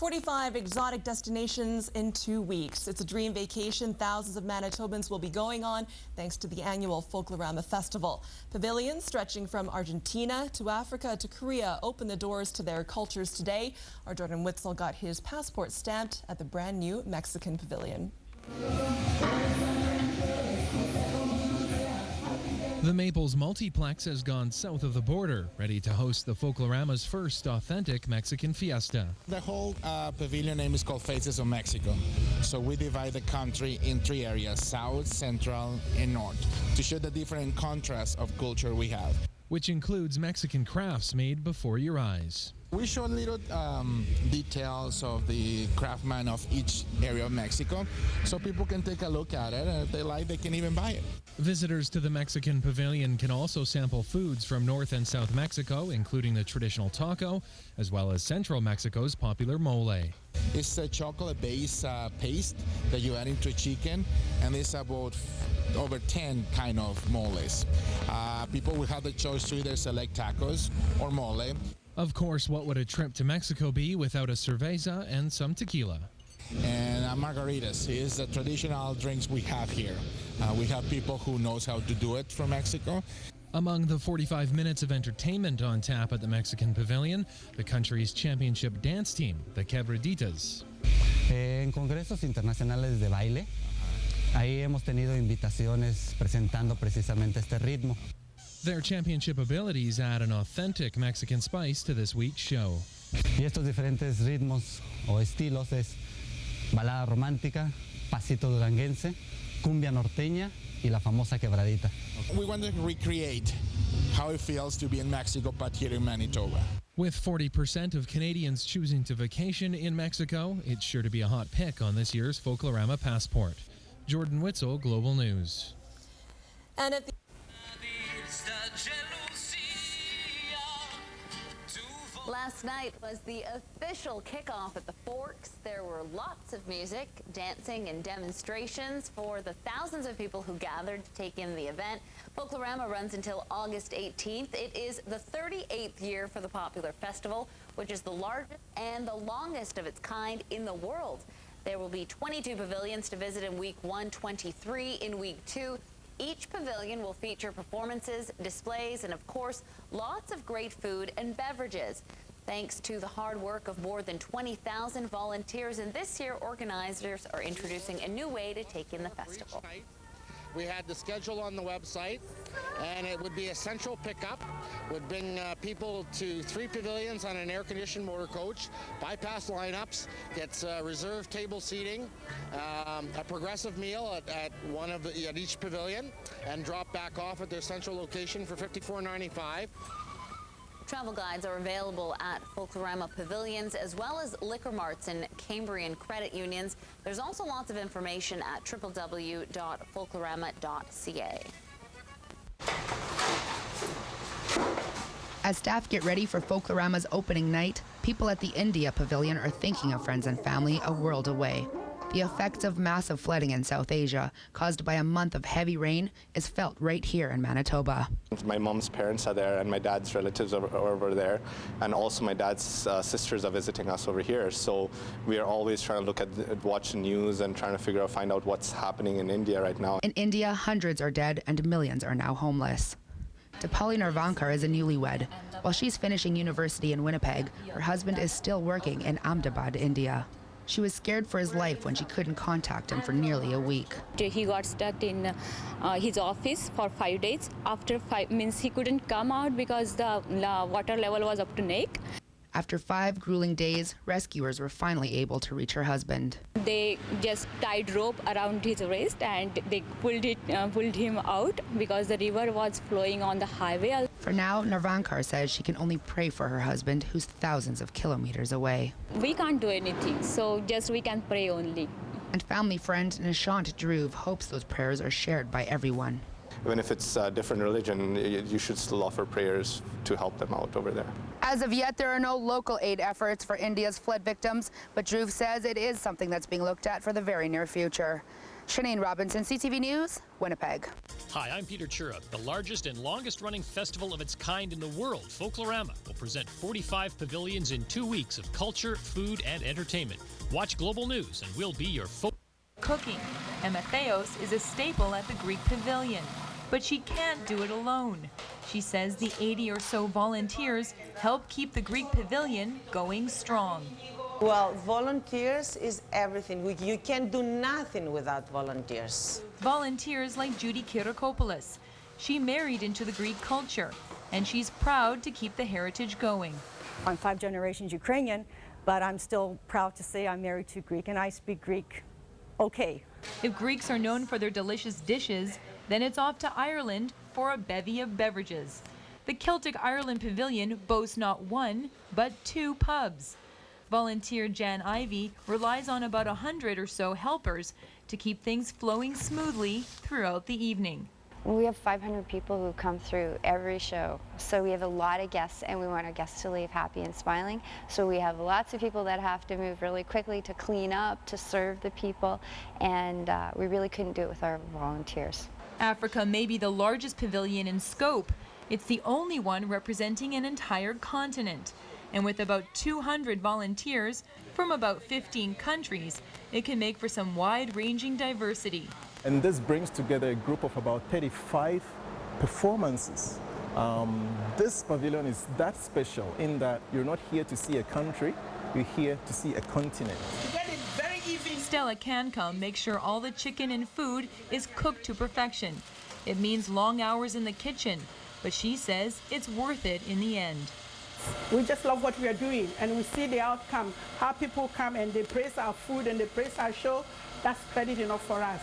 45 exotic destinations in 2 weeks. It's a dream vacation thousands of Manitobans will be going on thanks to the annual Folklorama Festival. Pavilions stretching from Argentina to Africa to Korea open the doors to their cultures today. Our Jordan Witzel got his passport stamped at the brand new Mexican Pavilion. The Maples Multiplex has gone south of the border, ready to host the Folklorama's first authentic Mexican fiesta. The whole pavilion name is called Faces of Mexico. So we divide the country in 3 areas, south, central, and north, to show the different contrasts of culture we have. Which includes Mexican crafts made before your eyes. We show little details of the craftsman of each area of Mexico, so people can take a look at it, and if they like, they can even buy it. Visitors to the Mexican Pavilion can also sample foods from North and South Mexico, including the traditional taco, as well as Central Mexico's popular mole. It's a chocolate-based paste that you add into chicken, and it's about over 10 kind of moles. People will have the choice to either select tacos or mole. Of course, what would a trip to Mexico be without a cerveza and some tequila? And margaritas is the traditional drinks we have here. We have people who knows how to do it from Mexico. Among the 45 minutes of entertainment on tap at the Mexican Pavilion, the country's championship dance team, the Quebraditas. En congresos internacionales de baile, ahí hemos tenido invitaciones presentando precisamente este ritmo. Their championship abilities add an authentic Mexican spice to this week's show. Y estos diferentes ritmos o estilos es balada romántica, pasito duranguense, cumbia norteña y la famosa quebradita. We want to recreate how it feels to be in Mexico, but here in Manitoba. With 40% of Canadians choosing to vacation in Mexico, it's sure to be a hot pick on this year's Folklorama passport. Jordan Witzel, Global News. And at the Last night was the official kickoff at the Forks. There were lots of music, dancing, and demonstrations for the thousands of people who gathered to take in the event. Folklorama runs until August 18th. It is the 38th year for the popular festival, which is the largest and the longest of its kind in the world. There will be 22 pavilions to visit in week 1, 23 in week 2. Each pavilion will feature performances, displays, and of course, lots of great food and beverages. Thanks to the hard work of more than 20,000 volunteers, and this year organizers are introducing a new way to take in the festival. We had the schedule on the website, and it would be a central pickup, would bring people to 3 pavilions on an air-conditioned motor coach, bypass lineups, gets reserved table seating, a progressive meal at each pavilion, and drop back off at their central location for $54.95. Travel guides are available at Folklorama pavilions as well as liquor marts and Cambrian credit unions. There's also lots of information at www.folklorama.ca. As staff get ready for Folklorama's opening night, people at the India Pavilion are thinking of friends and family a world away. The effects of massive flooding in South Asia, caused by a month of heavy rain, is felt right here in Manitoba. My mom's parents are there, and my dad's relatives are over there, and also my dad's sisters are visiting us over here. So we are always trying to look at watch the news and trying to find out what's happening in India right now. In India, hundreds are dead and millions are now homeless. Dipali Narvankar is a newlywed. While she's finishing university in Winnipeg, her husband is still working in Ahmedabad, India. She was scared for his life when she couldn't contact him for nearly a week. He got stuck in his office for 5 days. After 5 means he couldn't come out because the water level was up to neck. After 5 grueling days, rescuers were finally able to reach her husband. They just tied rope around his wrist and they pulled him out because the river was flowing on the highway. For now, Narvankar says she can only pray for her husband, who's thousands of kilometers away. We can't do anything, so just we can pray only. And family friend Nishant Dhruv hopes those prayers are shared by everyone. Even if it's a different religion, you should still offer prayers to help them out over there. As of yet, there are no local aid efforts for India's flood victims, but Dhruv says it is something that's being looked at for the very near future. Shanae Robinson, CTV News, Winnipeg. Hi, I'm Peter Chura. The largest and longest-running festival of its kind in the world, Folklorama, will present 45 pavilions in 2 weeks of culture, food, and entertainment. Watch Global News, and we'll be your Cooking. And Matheos is a staple at the Greek Pavilion. But she can't do it alone. She says the 80 or so volunteers help keep the Greek Pavilion going strong. Well, volunteers is everything. You can't do nothing without volunteers. Volunteers like Judy Kirakopoulos. She married into the Greek culture, and she's proud to keep the heritage going. I'm 5 generations Ukrainian, but I'm still proud to say I'm married to Greek, and I speak Greek okay. If Greeks are known for their delicious dishes, then it's off to Ireland for a bevy of beverages. The Celtic Ireland Pavilion boasts not 1, but 2 pubs. Volunteer Jan Ivey relies on about 100 or so helpers to keep things flowing smoothly throughout the evening. We have 500 people who come through every show, so we have a lot of guests, and we want our guests to leave happy and smiling. So we have lots of people that have to move really quickly to clean up, to serve the people, and we really couldn't do it with our volunteers. Africa may be the largest pavilion in scope. It's the only one representing an entire continent. And with about 200 volunteers from about 15 countries, it can make for some wide-ranging diversity. And this brings together a group of about 35 performances. This pavilion is that special in that you're not here to see a country, you're here to see a continent. Stella Cancom makes sure all the chicken and food is cooked to perfection. It means long hours in the kitchen, but she says it's worth it in the end. We just love what we are doing, and we see the outcome, how people come and they praise our food and they praise our show. That's credit enough for us.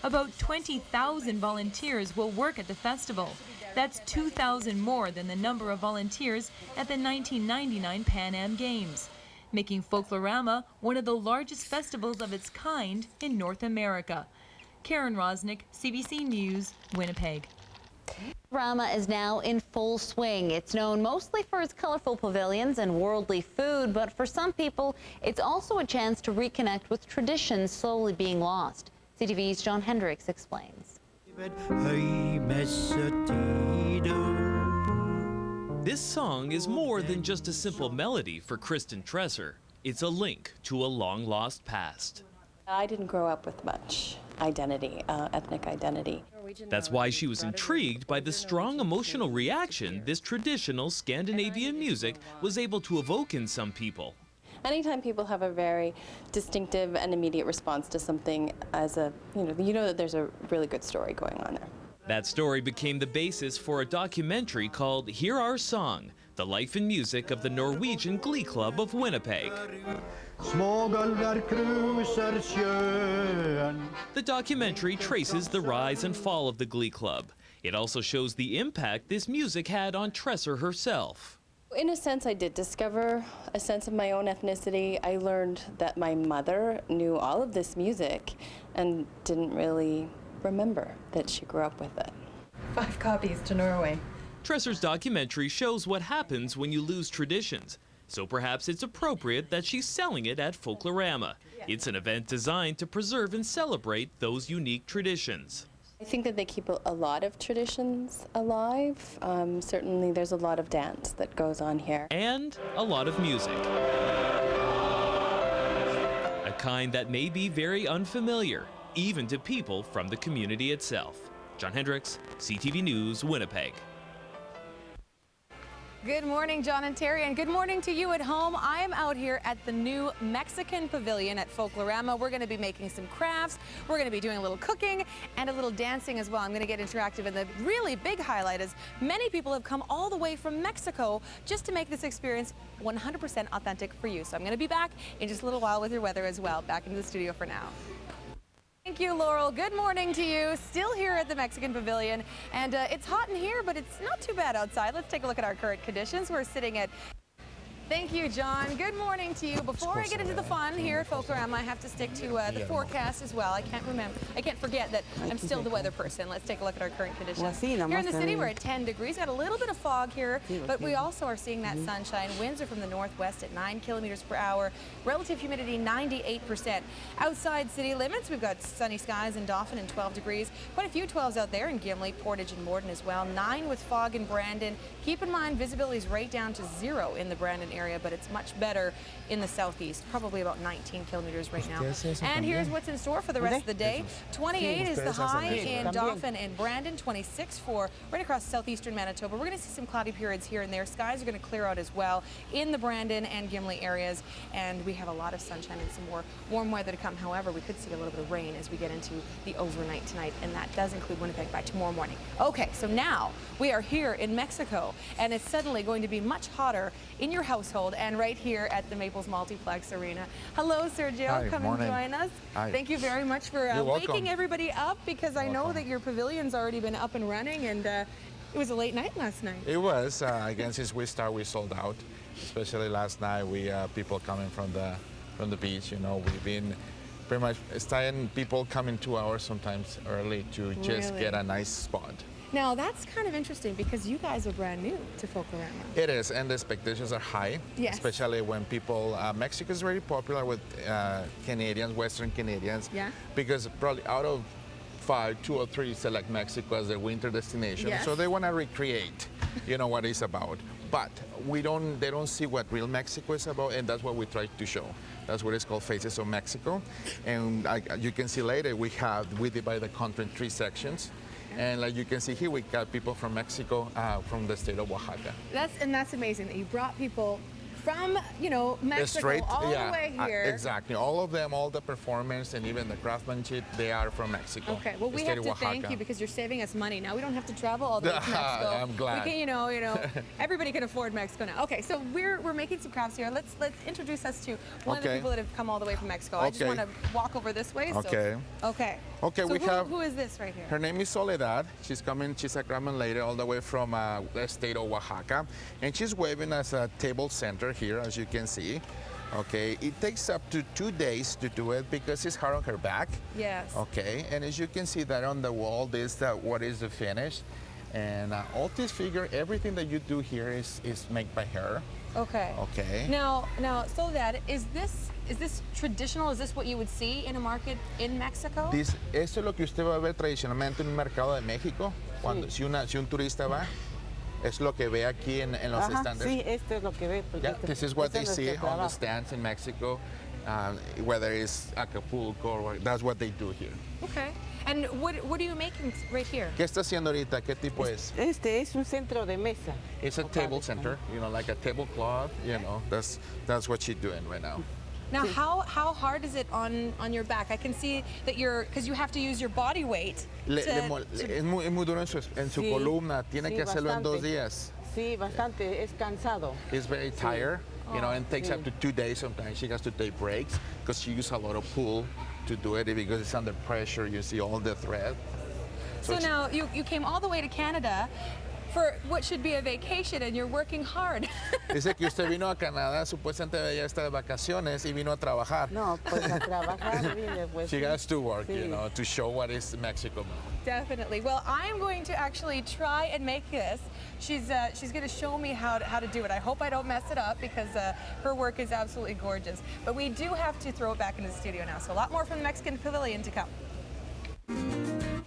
About 20,000 volunteers will work at the festival. That's 2,000 more than the number of volunteers at the 1999 Pan Am Games, making Folklorama one of the largest festivals of its kind in North America. Karen Rosnick, CBC News, Winnipeg. Folklorama is now in full swing. It's known mostly for its colorful pavilions and worldly food, but for some people, it's also a chance to reconnect with traditions slowly being lost. CTV's John Hendricks explains. This song is more than just a simple melody for Kristen Tresser. It's a link to a long-lost past. I didn't grow up with much identity, ethnic identity. That's why she was intrigued by the strong emotional reaction this traditional Scandinavian music was able to evoke in some people. Anytime people have a very distinctive and immediate response to something as a, you know that there's a really good story going on there. That story became the basis for a documentary called Hear Our Song, the life and music of the Norwegian Glee Club of Winnipeg. The documentary traces the rise and fall of the Glee Club. It also shows the impact this music had on Tresser herself. In a sense, I did discover a sense of my own ethnicity. I learned that my mother knew all of this music and didn't really remember that she grew up with it. 5 copies to Norway. Tresser's documentary shows what happens when you lose traditions. So perhaps it's appropriate that she's selling it at Folklorama. It's an event designed to preserve and celebrate those unique traditions. I think that they keep a lot of traditions alive. Certainly there's a lot of dance that goes on here. And a lot of music. A kind that may be very unfamiliar, even to people from the community itself. John Hendricks, CTV News, Winnipeg. Good morning, John and Terry, and good morning to you at home. I am out here at the new Mexican Pavilion at Folklorama. We're going to be making some crafts. We're going to be doing a little cooking and a little dancing as well. I'm going to get interactive, and the really big highlight is many people have come all the way from Mexico just to make this experience 100% authentic for you. So I'm going to be back in just a little while with your weather as well. Back into the studio for now. Thank you, Laurel. Good morning to you. Still here at the Mexican Pavilion, and it's hot in here, but it's not too bad outside. Let's take a look at our current conditions. We're sitting at Thank you, John. Good morning to you. Before I get into the fun here at Folklorama, I have to stick to the forecast as well. I can't forget that I'm still the weather person. Let's take a look at our current conditions. Here in the city, we're at 10 degrees. Got a little bit of fog here, but we also are seeing that sunshine. Winds are from the northwest at 9 kilometers per hour. Relative humidity 98%. Outside city limits, we've got sunny skies in Dauphin and 12 degrees. Quite a few 12s out there in Gimli, Portage, and Morden as well. 9 with fog in Brandon. Keep in mind, visibility is right down to 0 in the Brandon area, but it's much better in the southeast, probably about 19 kilometers right now. And here's what's in store for the rest of the day. 28 is the high in Dauphin and Brandon, 26 for right across southeastern Manitoba. We're going to see some cloudy periods here and there. Skies are going to clear out as well in the Brandon and Gimli areas, and we have a lot of sunshine and some more warm weather to come. However, we could see a little bit of rain as we get into the overnight tonight, and that does include Winnipeg by tomorrow morning. Okay, so now we are here in Mexico, and it's suddenly going to be much hotter in your household and right here at the Maples Multiplex Arena. Hello, Sergio. Hi, Come morning. and join us. Hi. Thank you very much for You're welcome. waking everybody up, because I know that your pavilion's already been up and running, and it was a late night last night. It was. Again, since we sold out. Especially last night, we people coming from the beach. You know, we've been pretty much starting people coming 2 hours sometimes early to just get a nice spot. Now, that's kind of interesting because you guys are brand new to Folklorama. It is, and the expectations are high, especially when people, Mexico is very popular with Canadians, Western Canadians, because probably out of 5, 2 or 3 select Mexico as their winter destination, so they want to recreate, you know, what it's about. But they don't see what real Mexico is about, and that's what we try to show. That's what it's called Faces of Mexico. And you can see later, we divide the country in 3 sections. And like you can see here, we got people from Mexico, from the state of Oaxaca. That's amazing that you brought people from, you know, Mexico all the way here. Exactly. All of them, all the performers and even the craftsmanship, they are from Mexico. Okay, well, we have to thank you because you're saving us money. Now we don't have to travel all the way to Mexico. I'm glad. We can, you know, everybody can afford Mexico now. Okay, so we're making some crafts here. Let's introduce us to one of the people that have come all the way from Mexico. I just want to walk over this way. Okay. So, okay. Okay, so who is this right here? Her name is Soledad. She's a craftsman lady all the way from the state of Oaxaca. And she's weaving as a table center here, as you can see. Okay, it takes up to 2 days to do it because it's hard on her back. Yes. Okay, and as you can see that on the wall, this what is the finish. And all this figure, everything that you do here is made by her. Okay. Okay. Now, Soledad, is this traditional? Is this what you would see in a market in Mexico? Esto es lo que usted va a ver tradicionalmente en un mercado de México. Cuando si un turista va, es lo que ve aquí en los estándares. Sí, esto es lo que ve. This is what they see on the stands in Mexico, whether it's Acapulco or that's what they do here. Okay. And what are you making right here? ¿Qué está haciendo ahorita? ¿Qué tipo es? Este es un centro de mesa. It's a table center, you know, like a tablecloth, you know. That's what she's doing right now. Now, how hard is it on your back? I can see that because you have to use your body weight. Es muy duro en su columna. Tiene que hacerlo en 2 días. Sí, bastante. Es cansado. It's very tired, you know, and takes up to 2 days sometimes. She has to take breaks because she uses a lot of pull to do it because it's under pressure. You see all the thread. So now you came all the way to Canada for what should be a vacation, and you're working hard. Dice que usted vino a Canadá, supuestamente ya está de vacaciones y vino a trabajar. No, pues a trabajar vine, pues. She has to work, you know, to show what is Mexico. Definitely. Well, I'm going to actually try and make this. She's going to show me how to do it. I hope I don't mess it up because her work is absolutely gorgeous. But we do have to throw it back into the studio now. So a lot more from the Mexican Pavilion to come.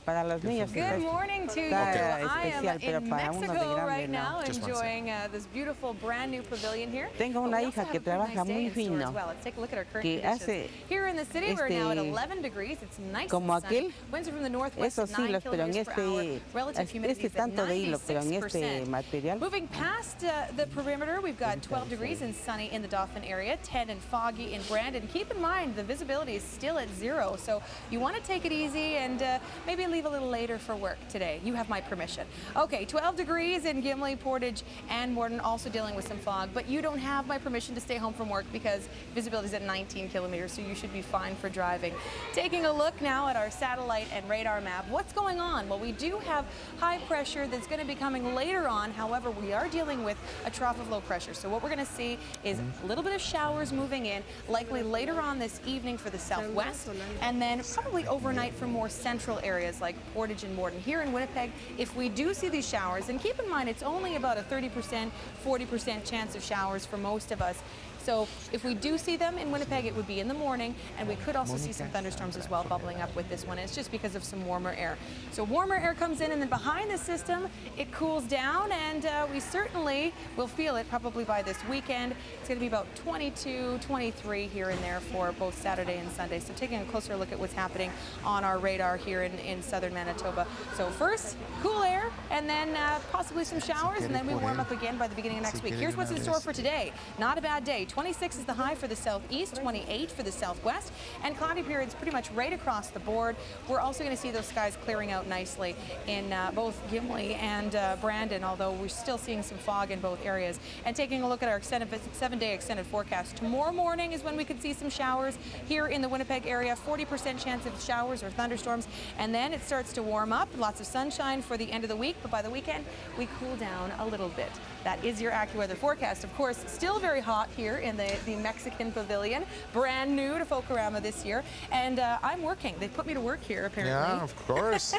Para los niños. Good morning to you. I am in Mexico right now, enjoying this beautiful brand new pavilion here. Tengo una hija que trabaja muy fino. Let's take a look at our current conditions. Here in the city, we're now at 11 degrees. It's nice and sunny. Winds are from the northwest at 9 kilometers per hour. Relative humidity is at 96%. Moving past the perimeter, we've got 12 degrees and sunny in the Dauphin area, 10 and foggy in Brandon. Keep in mind, the visibility is still at 0, so you want to take it easy and maybe leave a little later for work today. You have my permission. Okay, 12 degrees in Gimli, Portage, and Morden, also dealing with some fog, but you don't have my permission to stay home from work because visibility is at 19 kilometers, so you should be fine for driving. Taking a look now at our satellite and radar map. What's going on? Well, we do have high pressure that's going to be coming later on. However, we are dealing with a trough of low pressure. So what we're going to see is a little bit of showers moving in, likely later on this evening for the southwest, and then probably overnight for more central areas like Portage and Morden. Here in Winnipeg, if we do see these showers, and keep in mind it's only about a 30%, 40% chance of showers for most of us. So if we do see them in Winnipeg, it would be in the morning, and we could also see some thunderstorms as well bubbling up with this one. It's just because of some warmer air. So warmer air comes in, and then behind the system, it cools down, and we certainly will feel it probably by this weekend. It's going to be about 22, 23 here and there for both Saturday and Sunday. So taking a closer look at what's happening on our radar here in southern Manitoba. So first, cool air, and then possibly some showers, and then we warm up again by the beginning of next week. Here's what's in store for today. Not a bad day. 26 is the high for the southeast, 28 for the southwest, and cloudy periods pretty much right across the board. We're also going to see those skies clearing out nicely in both Gimli and Brandon, although we're still seeing some fog in both areas. And taking a look at our 7-day extended forecast, tomorrow morning is when we could see some showers here in the Winnipeg area, 40% chance of showers or thunderstorms, and then it starts to warm up, lots of sunshine for the end of the week, but by the weekend we cool down a little bit. That is your AccuWeather forecast. Of course, still very hot here in the Mexican Pavilion, brand new to Folklorama this year, and I'm working. They put me to work here apparently. Yeah, of course.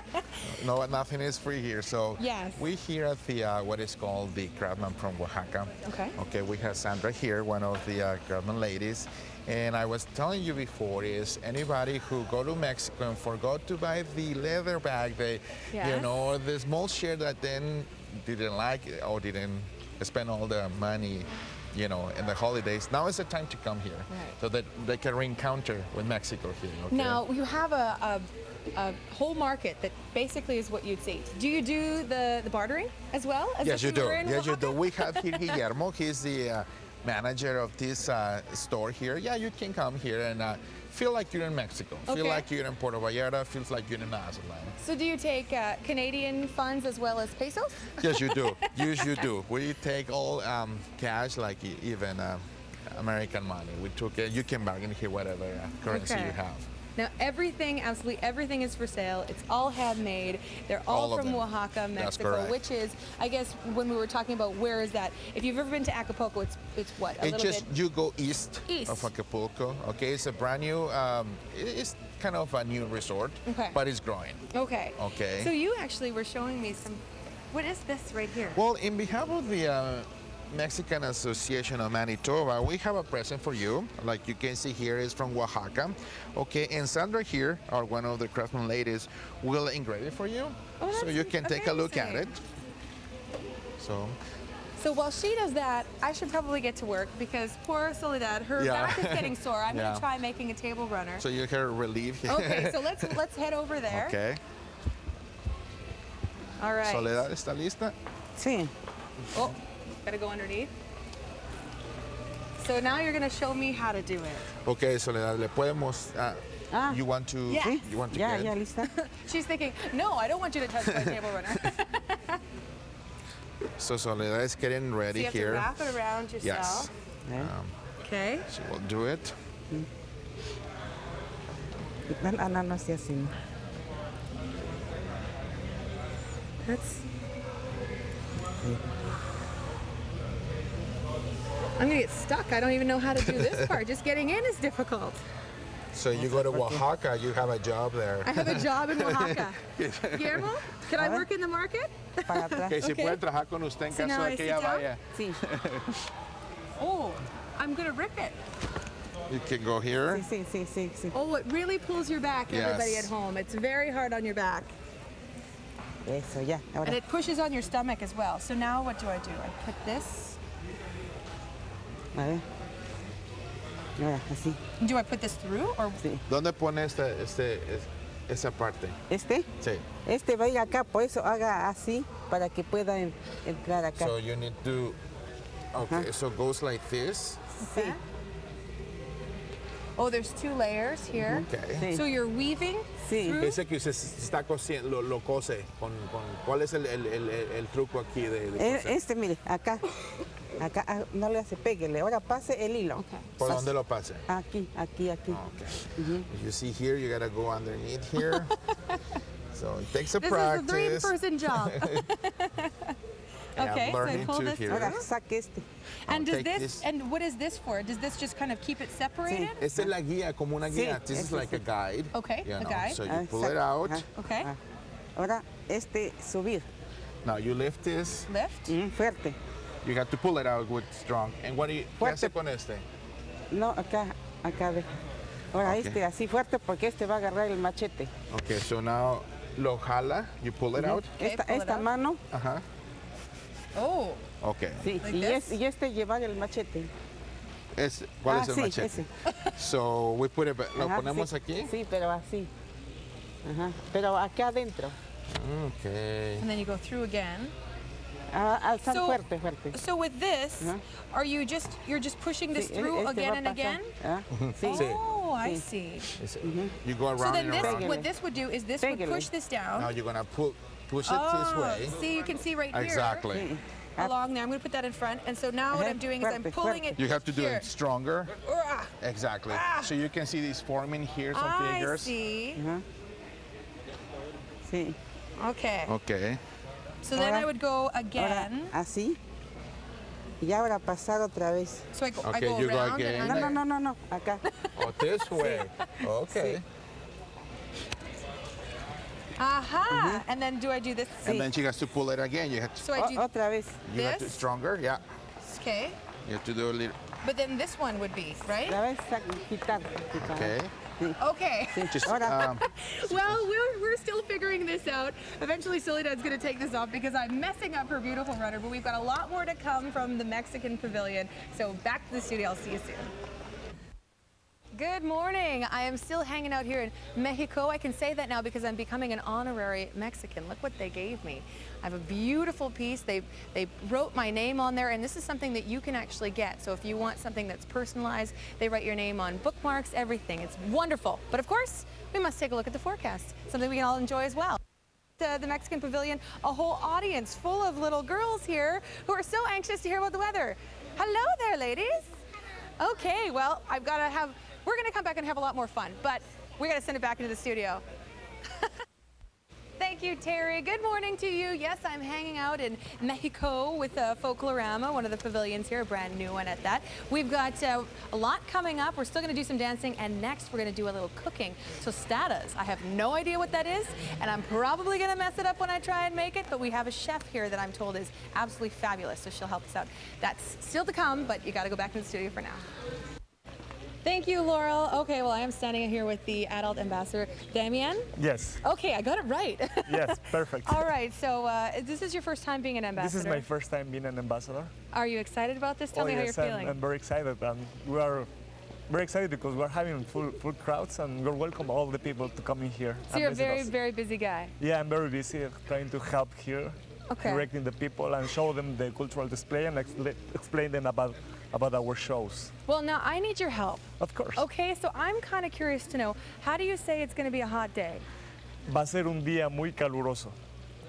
No, nothing is free here. So yes. We here at the what is called the Craftsman from Oaxaca. Okay. Okay, we have Sandra here, one of the Craftsman ladies. And I was telling you before, is anybody who go to Mexico and forgot to buy the leather bag, they, you know, the small shirt that then didn't like it or didn't spend all the money, you know, in the holidays. Now is the time to come here, so that they can re-encounter with Mexico here. Okay? Now you have a whole market that basically is what you'd see. Do you do the bartering as well? As Yes, you do. Yes, you Oaxaca? do. We have here Guillermo. He's the manager of this store here. Yeah, you can come here and feel like you're in Mexico. Okay. Feel like you're in Puerto Vallarta. Feels like you're in Mazatlan. So do you take Canadian funds as well as pesos? Yes, you do. Yes, you do. We take all cash, like even American money. We took it. You can bargain here whatever currency you have. Now everything, absolutely everything is for sale. It's all handmade. They're all from Oaxaca, Mexico, which is, I guess, when we were talking about where is that, if you've ever been to Acapulco, it's what, a little bit? You go east of Acapulco. Okay, it's a brand new, it's kind of a new resort, but it's growing. Okay. Okay. So you actually were showing me some, what is this right here? Well, in behalf of the Mexican Association of Manitoba, we have a present for you. Like you can see here is from Oaxaca. Okay, and Sandra here, or one of the craftsman ladies, will engrave it for you. Oh, so you can take a look at it. So while she does that, I should probably get to work because poor Soledad, her back is getting sore. I'm going to try making a table runner. So you can relieve. Okay, so let's head over there. Okay. All right. Soledad, ¿está lista? Sí. Oh, gotta go underneath. So now you're gonna show me how to do it. Okay, Soledad, le podemos. You want to? Yeah. You want to Yeah, get? yeah, lista. She's thinking, no, I don't want you to touch my table runner. So Soledad is getting ready so you here. have to wrap it around yourself. Yes. Okay. She will do it. That's. I'm gonna get stuck. I don't even know how to do this part. Just getting in is difficult. So you go to Oaxaca, you have a job there. I have a job in Oaxaca. Guillermo, can I work in the market? Que si puede trabajar con usted en So caso now de I que sit ella down? vaya. Sí. Oh, I'm gonna rip it. You can go here. Sí. Oh, it really pulls your back, everybody Yes. at home. It's very hard on your back. Eso, ya. Ahora. And it pushes on your stomach as well. So now what do? I put this. A ver. Ahora, así. Do I put this through or? Sí. ¿Dónde pone esa parte? ¿Este? Sí. Este va a ir acá, por eso haga así para que pueda entrar acá. So you need to. Okay, so it goes like this. Sí. Oh, there's 2 layers here. Okay. So you're weaving through? Dice que usted está cosiendo, lo cose. ¿Cuál es el truco aquí de coser? Mire, acá no le hace péguele, ahora pase el hilo. ¿Por dónde lo pase? Aquí. Okay. You see here, you gotta go underneath here. So it takes a practice. This is a 3-person job. Okay, so I pull this. Ahora saque este. And does this, and what is this for? Does this just kind of keep it separated? Esta es la guía, como una guía. This is like a guide. Okay, a guide. So you pull it out. Okay. Ahora subir. Now you lift this. Lift. Fuerte. You have to pull it out with strong. And what do you hace con este? No, acá ve. Ahora así fuerte porque va a agarrar el machete. Okay, so now lo jala, you pull it out. Esta mano. Ajá. Oh. Okay. Sí, y llevar el machete. ¿Cuál es el machete? Ese. So we put it, lo ponemos aquí. Sí, pero así. Ajá. Pero acá adentro. Okay. And then you go through again. Fuerte. So with this, you're just pushing this through again and again? Oh, I see. You go around. So then what this would do is this would push this down. Now you're gonna push it this way. See, you can see right here. Exactly. Along there, I'm going to put that in front, and so now what I'm doing is I'm pulling it. You have to do here. it stronger. Exactly. So you can see these forming here, some fingers. I see. Sí. Okay. Okay. So then I would go again. Así. Y ahora pasar otra vez. So I go you around go again. No, acá. Oh, this way. Okay. Aha! And then do I do this? And then she has to pull it again. You have to. So I do otra vez. You have to stronger, yeah. Okay. You have to do a little. But then this one would be, right? Okay. Okay. Just, well, we're still figuring this out. Eventually, Soledad's going to take this off because I'm messing up her beautiful runner, but we've got a lot more to come from the Mexican Pavilion. So back to the studio. I'll see you soon. Good morning. I am still hanging out here in Mexico. I can say that now because I'm becoming an honorary Mexican. Look what they gave me. I have a beautiful piece. They wrote my name on there, and this is something that you can actually get. So if you want something that's personalized, they write your name on bookmarks, everything. It's wonderful. But of course, we must take a look at the forecast, something we can all enjoy as well. The Mexican Pavilion, a whole audience full of little girls here who are so anxious to hear about the weather. Hello there, ladies. Okay, well, we're going to come back and have a lot more fun, but we got to send it back into the studio. Thank you, Terry. Good morning to you. Yes, I'm hanging out in Mexico with Folklorama, one of the pavilions here, a brand new one at that. We've got a lot coming up. We're still going to do some dancing, and next we're going to do a little cooking. Tostadas. I have no idea what that is, and I'm probably going to mess it up when I try and make it, but we have a chef here that I'm told is absolutely fabulous, so she'll help us out. That's still to come, but you got to go back in the studio for now. Thank you, Laurel. Okay, well, I am standing here with the adult ambassador, Damien. Yes. Okay, I got it right. Yes, perfect. All right, so this is your first time being an ambassador? This is my first time being an ambassador. Are you excited about this? Tell me how you're feeling. I'm very excited, and we are very excited because we're having full crowds, and we're welcome all the people to come in here. So you're a very, very busy guy. Yeah, I'm very busy trying to help here, directing the people and show them the cultural display and explain them about our shows. Well, now I need your help. Of course. Okay, so I'm kind of curious to know, how do you say it's going to be a hot day? Va a ser un día muy caluroso.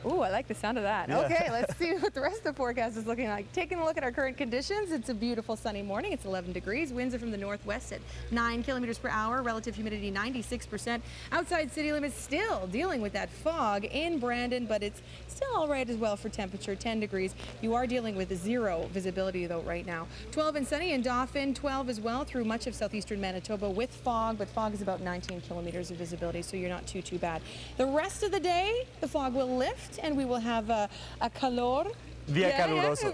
Ooh, I like the sound of that. Yeah. Okay, let's see what the rest of the forecast is looking like. Taking a look at our current conditions, it's a beautiful sunny morning. It's 11 degrees. Winds are from the northwest at 9 kilometers per hour. Relative humidity 96%. Outside city limits still dealing with that fog in Brandon, but it's still all right as well for temperature, 10 degrees. You are dealing with zero visibility though right now. 12 and sunny in Dauphin, 12 as well through much of southeastern Manitoba with fog, but fog is about 19 kilometers of visibility, so you're not too bad. The rest of the day, the fog will lift and we will have a calor. Día caluroso.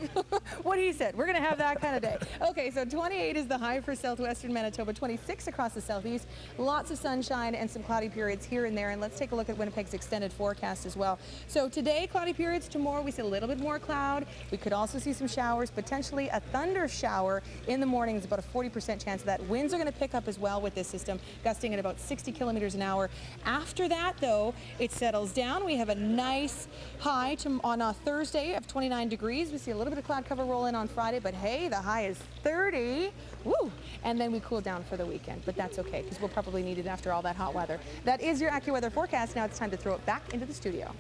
What he said. We're going to have that kind of day. Okay, so 28 is the high for southwestern Manitoba, 26 across the southeast. Lots of sunshine and some cloudy periods here and there. And let's take a look at Winnipeg's extended forecast as well. So today, cloudy periods. Tomorrow, we see a little bit more cloud. We could also see some showers, potentially a thunder shower in the morning. There's about a 40% chance of that. Winds are going to pick up as well with this system, gusting at about 60 kilometers an hour. After that, though, it settles down. We have a nice high on a Thursday of 29 29 degrees. We see a little bit of cloud cover roll in on Friday, but hey, the high is 30. Woo! And then we cool down for the weekend, but that's okay because we'll probably need it after all that hot weather. That is your AccuWeather forecast. Now it's time to throw it back into the studio.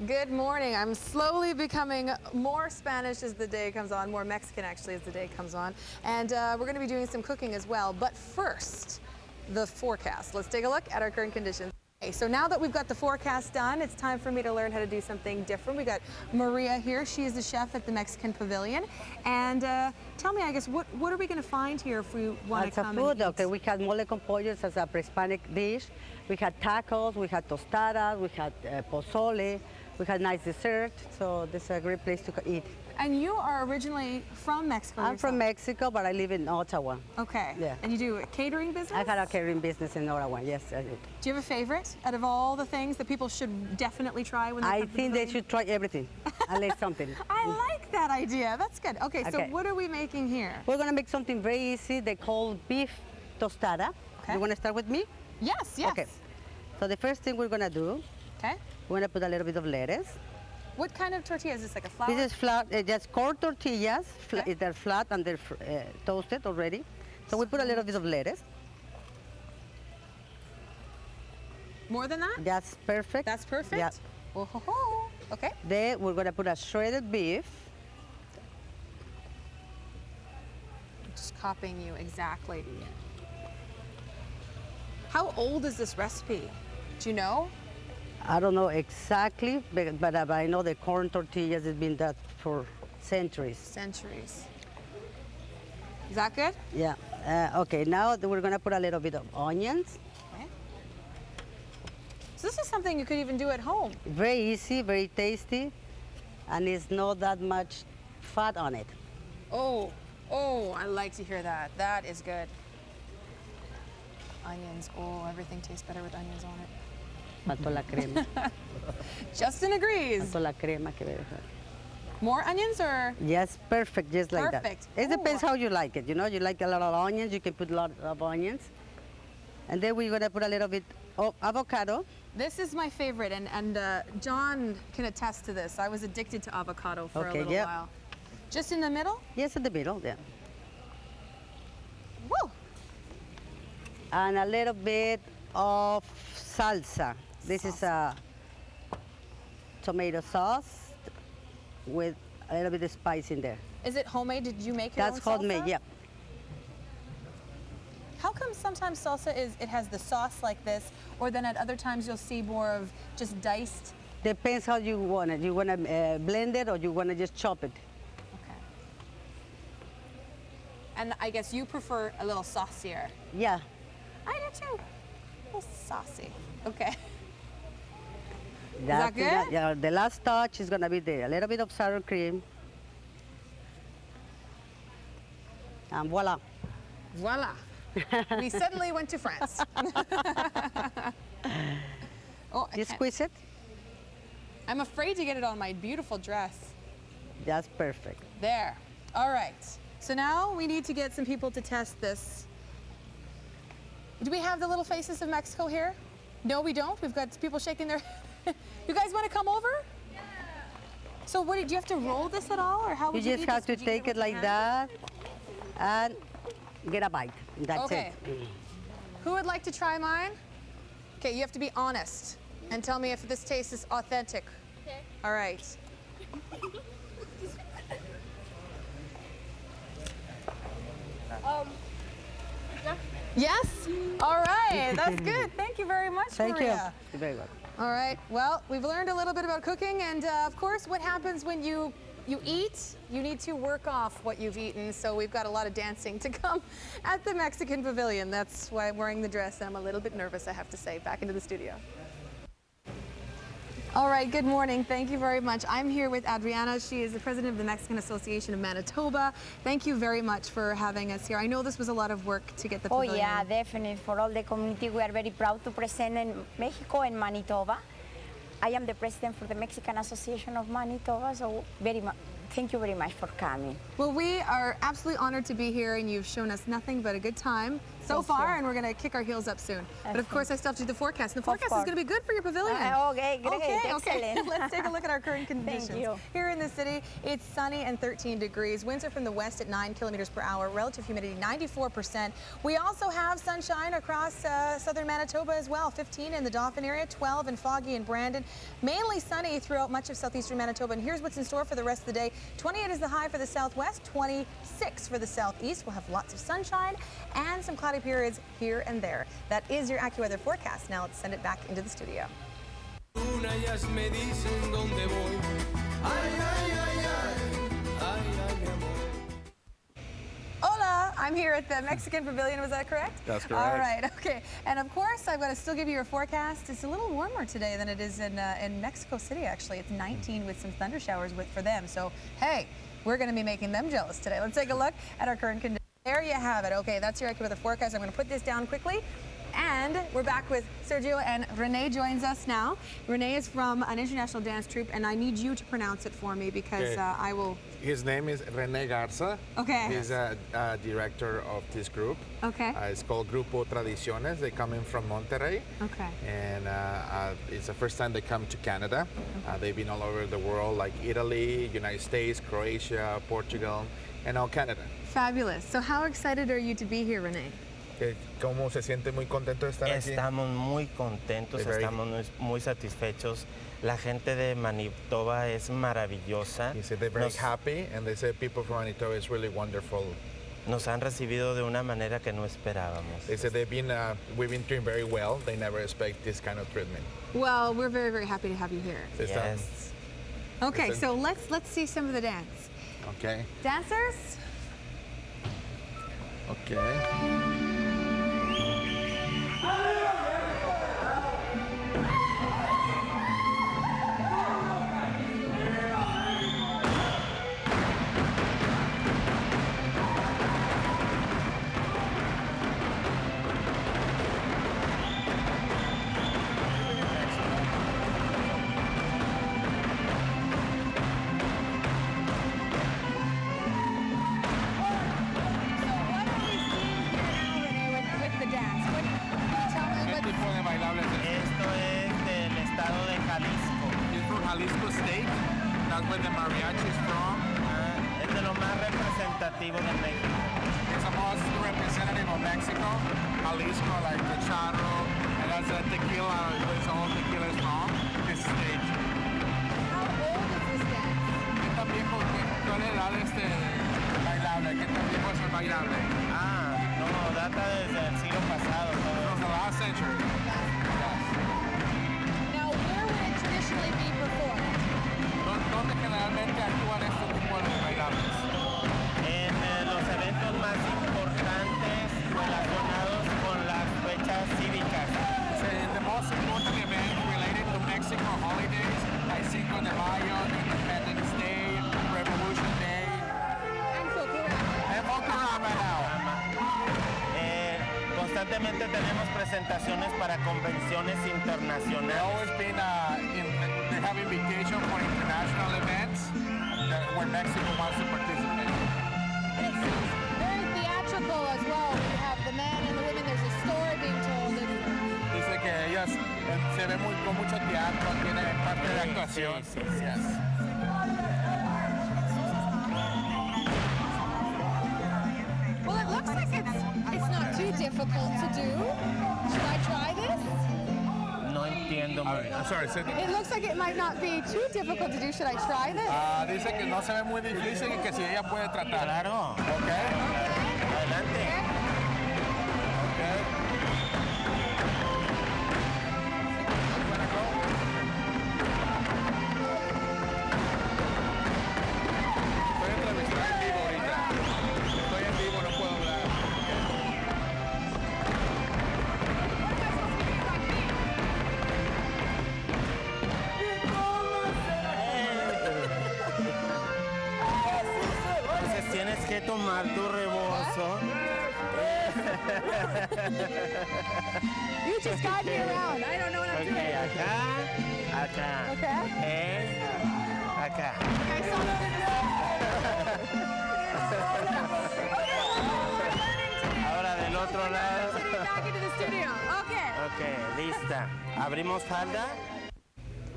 Good morning. I'm slowly becoming more Spanish as the day comes on, more Mexican actually as the day comes on. And we're going to be doing some cooking as well. But first, the forecast. Let's take a look at our current conditions. Okay, so now that we've got the forecast done, it's time for me to learn how to do something different. We got Maria here. She is the chef at the Mexican Pavilion. And tell me, I guess, what are we going to find here if we want to come and eat? Okay, we had mole con pollos as a pre-Hispanic dish. We had tacos, we had tostadas, we had pozole, we had nice dessert. So this is a great place to eat. And you are originally from Mexico I'm from Mexico, but I live in Ottawa. Okay. Yeah. And you do a catering business? I had a catering business in Ottawa, yes, I did. Do you have a favorite out of all the things that people should definitely try when they come to the I think they should try everything, unless something. I like that idea. That's good. Okay, so what are we making here? We're going to make something very easy. They call beef tostada. Okay. You want to start with me? Yes, yes. Okay. So the first thing we're going to do, we're going to put a little bit of lettuce. What kind of tortilla? Is this like a flour? This is flat, just corn tortillas. They're flat and they're toasted already. So we put a little bit of lettuce. More than that? That's perfect. That's perfect? Yeah. Oh, ho, ho. Okay. Then we're going to put a shredded beef. Just copying you exactly. How old is this recipe? Do you know? I don't know exactly, but I know the corn tortillas has been that for centuries. Centuries. Is that good? Yeah. Okay, now we're going to put a little bit of onions. Okay. So this is something you could even do at home. Very easy, very tasty, and it's not that much fat on it. Oh, I like to hear that. That is good. Onions, everything tastes better with onions on it. Faltó la crema. Justin agrees. Faltó la crema que ve. More onions or? Yes, perfect, just like that. Perfect. It depends how you like it. You know, you like a lot of onions, you can put a lot of onions. And then we're gonna put a little bit of avocado. This is my favorite, and John can attest to this. I was addicted to avocado for a little while. Just in the middle? Yes, in the middle, yeah. Woo! And a little bit of salsa. This is a tomato sauce with a little bit of spice in there. Is it homemade? Did you make your own salsa? That's homemade, yeah. How come sometimes salsa it has the sauce like this, or then at other times you'll see more of just diced? Depends how you want it. You want to blend it or you want to just chop it. Okay. And I guess you prefer a little saucier. Yeah. I do too. A little saucy. Okay. Is That good? Yeah, the last touch is going to be a little bit of sour cream. And voila. Voila. We suddenly went to France. You squeeze it? I'm afraid to get it on my beautiful dress. That's perfect. There. All right. So now we need to get some people to test this. Do we have the little faces of Mexico here? No, we don't. We've got people shaking their... You guys want to come over? Yeah. So what, do you have to roll this at all, or how would you just have to take it like that and get a bite. That's it. Who would like to try mine? Okay, you have to be honest and tell me if this taste is authentic. Okay. All right. Yes? All right, that's good. Thank you very much, Thank Maria. you. You're very welcome. All right, well, we've learned a little bit about cooking, and of course, what happens when you eat, you need to work off what you've eaten, so we've got a lot of dancing to come at the Mexican Pavilion. That's why I'm wearing the dress. I'm a little bit nervous, I have to say. Back into the studio. All right, good morning. Thank you very much. I'm here with Adriana. She is the president of the Mexican Association of Manitoba. Thank you very much for having us here. I know this was a lot of work to get the pavilion. Oh yeah, definitely. For all the community, we are very proud to present in Mexico and Manitoba. I am the president for the Mexican Association of Manitoba, so thank you very much for coming. Well, we are absolutely honored to be here, and you've shown us nothing but a good time. so far, and we're going to kick our heels up soon. But of course, I still have to do the forecast. And the forecast is going to be good for your pavilion. Okay, great. Okay. Let's take a look at our current conditions. Thank you. Here in the city, it's sunny and 13 degrees. Winds are from the west at 9 kilometers per hour. Relative humidity 94%. We also have sunshine across southern Manitoba as well. 15 in the Dauphin area, 12 in Foggy and Brandon. Mainly sunny throughout much of southeastern Manitoba. And here's what's in store for the rest of the day. 28 is the high for the southwest, 26 for the southeast. We'll have lots of sunshine and some cloudy periods here and there. That is your AccuWeather forecast. Now let's send it back into the studio. Hola, I'm here at the Mexican Pavilion, was that correct? That's correct. All right, okay. And of course, I've got to still give you your forecast. It's a little warmer today than it is in Mexico City, actually. It's 19 with some thunder showers for them. So, hey, we're going to be making them jealous today. Let's take a look at our current conditions. There you have it. Okay, that's your AccuWeather forecast. I'm going to put this down quickly. And we're back with Sergio, and Renee joins us now. Renee is from an international dance troupe, and I need you to pronounce it for me because I will... His name is René Garza. Okay. He's a director of this group. Okay. It's called Grupo Tradiciones. They come in from Monterrey. Okay. And it's the first time they come to Canada. They've been all over the world, like Italy, United States, Croatia, Portugal, and now Canada. Fabulous. So how excited are you to be here, Renee? ¿Cómo se siente? Muy contento de estar aquí. Estamos muy contentos, estamos muy satisfechos. La gente de Manitoba es maravillosa. He said they're very happy, and they said people from Manitoba is really wonderful. Nos han recibido de una manera que no esperábamos. They said we've been doing very well. They never expect this kind of treatment. Well, we're very, very happy to have you here. Yes. Okay, so let's see some of the dance. Okay. Dancers? Okay. Jalisco State, that's where the mariachi is from. Es de lo más representativo de México. It's the most representative of Mexico, Jalisco, like the charro, and that's a tequila, where all tequila is from, this state. How old is this dance? ¿Qué tan viejo, cuál es la edad bailable? ¿Qué tan viejo es el bailable? No, data desde el siglo pasado. From the last century. Now, where would it traditionally be performed? ¿Dónde generalmente actúan estos tipos de bailables? En los eventos más importantes relacionados con las fechas cívicas. The most important event related to Mexico holidays, like Cinco de Mayo, Independence Day, Revolution Day. And Folklorama. And Folklorama now. Constantemente tenemos presentaciones para convenciones internacionales. They've always been they have invitation for international events where Mexico wants to participate. And it seems very theatrical as well. We have the men and the women. There's a story being told. Dice que ellas se ve con mucho teatro, tiene parte de actuación. Sí. Yes. Well, it looks like it's not too difficult to do. Should I try this? No entiendo muy bien. I'm sorry, say that. It looks like it might not be too difficult to do. Should I try this? Dice que no se ve muy difícil y que si ella puede tratar. Claro. Okay. Adelante. Okay. Tienes que tomar tu rebozo. You just guide me around. I don't know what I'm doing. Acá. Okay. Acá. Okay, so Ahora del otro lado. Back into the studio. Okay. Okay, lista. Abrimos falda.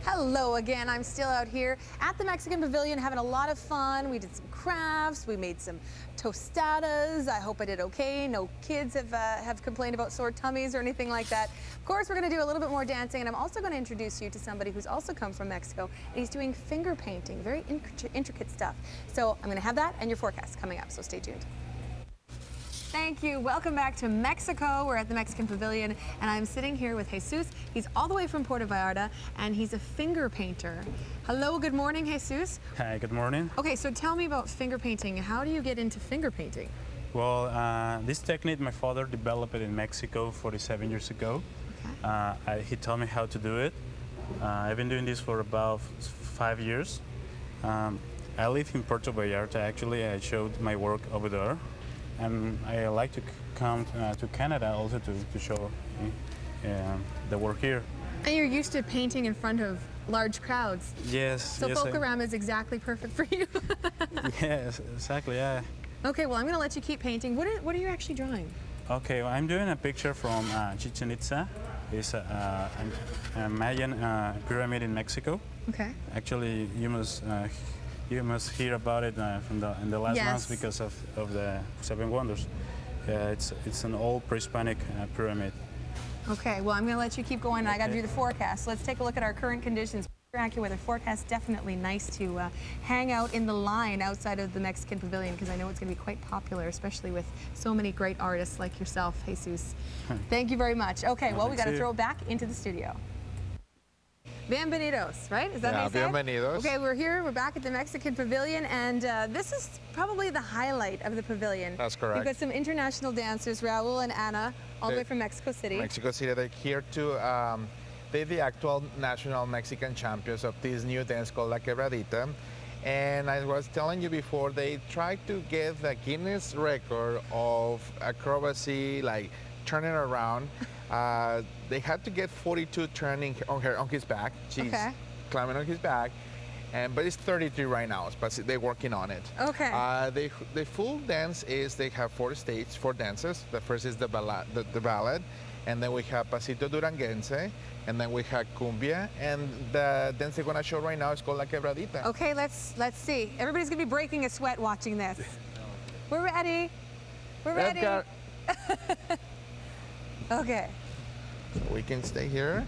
Hello again. I'm still out here at the Mexican Pavilion having a lot of fun. We did some crafts. We made some tostadas. I hope I did okay. No kids have complained about sore tummies or anything like that. Of course, we're going to do a little bit more dancing, and I'm also going to introduce you to somebody who's also come from Mexico, and he's doing finger painting, very intricate stuff. So I'm going to have that and your forecast coming up, so stay tuned. Thank you. Welcome back to Mexico. We're at the Mexican Pavilion, and I'm sitting here with Jesus. He's all the way from Puerto Vallarta, and he's a finger painter. Hello, good morning, Jesus. Hi, good morning. Okay, so tell me about finger painting. How do you get into finger painting? Well, this technique my father developed in Mexico 47 years ago. Okay. He taught me how to do it. I've been doing this for about 5 years. I live in Puerto Vallarta, actually. I showed my work over there. And I like to come to Canada also to show the work here. And you're used to painting in front of large crowds. Yes. So yes, Folklorama is exactly perfect for you. Yes, exactly, yeah. Okay, well, I'm going to let you keep painting. What are you actually drawing? Okay, well, I'm doing a picture from Chichen Itza. It's a Mayan pyramid in Mexico. Okay. Actually, you must hear about it in the last months because of the Seven Wonders. It's an old pre-Hispanic pyramid. Okay, well, I'm going to let you keep going, and I got to do the forecast. Let's take a look at our current conditions. AccuWeather forecast, definitely nice to hang out in the line outside of the Mexican Pavilion, because I know it's going to be quite popular, especially with so many great artists like yourself, Jesus. Thank you very much. Okay, well, we got to throw it back into the studio. Bienvenidos, right? Is that how you say it? Bienvenidos. Okay, we're here. We're back at the Mexican Pavilion, and this is probably the highlight of the pavilion. That's correct. We've got some international dancers, Raul and Ana, all the way from Mexico City. Mexico City. They're here to, they're the actual national Mexican champions of this new dance called La Quebradita. And I was telling you before, they tried to get the Guinness record of acrobacy, like turning around. They had to get 42 turning on his back. She's climbing on his back, but it's 33 right now. But they're working on it. Okay. The full dance is they have 4 dances. The first is the ballad, and then we have Pasito Duranguense, and then we have Cumbia, and the dance they're gonna show right now is called La Quebradita. Okay, let's see. Everybody's gonna be breaking a sweat watching this. We're ready. We're ready. Okay. So we can stay here.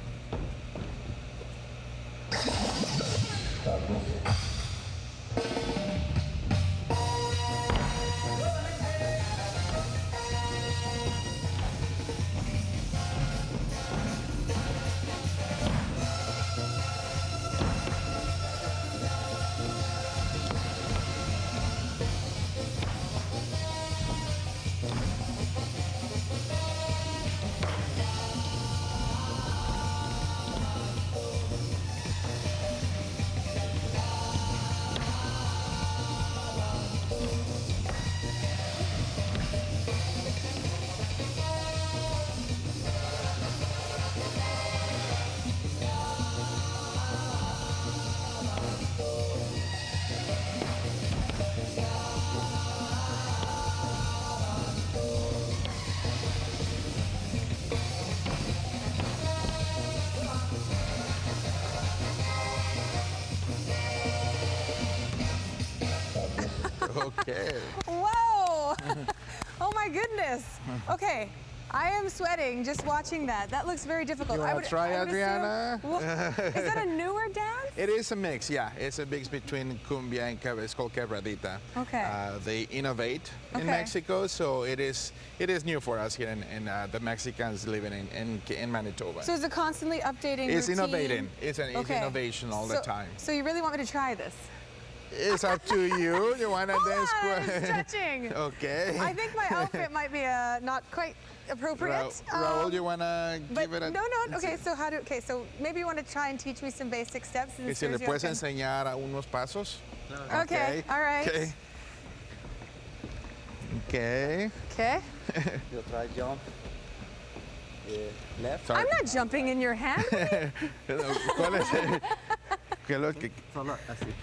Okay. Whoa! Oh my goodness. Okay. I am sweating just watching that. That looks very difficult. You want to try, Adriana? Is that a newer dance? It is a mix, yeah. It's a mix between cumbia and it's called quebradita. Okay. They innovate in Mexico, so it is new for us here in the Mexicans living in Manitoba. So is it constantly updating It's routine? innovating. It's innovation all the time. So you really want me to try this? It's up to you. You want to dance? I'm stretching. Okay. I think my outfit might be not quite appropriate. Raul, you want to give it a... No. Okay, so maybe you want to try and teach me some basic steps. ¿Y si le puedes enseñar unos pasos? Okay, all right. Okay. Okay. You'll try jump. Left. Sorry. I'm not jumping in your hand. ¿Cuál es? ¿Qué es lo que...? Solo así.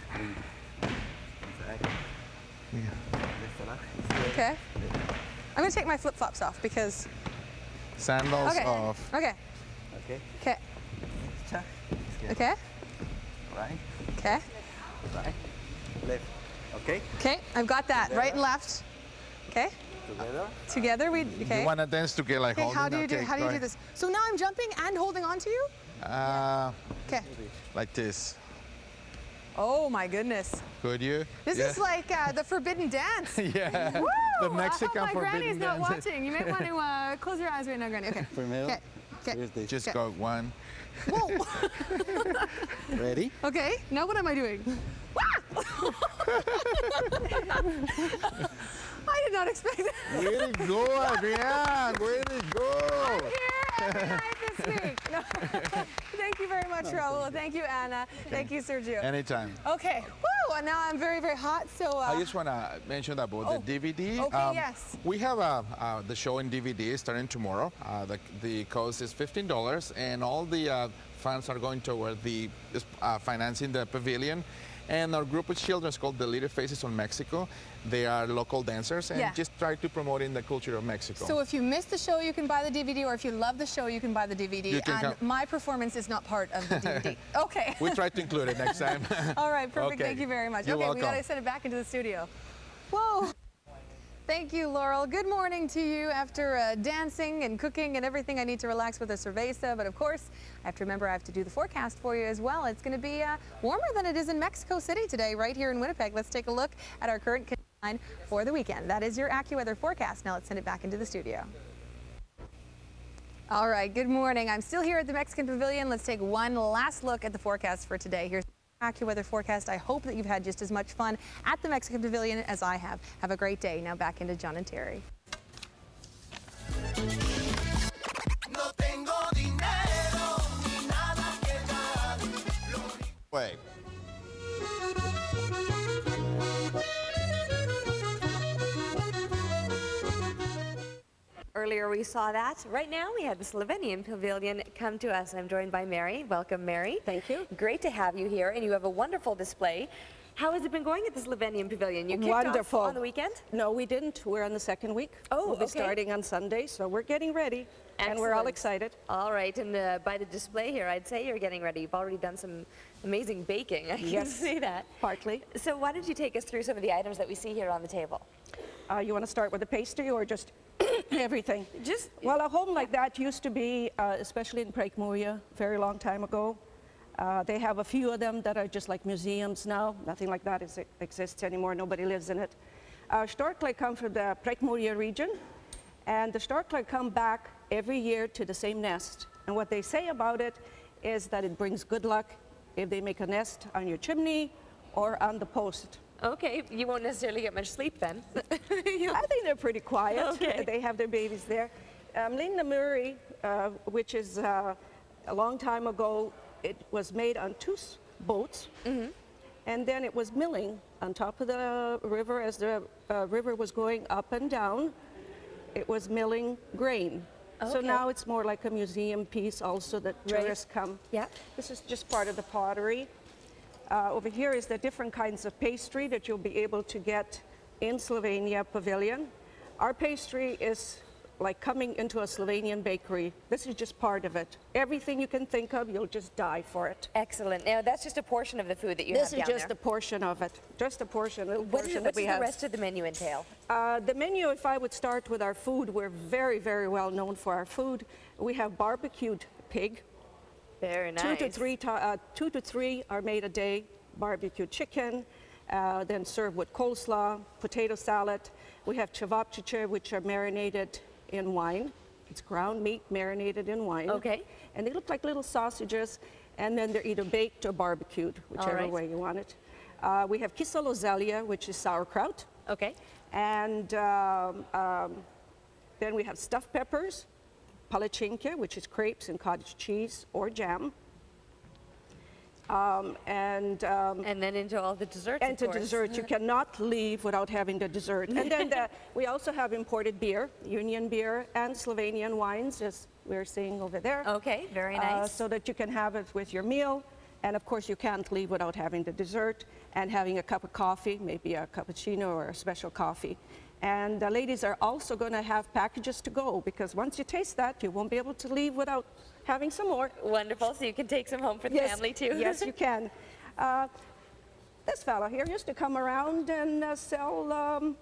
Okay. I'm gonna take my flip-flops off because... Sandals okay. off. Okay. Okay. Okay. Check. Okay. Right. Okay. Right. Left. Okay. Okay, I've got that. Together. Right and left. Okay. Together. Together we, okay. You want to dance together like Okay, holding? how do you do, how do you do this? So now I'm jumping and holding on to you? Okay. Like this. Oh my goodness. Could you? This is like the forbidden dance. Yeah. Woo! The Mexican I hope my forbidden granny's not dance. watching. You might want to close your eyes right now, Granny. Okay. Okay. Okay. Just go one. Whoa. Ready? Okay. Now what am I doing? I did not expect that. Way to go, Adrian. Way to go. I'm here every night this week. No. Thank you very much, Raul. Thank you, Anna. Thank you, Sergio. Anytime. Okay. Woo! And now I'm very, very hot. So I just want to mention about the DVD. Okay, yes. We have the show in DVD starting tomorrow. The cost is $15, and all the funds are going toward the financing the pavilion. And our group of children is called the Little Faces on Mexico. They are local dancers and just try to promote in the culture of Mexico. So if you missed the show, you can buy the DVD, or if you love the show, you can buy the DVD. And my performance is not part of the DVD. Okay. We try to include it next time. All right, perfect. Okay. Thank you very much. You're okay, welcome. we got to send it back into the studio. Whoa. Thank you, Laurel. Good morning to you. After dancing and cooking and everything, I need to relax with a cerveza. But of course, I have to remember I have to do the forecast for you as well. It's going to be warmer than it is in Mexico City today, right here in Winnipeg. Let's take a look at our current condition for the weekend. That is your AccuWeather forecast. Now let's send it back into the studio. All right, good morning. I'm still here at the Mexican Pavilion. Let's take one last look at the forecast for today. Here's AccuWeather forecast. I hope that you've had just as much fun at the Mexican Pavilion as I have. Have a great day. Now back into John and Terry. Wait. Earlier we saw that. Right now we have the Slovenian Pavilion come to us. I'm joined by Mary. Welcome, Mary. Thank you. Great to have you here, and you have a wonderful display. How has it been going at the Slovenian Pavilion? You kicked Wonderful. off on the weekend? No, we didn't. We're on the second week. Oh, we'll be okay. starting on Sunday, so we're getting ready. And we're all Excellent. excited. All right, and by the display here, I'd say you're getting ready. You've already done some amazing baking. I can see that. Partly. So why don't you take us through some of the items that we see here on the table? You want to start with the pastry or just everything? Just... Well, a home like that used to be, especially in Prague-Moria, a very long time ago. They have a few of them that are just like museums now. Nothing like that exists anymore. Nobody lives in it. Storkle come from the Prague-Moria region, and the Storkle come back every year to the same nest. And what they say about it is that it brings good luck if they make a nest on your chimney or on the post. Okay, you won't necessarily get much sleep then. I think they're pretty quiet. Okay. They have their babies there. Linda Murray, which is a long time ago, it was made on two boats, and then it was milling on top of the river as the river was going up and down. It was milling grain. So Okay. now it's more like a museum piece also that Right. tourists come. Yeah. This is just part of the pottery. Over here is the different kinds of pastry that you'll be able to get in Slovenia Pavilion. Our pastry is like coming into a Slovenian bakery. This is just part of it. Everything you can think of, you'll just die for it. Excellent. Now, that's just a portion of the food that you have This down is just there. a portion of it. Just a portion, a little What portion does that we have. the rest of the menu entail? The menu, if I would start with our food, we're very, very well known for our food. We have barbecued pig. Very nice. 2 to 3 are made a day. Barbecued chicken, then served with coleslaw, potato salad. We have cevapcice, which are marinated in wine. It's ground meat marinated in wine. Okay. And they look like little sausages, and then they're either baked or barbecued, whichever right. way you want it. We have kiselo zelje, which is sauerkraut. Okay. And then we have stuffed peppers, palacinke, which is crepes and cottage cheese or jam. And then into all the desserts, and to dessert, you cannot leave without having the dessert. And then we also have imported beer, Union beer, and Slovenian wines, as we're seeing over there. Okay, very nice. So that you can have it with your meal. And of course, you can't leave without having the dessert and having a cup of coffee, maybe a cappuccino or a special coffee. And the ladies are also going to have packages to go, because once you taste that, you won't be able to leave without having some more. Wonderful, so you can take some home for the family too. Yes, you can. This fellow here used to come around and sell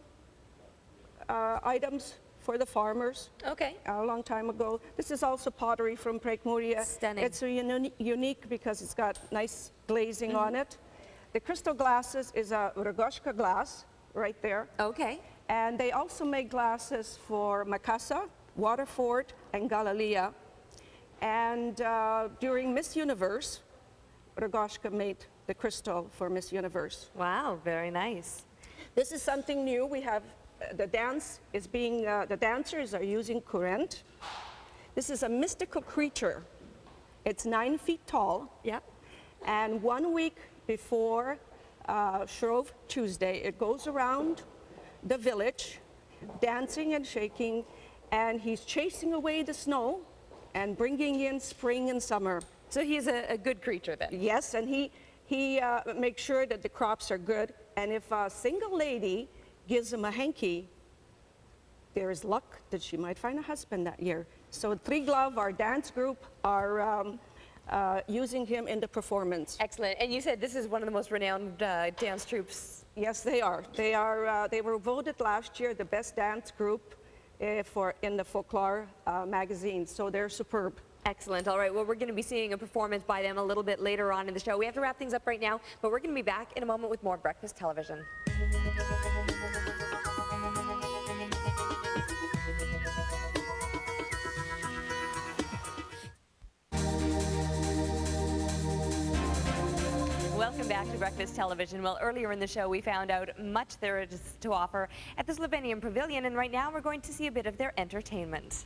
items for the farmers. Okay. A long time ago. This is also pottery from Prekmuria. Stunning. It's unique because it's got nice glazing on it. The crystal glasses is a Rogoshka glass right there. Okay. And they also make glasses for Macassa, Waterford, and Galilea. And during Miss Universe, Rogoshka made the crystal for Miss Universe. Wow, very nice. This is something new. We have the dance is being, the dancers are using current. This is a mystical creature. It's 9 feet tall. Yep. And 1 week before Shrove Tuesday, it goes around the village, dancing and shaking, and he's chasing away the snow and bringing in spring and summer. So he's a good creature then? Yes, and he makes sure that the crops are good. And if a single lady gives him a hanky, there is luck that she might find a husband that year. So Three Glove, our dance group, are using him in the performance. Excellent. And you said this is one of the most renowned dance troupes. Yes, they are. They were voted last year the best dance group in the Folklore magazine. So they're superb. Excellent. All right. Well, we're going to be seeing a performance by them a little bit later on in the show. We have to wrap things up right now, but we're going to be back in a moment with more Breakfast Television. Welcome back to Breakfast Television. Well, earlier in the show, we found out much there is to offer at the Slovenian Pavilion, and right now we're going to see a bit of their entertainment.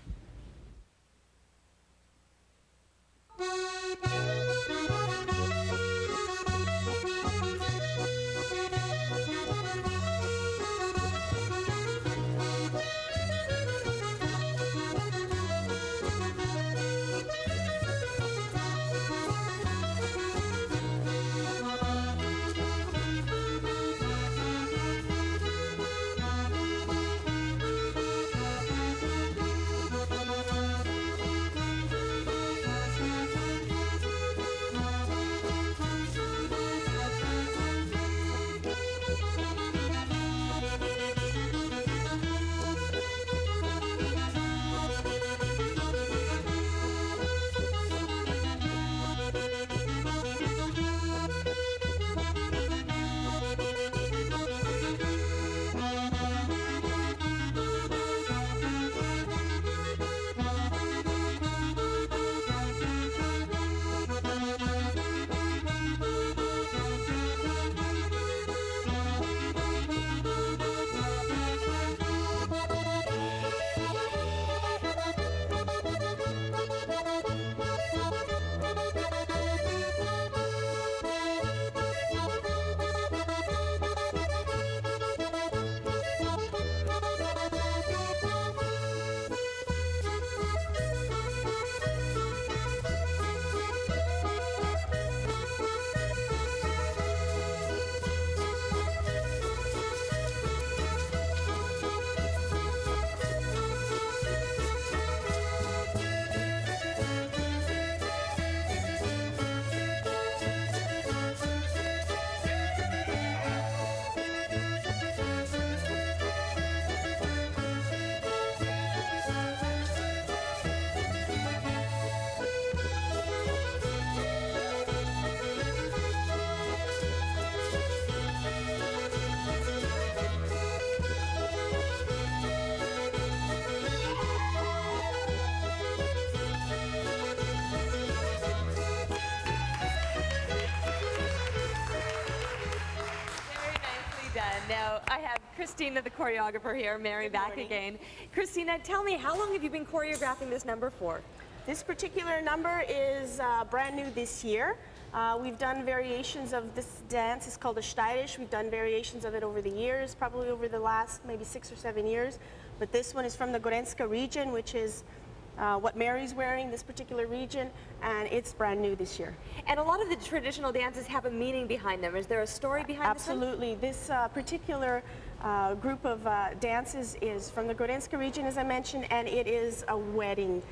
Now, I have Christina, the choreographer here, Mary back again. Christina, tell me, how long have you been choreographing this number for? This particular number is brand new this year. We've done variations of this dance. It's called a Steirisch. We've done variations of it over the years, probably over the last maybe 6 or 7 years. But this one is from the Gorenska region, which is what Mary's wearing, this particular region, and it's brand new this year. And a lot of the traditional dances have a meaning behind them. Is there a story behind this one? Absolutely. This particular group of dances is from the Grodinska region, as I mentioned, and it is a wedding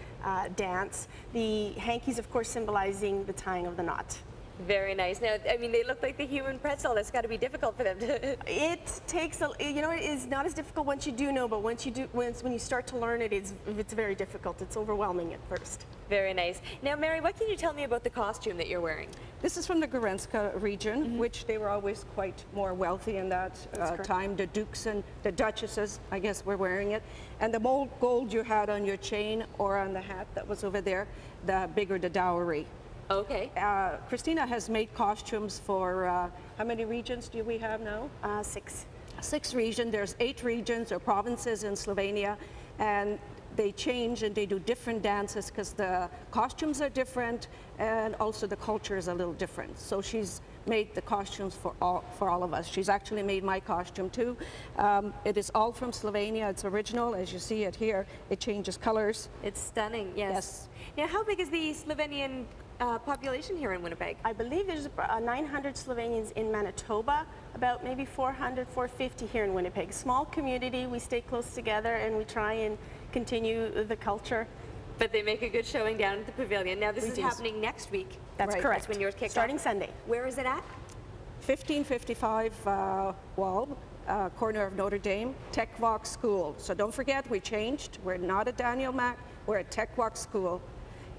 dance. The hankies, of course, symbolizing the tying of the knot. Very nice. Now, I mean, they look like the human pretzel. That's got to be difficult for them to... It takes, you know, it is not as difficult once you do know, but once you do, when you start to learn it, it's very difficult. It's overwhelming at first. Very nice. Now, Mary, what can you tell me about the costume that you're wearing? This is from the Grodinska region, which they were always quite more wealthy in that time. The dukes and the duchesses, I guess, were wearing it. And the more gold you had on your chain or on the hat that was over there, the bigger the dowry. Okay. Christina has made costumes for, how many regions do we have now? 6. 6 regions. There's 8 regions or provinces in Slovenia, and they change and they do different dances because the costumes are different and also the culture is a little different. So she's made the costumes for all of us. She's actually made my costume too. It is all from Slovenia. It's original. As you see it here, it changes colors. It's stunning, yes. Now, how big is the Slovenian population here in Winnipeg? I believe there's 900 Slovenians in Manitoba, about maybe 400, 450 here in Winnipeg. Small community, we stay close together and we try and continue the culture. But they make a good showing down at the pavilion. Now, this is happening next week. That's correct. That's when yours kicks Starting off. Sunday. Where is it at? 1555 Walb, corner of Notre Dame, TechVox School. So don't forget, we changed. We're not at Daniel Mac, we're at TechVox School.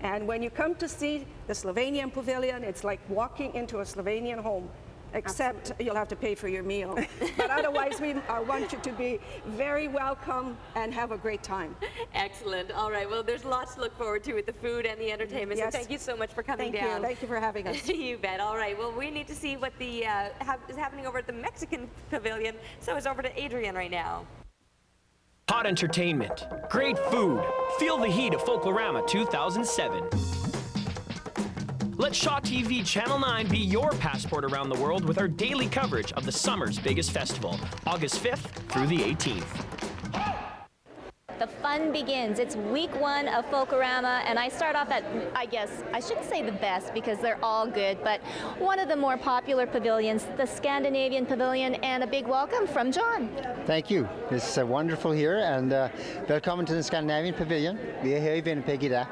And when you come to see the Slovenian Pavilion, it's like walking into a Slovenian home, except you'll have to pay for your meal. But otherwise, we want you to be very welcome and have a great time. Excellent. All right. Well, there's lots to look forward to with the food and the entertainment. Yes. So thank you so much for coming Thank down. you. Thank you for having us. You bet. All right. Well, we need to see what the is happening over at the Mexican Pavilion. So it's over to Adrian right now. Hot entertainment, great food. Feel the heat of Folklorama 2007. Let Shaw TV Channel 9 be your passport around the world with our daily coverage of the summer's biggest festival, August 5th through the 18th. The fun begins. It's week 1 of Folklorama, and I start off at, I guess, I shouldn't say the best because they're all good, but one of the more popular pavilions, the Scandinavian Pavilion, and a big welcome from John. Thank you. It's wonderful here, and welcome to the Scandinavian Pavilion. We are here in Winnipeg.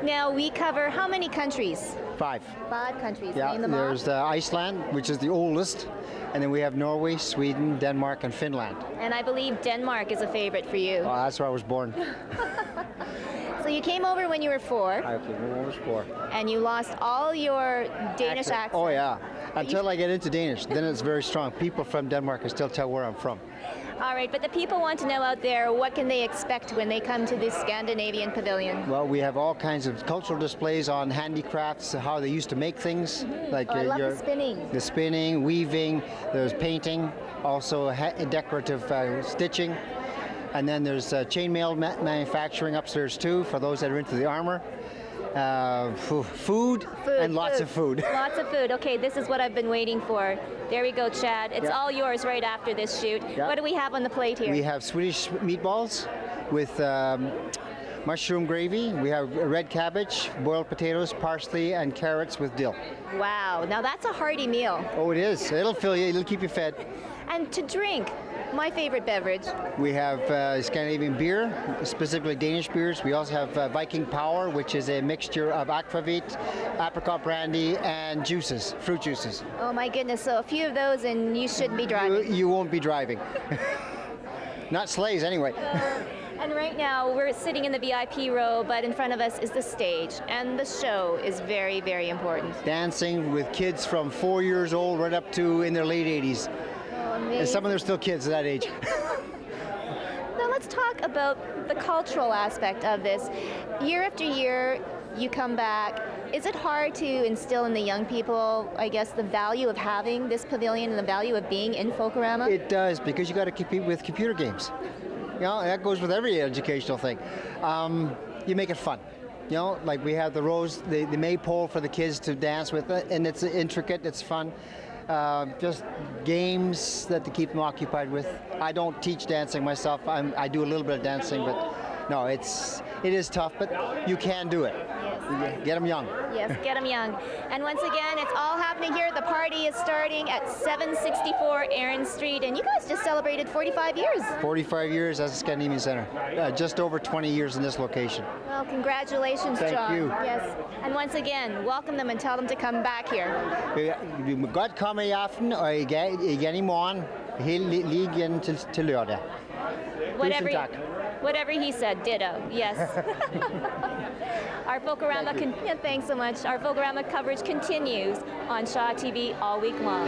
Now, we cover how many countries? 5. 5 countries. Yeah, Name them there's Iceland, which is the oldest, and then we have Norway, Sweden, Denmark, and Finland. And I believe Denmark is a favorite for you. Oh, that's where I was born. So you came over when you were 4. I came over when I was 4. And you lost all your Danish accent. Oh, yeah. Until I get into Danish, then it's very strong. People from Denmark can still tell where I'm from. All right, but the people want to know out there, what can they expect when they come to the Scandinavian Pavilion? Well, we have all kinds of cultural displays on handicrafts, how they used to make things. Like I love the spinning. The spinning, weaving, there's painting, also decorative stitching. And then there's chainmail manufacturing upstairs too, for those that are into the armor. Food and lots of food. Lots of food. Okay, this is what I've been waiting for. There we go, Chad. It's all yours right after this shoot. What do we have on the plate here? We have Swedish meatballs with mushroom gravy. We have red cabbage, boiled potatoes, parsley, and carrots with dill. Wow, now that's a hearty meal. Oh, it is. It'll fill you. It'll keep you fed. And to drink, my favorite beverage. We have Scandinavian beer, specifically Danish beers. We also have Viking Power, which is a mixture of aquavit, apricot brandy, and juices, fruit juices. Oh my goodness, so a few of those and you shouldn't be driving. You won't be driving. Not sleighs, anyway. And right now we're sitting in the VIP row, but in front of us is the stage, and the show is very, very important. Dancing with kids from 4 years old right up to in their late 80s. And some of them are still kids at that age. Now let's talk about the cultural aspect of this. Year after year, you come back. Is it hard to instill in the young people, I guess, the value of having this pavilion and the value of being in Folklorama? It does, because you got to compete with computer games. You know, that goes with every educational thing. You make it fun. You know, like we have the rows, the maypole for the kids to dance with, and it's intricate, it's fun. Just games that to keep them occupied with. I don't teach dancing myself. I do a little bit of dancing, but no, it's It is tough, but you can do it. Yes. Get them young. Yes, get them young. And once again, it's all happening here. The party is starting at 764 Erin Street, and you guys just celebrated 45 years. 45 years as a Scandinavian Center. Just over 20 years in this location. Well, congratulations, Thank John. you. Yes. And once again, welcome them and tell them to come back here. Du må godt komme i aften, og igen i morgen, lige igen til lørdag. Tusind tak. Whatever he said, ditto, yes. Our Folklorama, thanks so much. Our Folklorama coverage continues on Shaw TV all week long.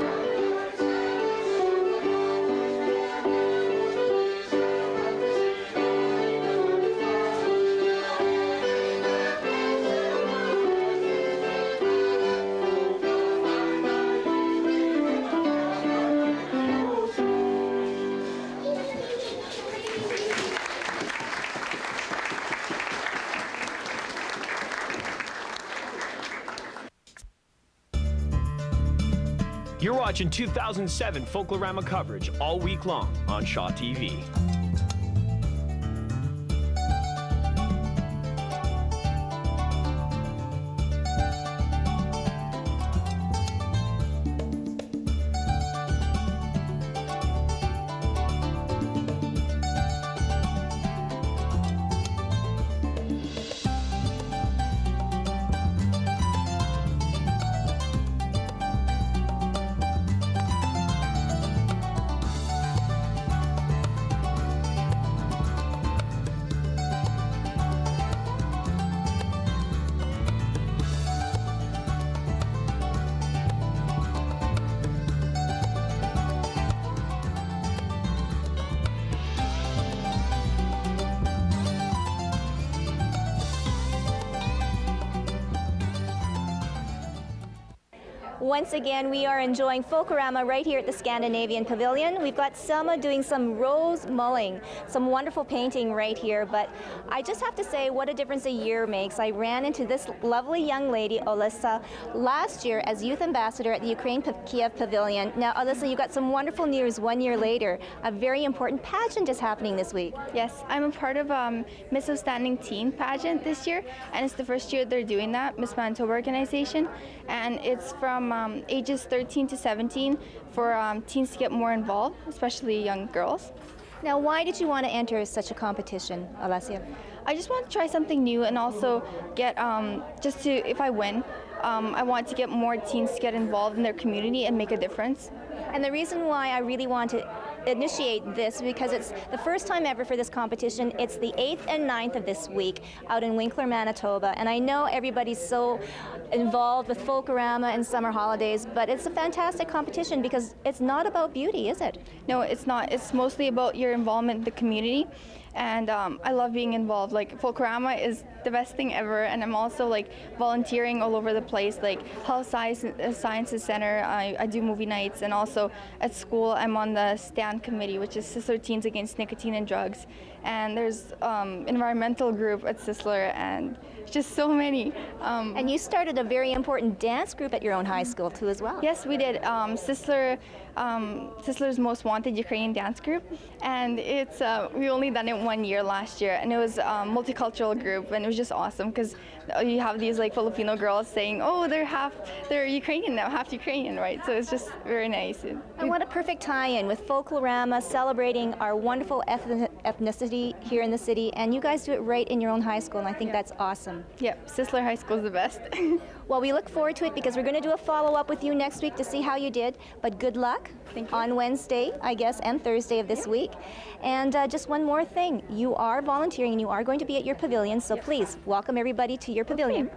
You're watching 2007 Folklorama coverage all week long on Shaw TV. Once again, we are enjoying Folklorama right here at the Scandinavian Pavilion. We've got Selma doing some rose mulling, some wonderful painting right here, but I just have to say what a difference a year makes. I ran into this lovely young lady, Alyssa, last year as youth ambassador at the Ukraine Kiev Pavilion. Now, Alyssa, you got some wonderful news 1 year later. A very important pageant is happening this week. Yes, I'm a part of Miss Outstanding Teen pageant this year, and it's the first year they're doing that, Miss Manitoba organization, and it's from ages 13 to 17 for teens to get more involved, especially young girls. Now, why did you want to enter such a competition, Alessia? I just want to try something new and also get, just to, if I win, I want to get more teens to get involved in their community and make a difference. And the reason why I really want to initiate this because it's the first time ever for this competition. It's the 8th and 9th of this week out in Winkler, Manitoba. And I know everybody's so involved with Folklorama and summer holidays, but it's a fantastic competition because it's not about beauty, is it? No, it's not. It's mostly about your involvement in the community. And I love being involved. Like, Folklorama is the best thing ever, and I'm also like volunteering all over the place, like Health Sciences Center. I do movie nights, and also at school I'm on the STAND committee, which is Sisler Teens Against Nicotine and Drugs. And there's environmental group at Sisler, and just so many. And you started a very important dance group at your own high school too as well. Yes, we did. Sisler's Most Wanted Ukrainian Dance Group, and it's we only done it 1 year last year, and it was a multicultural group, and it was just awesome because you have these like Filipino girls saying, oh, they're Ukrainian now, half Ukrainian, right? So it's just very nice. And what a perfect tie-in with Folklorama celebrating our wonderful ethnicity here in the city, and you guys do it right in your own high school, and I think that's awesome. Yep, Sisler High School is the best. Well, we look forward to it because we're going to do a follow-up with you next week to see how you did, but good luck on Wednesday, I guess, and Thursday of this week. And just one more thing, you are volunteering and you are going to be at your pavilion, so please welcome everybody to your pavilion.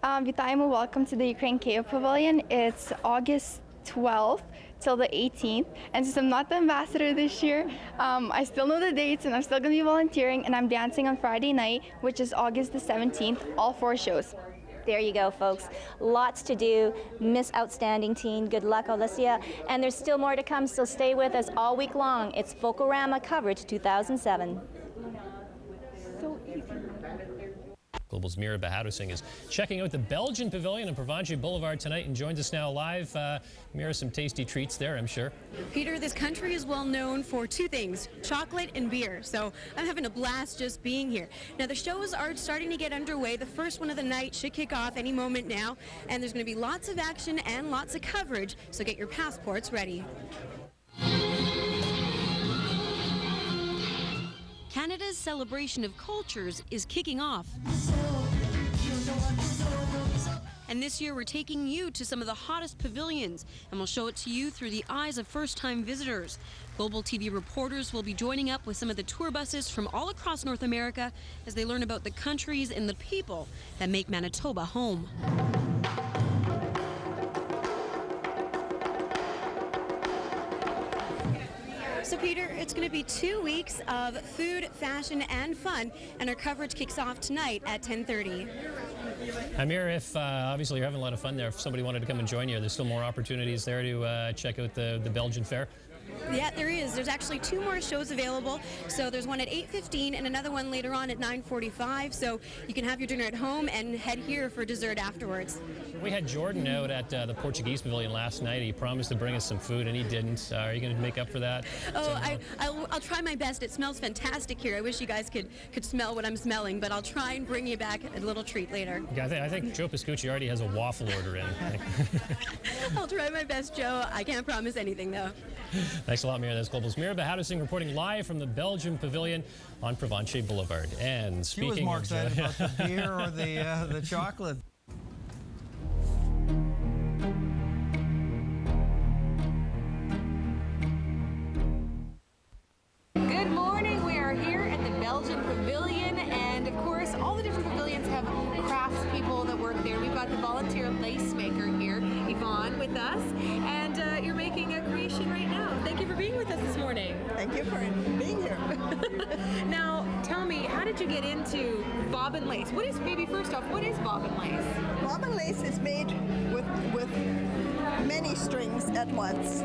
Вітаємо, welcome to the Ukraine Kiev Pavilion. It's August 12th till the 18th, and since I'm not the ambassador this year, I still know the dates and I'm still going to be volunteering, and I'm dancing on Friday night, which is August the 17th, all 4 shows. There you go, folks. Lots to do. Miss Outstanding Teen. Good luck, Alicia. And there's still more to come, so stay with us all week long. It's Folklorama Coverage 2007. So easy. Global's Mira Bahadusing is checking out the Belgian Pavilion on Provencher Boulevard tonight and joins us now live. Mira, some tasty treats there, I'm sure. Peter, this country is well known for two things, chocolate and beer. So I'm having a blast just being here. Now the shows are starting to get underway. The first one of the night should kick off any moment now. And there's going to be lots of action and lots of coverage. So get your passports ready. Canada's celebration of cultures is kicking off. And this year we're taking you to some of the hottest pavilions, and we'll show it to you through the eyes of first-time visitors. Global TV reporters will be joining up with some of the tour buses from all across North America as they learn about the countries and the people that make Manitoba home. So Peter, it's going to be 2 weeks of food, fashion, and fun, and our coverage kicks off tonight at 10:30. Amir, if obviously you're having a lot of fun there, if somebody wanted to come and join you, there's still more opportunities there to check out the Belgian fair? Yeah, there is. There's actually 2 more shows available. So there's one at 8:15 and another one later on at 9:45. So you can have your dinner at home and head here for dessert afterwards. We had Jordan out at the Portuguese Pavilion last night. He promised to bring us some food, and he didn't. Are you going to make up for that? Oh, I'll try my best. It smells fantastic here. I wish you guys could smell what I'm smelling, but I'll try and bring you back a little treat later. Yeah, I think Joe Pascucci already has a waffle order in. I'll try my best, Joe. I can't promise anything, though. Thanks a lot, Mira. That's Global's Mira Bahadusing reporting live from the Belgian Pavilion on Provencher Boulevard. And She was more excited about the beer or the chocolate. Good morning. We are here at the Belgian Pavilion, and of course, all the different pavilions have crafts people that work there. We've got the volunteer lace maker here, Yvonne, with us, and you're making a creation right now. Thank you for being with us this morning. Thank you for being here. Now, tell me, how did you get into bobbin lace? Maybe first off, what is bobbin lace? Bobbin lace is made with many strings at once.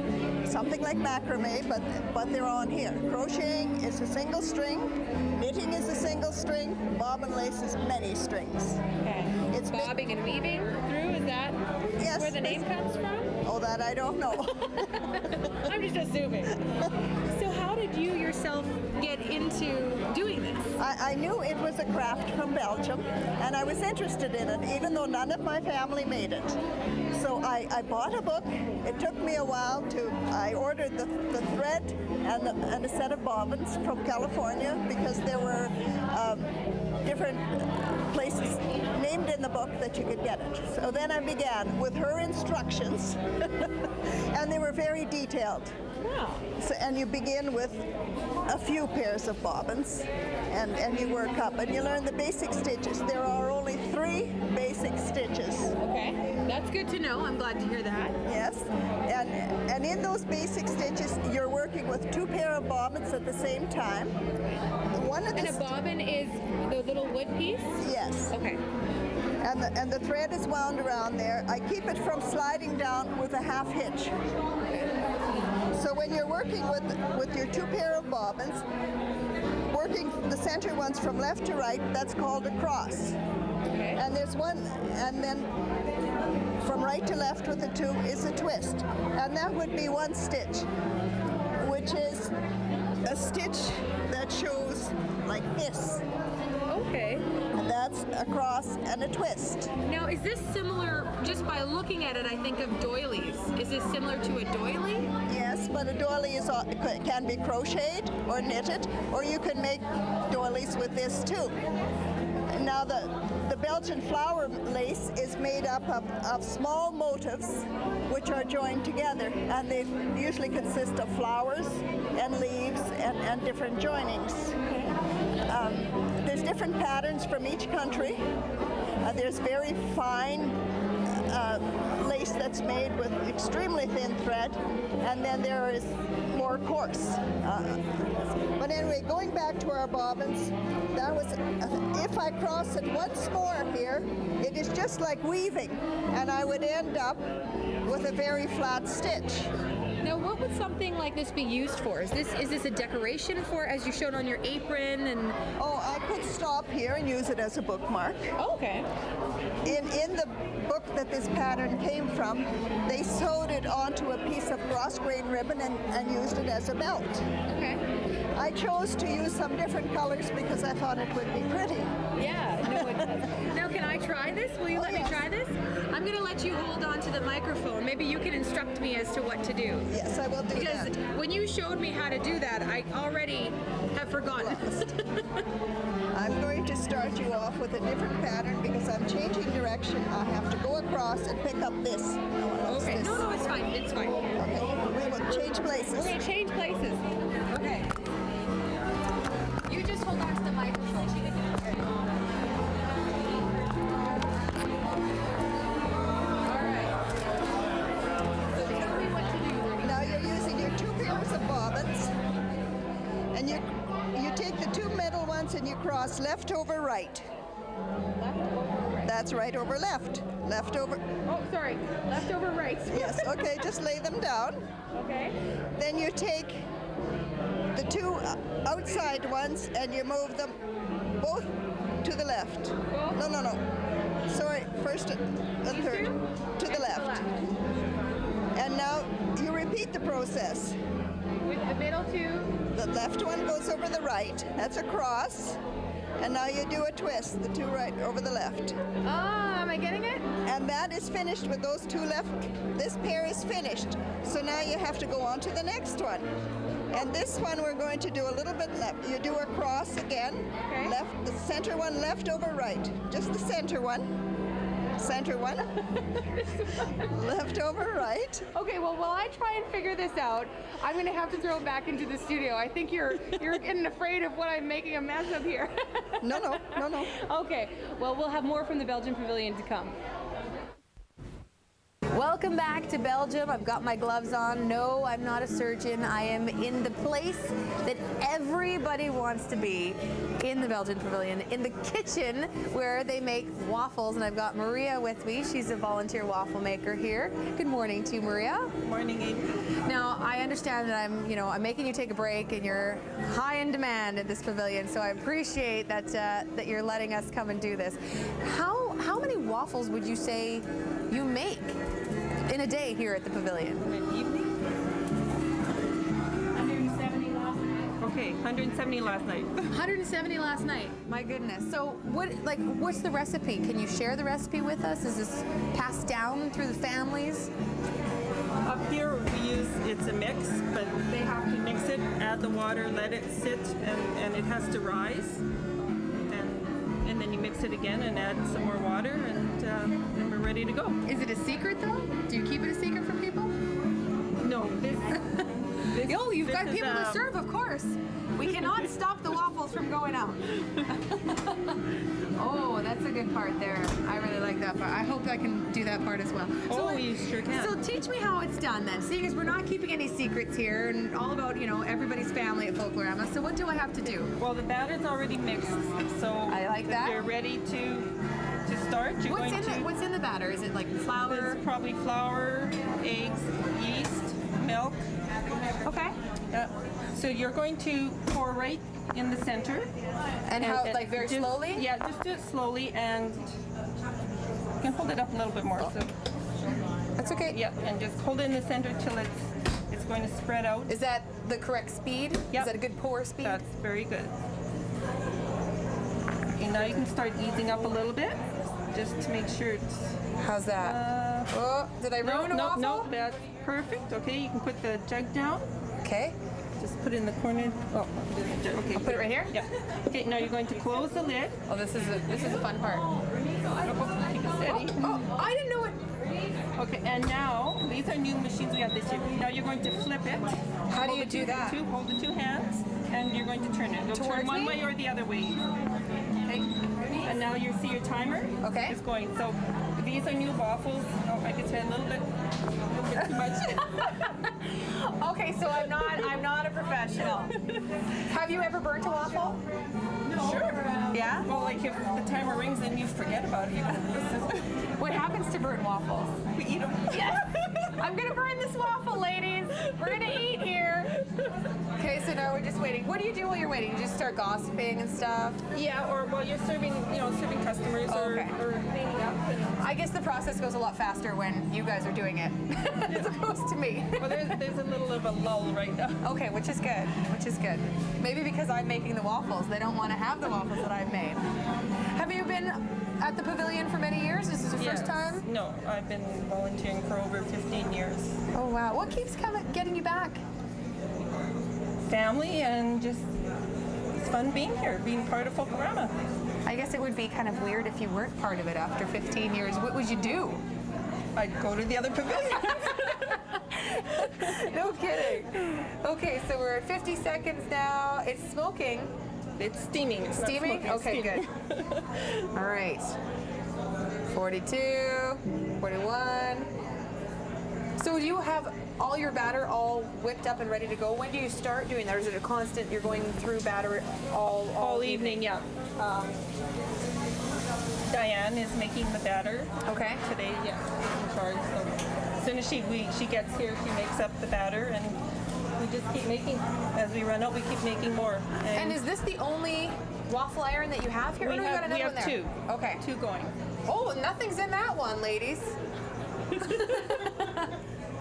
Something like macrame, but they're on here. Crocheting is a single string, knitting is a single string, bobbin lace is many strings. Okay. It's bobbing and weaving through, is that where the name comes from? Oh, that I don't know. I'm just assuming. So how did you yourself get into doing this? I knew it was a craft from Belgium, and I was interested in it, even though none of my family made it. So I bought a book. It took me a while I ordered the thread and a set of bobbins from California because there were different places named in the book that you could get it. So then I began with her instructions, and they were very detailed. Wow. So, and you begin with a few pairs of bobbins, and you work up, and you learn the basic stitches. There are only 3 basic stitches. Okay, that's good to know. I'm glad to hear that. Yes, and in those basic stitches, you're working with 2 pair of bobbins at the same time. And a bobbin is the little wood piece? Yes. Okay. And the thread is wound around there. I keep it from sliding down with a half hitch. So when you're working with your 2 pair of bobbins, working the center ones from left to right, that's called a cross. Okay. And there's one, and then from right to left with the 2 is a twist. And that would be 1 stitch, which is a stitch that shows like this. Okay. And that's a cross and a twist. Now, is this similar, just by looking at it, I think of doilies. Is this similar to a doily? Yes, but a doily can be crocheted or knitted, or you can make doilies with this too. Now, the Belgian flower lace is made up of small motifs which are joined together, and they usually consist of flowers and leaves and different joinings. There's different patterns from each country. There's very fine lace that's made with extremely thin thread, and then there is more coarse. But anyway, going back to our bobbins, that was, if I cross it once more here, it is just like weaving, and I would end up with a very flat stitch. Now, what would something like this be used for? Is this a decoration for, as you showed on your apron? And Oh, I could stop here and use it as a bookmark. Oh, okay. In the book that this pattern came from, they sewed it onto a piece of cross-grain ribbon and used it as a belt. Okay. I chose to use some different colors because I thought it would be pretty. Yeah, no, it does. Now, can I try this? Will you let me try this? I'm going to let you hold on to the microphone. Maybe you can instruct me as to what to do. Yes, I will do because that. When you showed me how to do that, I already have forgotten. I'm going to start you off with a different pattern because I'm changing direction. I have to go across and pick up this. Okay, no, it's fine. It's fine. Okay, we will change places. Okay, change places. Okay. You just hold on to the microphone. Now you're using your 2 pairs of bobbins, and you take the 2 middle ones and you cross left over right. Left over right. That's right over left. Left over. Oh, sorry. Left over right. Yes. Okay. Just lay them down. Okay. Then you take the 2 outside ones and you move them both to the left. No. Sorry. First and third to the left. And now you repeat the process. With the middle 2? The left one goes over the right. That's a cross. And now you do a twist, the 2 right over the left. Ah, am I getting it? And that is finished with those 2 left. This pair is finished. So now you have to go on to the next one. And this one we're going to do a little bit left. You do a cross again. Okay. Left, the center one, left over right. Just the center one. Center one. Left over right. Okay, well, while I try and figure this out, I'm going to have to throw it back into the studio. I think you're getting afraid of what I'm making a mess of here. No. Okay, well, we'll have more from the Belgian Pavilion to come. Welcome back to Belgium. I've got my gloves on. No, I'm not a surgeon. I am in the place that everybody wants to be in the Belgian Pavilion, in the kitchen where they make waffles. And I've got Maria with me. She's a volunteer waffle maker here. Good morning to you, Maria. Good morning, Amy. Now, I understand that I'm making you take a break and you're high in demand at this pavilion. So I appreciate that that you're letting us come and do this. How many waffles would you say you make in a day here at the pavilion? In an evening? 170 last night. Okay, 170 last night. 170 last night. My goodness. So what's the recipe? Can you share the recipe with us? Is this passed down through the families? Up here it's a mix, but they have to mix it, add the water, let it sit, and it has to rise. And then you mix it again and add some more water, and then we're ready to go. Is it a secret though? Do you keep it a secret from people? No. Oh, you've got people to serve, of course. We cannot stop the waffles from going out. Oh, that's a good part there. I really like that part. I hope I can do that part as well. Oh, you sure can. So teach me how it's done then. Seeing as we're not keeping any secrets here and all about, everybody's family at Folklorama. So what do I have to do? Well, the batter's already mixed, so I like that. If you're ready to start, What's in the batter? Is it like flour? It's probably flour, eggs, yeast, milk. Okay. So you're going to pour right in the center. And how, like very slowly? Yeah, just do it slowly, and you can hold it up a little bit more. So. That's okay. Yeah, and just hold it in the center till it's going to spread out. Is that the correct speed? Yep. Is that a good pour speed? That's very good. Okay, now you can start easing up a little bit, just to make sure it's... How's that? Did I ruin a waffle? No, that's perfect. Okay, you can put the jug down. Okay. Just put it in the corner. Oh, okay. I'll put it right here? Yeah. Okay, now you're going to close the lid. Oh, this is a fun part. Keep it steady. Oh, I didn't know it. Okay, and now, these are new machines we have this year. Now you're going to flip it. How do you do that? Hold the 2 hands, and you're going to turn it. It'll turn one way or the other way. Okay. And now you see your timer. Okay. It's going. So these are new waffles. Oh, I could say a little bit too much. Okay, so I'm not a professional. Have you ever burnt a waffle? No. Sure. Yeah? Well, like if the timer rings, then you forget about it. What happens to burnt waffles? We eat them. Yes. I'm gonna burn this waffle, ladies. We're gonna eat here. Okay, so now we're just waiting. What do you do while you're waiting? You just start gossiping and stuff? Yeah, or while you're serving, serving customers or cleaning up. I guess the process goes a lot faster when you guys are doing it as opposed to me. Well, there's a little of a lull right now. Okay, which is good, which is good. Maybe because I'm making the waffles, they don't want to have the waffles that I've made. Have you been at the pavilion for many years? This is your first time? No, I've been volunteering for over 15 years. Oh, wow. What keeps getting you back? Family and just, it's fun being here, being part of Folklorama. I guess it would be kind of weird if you weren't part of it after 15 years. What would you do? I'd go to the other pavilion. No kidding. Okay, so we're at 50 seconds now. It's smoking. It's steaming. It's steaming? Not smoking, okay, it's steaming. good. All right. 42, 41. So do you have all your batter all whipped up and ready to go? When do you start doing that? Or is it a constant, you're going through batter all evening? Yeah. Diane is making the batter. Okay. Today, yeah, in charge. So as soon as she gets here, she makes up the batter, and we just keep making. As we run out, we keep making more. And is this the only waffle iron that you have here? We have two. Okay. Two going. Oh, nothing's in that one, ladies.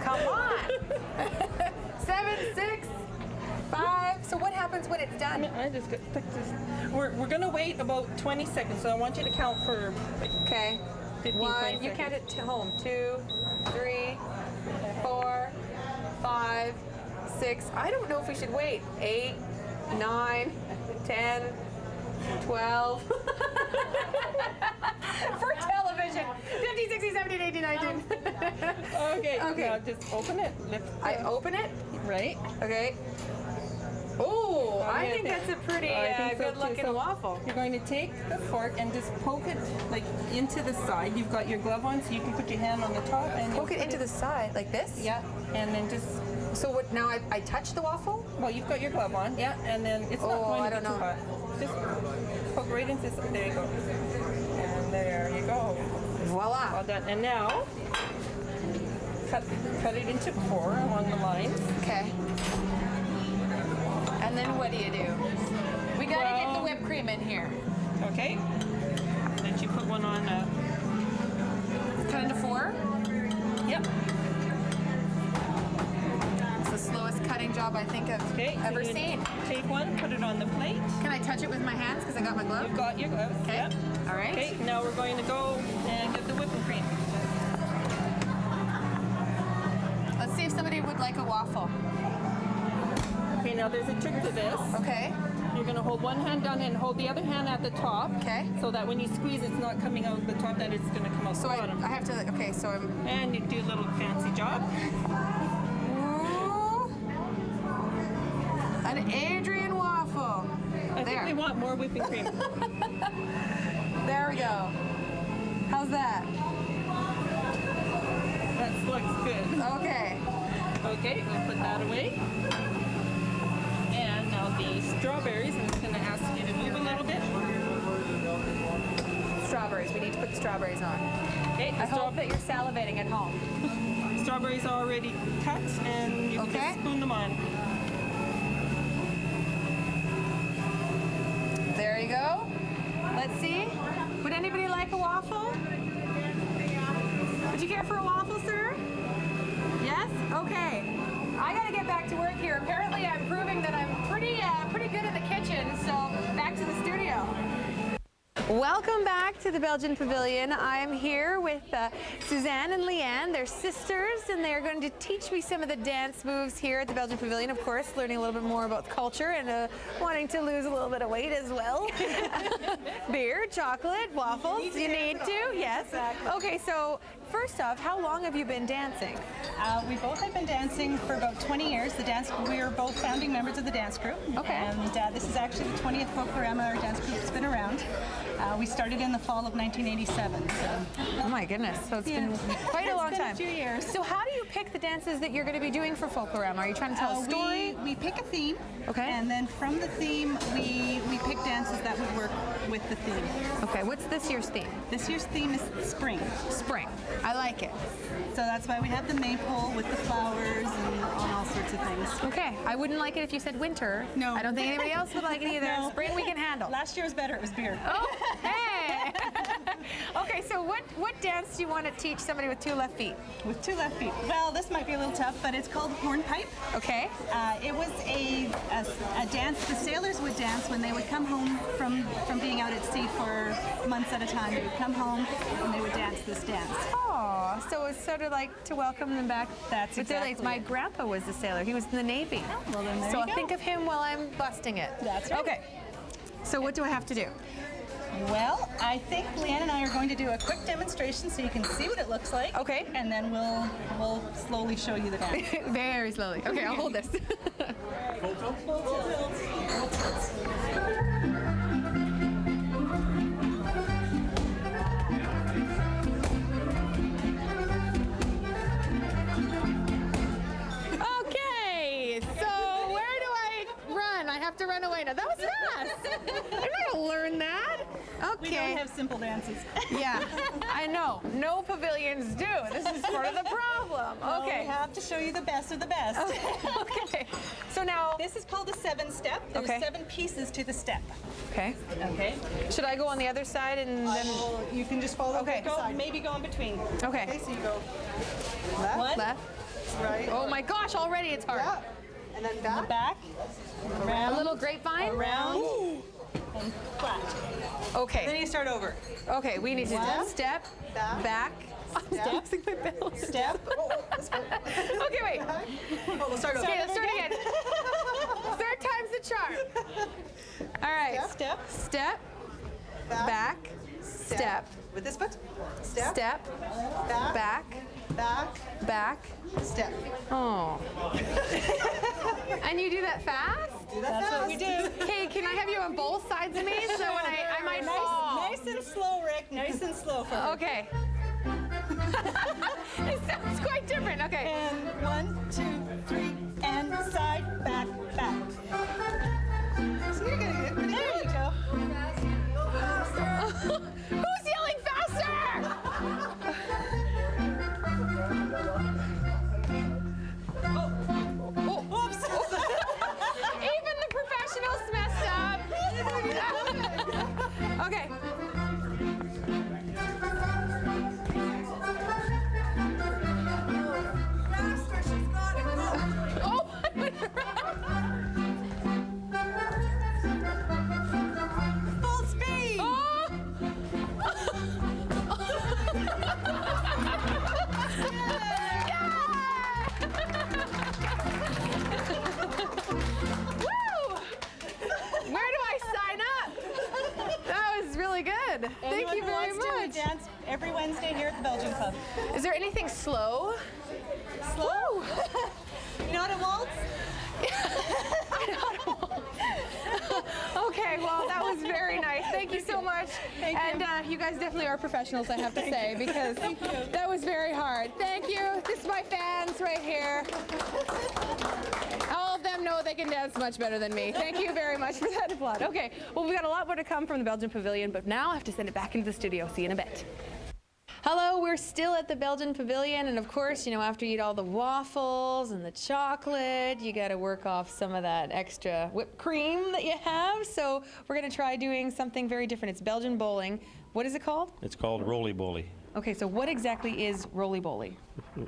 Come on. 7, 6, 5. So what happens when it's done? I just got this. We're gonna wait about 20 seconds. So I want you to count for. Okay. 15, 1. You count it to home. 2, 3, 4, 5, 6. I don't know if we should wait. 8, 9, 10, 12. For television. 50, 60, 70, 80, 90. Okay. Okay. Now just open it. I open it? Right. Okay. Oh, I think that's a pretty good-looking waffle. You're going to take the fork and just poke it like into the side. You've got your glove on, so you can put your hand on the top and poke it into the side like this. Yeah, and then just. So what? Now I touch the waffle? Well, you've got your glove on. Yeah, and then it's not going to be too hot. Just poke right into. There you go. And there you go. Voila. All done. And now cut it into 4 along the lines. Okay. And then what do you do? We gotta get the whipped cream in here. Okay. Then you put one on. Cut into 4? Yep. It's the slowest cutting job I think I've ever seen. Take one, put it on the plate. Can I touch it with my hands because I got my glove? You've got your gloves. Okay. Yep. All right. Okay. Now we're going to go and get the whipping cream. Let's see if somebody would like a waffle. Okay, now there's a trick to this. Okay. You're going to hold one hand down and hold the other hand at the top. Okay. So that when you squeeze, it's not coming out the top, that it's going to come out the bottom. I have to, okay, so I'm... And you do a little fancy job. Ooh. An Adrian waffle. I think we want more whipping cream. There we go. How's that? That looks good. Okay. Okay, we'll put that away. And now the strawberries, I'm just going to ask you to move a little bit. Strawberries, we need to put the strawberries on. Okay, I hope that you're salivating at home. Strawberries are already cut and you can just spoon them on. There you go. Let's see. Would anybody like a waffle? Would you care for a waffle, sir? Yes? Okay. I gotta get back to work here. Apparently I'm proving that I'm pretty good in the kitchen, so back to the studio. Welcome back to the Belgian Pavilion. I am here with Suzanne and Leanne. They're sisters, and they're going to teach me some of the dance moves here at the Belgian Pavilion. Of course, learning a little bit more about the culture and wanting to lose a little bit of weight as well. Beer, chocolate, waffles. You need to, yes. Exactly. Okay, so first off, how long have you been dancing? We both have been dancing for about 20 years. We are both founding members of the dance group. Okay. And this is actually the 20th Folklorama our dance group has been around. We started in the fall of 1987. So. Oh my goodness, so it's been quite a long time. It's been a few years. So how do you pick the dances that you're going to be doing for Folklorama? Are you trying to tell a story? We pick a theme. Okay. And then from the theme, we pick dances that would work with the theme. Okay, what's this year's theme? This year's theme is spring. Spring. I like it. So that's why we have the maypole with the flowers and all sorts of things. Okay, I wouldn't like it if you said winter. No. I don't think anybody else would like it either. No. Spring we can handle. Last year was better, it was beer. Oh, hey! Okay, so what dance do you want to teach somebody with 2 left feet? With 2 left feet. Well, this might be a little tough, but it's called hornpipe. Okay. It was a dance the sailors would dance when they would come home from being out at sea for months at a time. They would come home and they would dance this dance. Oh, so it's sort of like to welcome them back. That's with their exactly days. My grandpa was a sailor. He was in the Navy. Oh, well then there so you I'll go. think of him while I'm busting it. That's right. Okay. So what do I have to do? Well, I think Leanne and I are going to do a quick demonstration so you can see what it looks like. Okay. And then we'll slowly show you the dance. Very slowly. Okay, I'll hold this. Full tilt. Full tilt. Okay, so where do I run? I have to run away now. That was fast. I'm not gonna learn that. Okay. We don't have simple dances. Yeah, I know. No pavilions do. This is part of the problem. Well, Okay. we have to show you the best of the best. Okay. So now this is called a 7-step. There's Okay. 7 pieces to the step. Okay. Okay. Should I go on the other side and then? You can just follow. Okay. Maybe go in between. Okay. Okay. So you go left. One. Left. Right. Oh my gosh! Already it's hard. Yeah. And then back. The back. Around. A little grapevine. Around. And flat. Okay. And then you start over. Okay. We need to One. step. Back. I'm losing my balance. Step. Okay, wait. Oh, we'll start over. Okay, let's start again. Third time's the charm. All right. Step. Step. Back. Step. With this foot. Step. Step. Back. Back. Back. Back. Step. Oh. And you do that fast? That's what we do. Hey, can I have you on both sides of me so when I might fall? Nice and slow, Rick. Nice and slow for her. Okay. It sounds quite different. Okay. And 1, 2, 3, and side, back, back. So you're gonna get. There you go. Who's yelling faster? Oh, whoops. Even the professionals messed up. Okay. Oh, Full speed. Where do I sign up? That was really good. Thank you very Anyone who wants much. to dance every Wednesday here at the Belgian Club. Is there anything slow? Slow? Not a waltz? Okay, well, that was very nice. Thank you so much. And you guys definitely are professionals, I have to say, because that was very hard. Thank you. This is my fans right here. All of them know they can dance much better than me. Thank you very much for that applaud. Okay, well, we've got a lot more to come from the Belgian Pavilion, but now I have to send it back into the studio. See you in a bit. Hello, we're still at the Belgian Pavilion, and of course, you know, after you eat all the waffles and the chocolate, you got to work off some of that extra whipped cream that you have. So we're going to try doing something very different. It's Belgian bowling. What is it called? It's called roly-boly. Okay, so what exactly is roly-boly?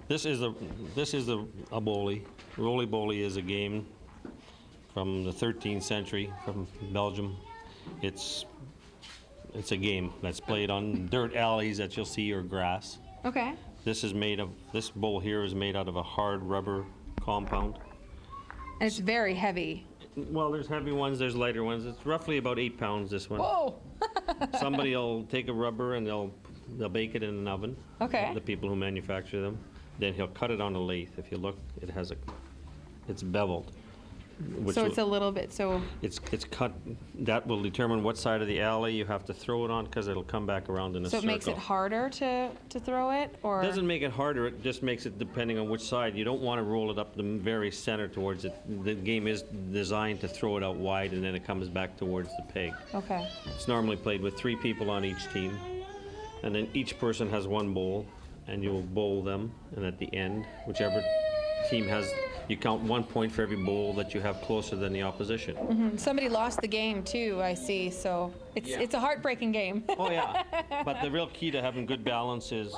This is a bowly. Roly-boly is a game from the 13th century from Belgium. It's a game that's played on dirt alleys that you'll see or grass. Okay. This bowl here is made out of a hard rubber compound. And it's very heavy. Well, there's heavy ones, there's lighter ones. It's roughly about 8 pounds, this one. Whoa! Somebody will take a rubber and they'll bake it in an oven. Okay. The people who manufacture them. Then he'll cut it on a lathe. If you look, it's beveled. So it's a little bit, It's cut. That will determine what side of the alley you have to throw it on, because it'll come back around in a so circle. it makes it harder to throw it, or? It doesn't make it harder. It just makes it depending on which side. You don't want to roll it up the very center towards it. The game is designed to throw it out wide, and then it comes back towards the peg. Okay. It's normally played with 3 people on each team, and then each person has 1 bowl, and you'll bowl them, and at the end, whichever team has, you count 1 point for every bowl that you have closer than the opposition. Somebody lost the game too, I see, so it's a heartbreaking game. Oh yeah, but the real key to having good balance is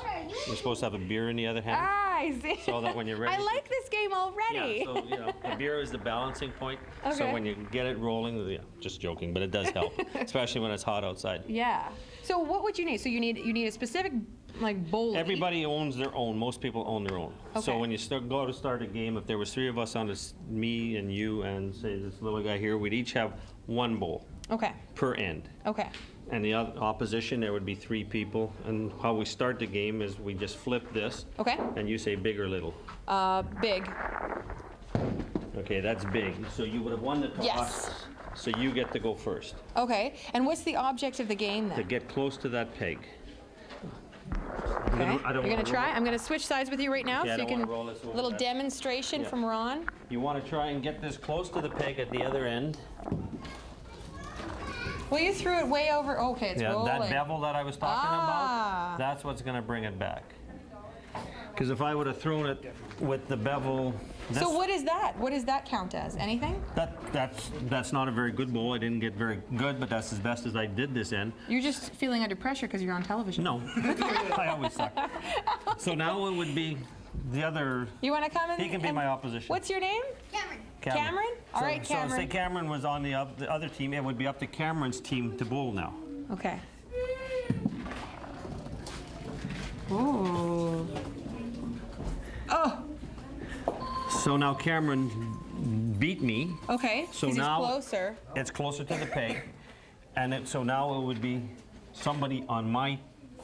you're supposed to have a beer in the other hand. I see. So that when you're ready. I like this game already. Yeah, so the beer is the balancing point. Okay. So when you get it rolling, just joking, but it does help, especially when it's hot outside. Yeah. So what would you need? So you need a specific bowl. Everybody owns their own. Most people own their own. Okay. So when you go to start a game, if there was 3 of us on this, me and you and say this little guy here, we'd each have 1 bowl. Okay. Per end. Okay. And the opposition, there would be 3 people. And how we start the game is we just flip this. Okay. And you say big or little. Big. Okay, that's big. So you would have won the toss. Yes. So you get to go first. Okay. And what's the object of the game then? To get close to that peg. Okay. You're going to try? I'm going to switch sides with you right now, Yeah, so you can. roll this over little that. demonstration from Ron. You want to try and get this close to the peg at the other end. Well, you threw it way over. Okay, it's rolling. That bevel that I was talking about, that's what's going to bring it back. Because if I would have thrown it with the bevel... So what is that? What does that count as? Anything? That's not a very good bowl. I didn't get very good, but that's as best as I did this end. You're just feeling under pressure because you're on television. No. I always suck. So now it would be the other... You want to come in? He can be my opposition. What's your name? Cameron. All right, Cameron. So say Cameron was on the other team, it would be up to Cameron's team to bowl now. Okay. Ooh. Oh. So now Cameron beat me. Okay. So he's now closer. It's closer to the peg, and so now it would be somebody on my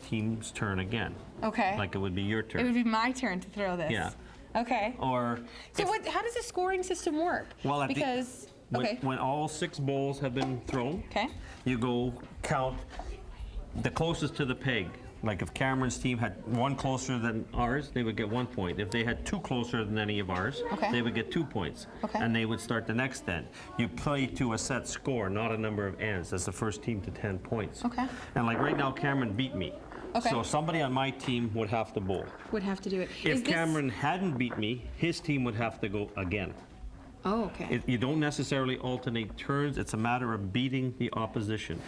team's turn again. Okay. Like it would be your turn. It would be my turn to throw this. Yeah. Okay. Or. So how does the scoring system work? Well, because when all 6 bowls have been thrown, you go count the closest to the peg. Like if Cameron's team had 1 closer than ours, they would get 1 point. If they had 2 closer than any of ours, they would get 2 points. And they would start the next end. You play to a set score, not a number of ends. That's the first team to 10 points. Okay. And like right now, Cameron beat me. Okay. So somebody on my team would have to bowl. Would have to do it. If Cameron hadn't beat me, his team would have to go again. Oh, okay. You don't necessarily alternate turns. It's a matter of beating the opposition.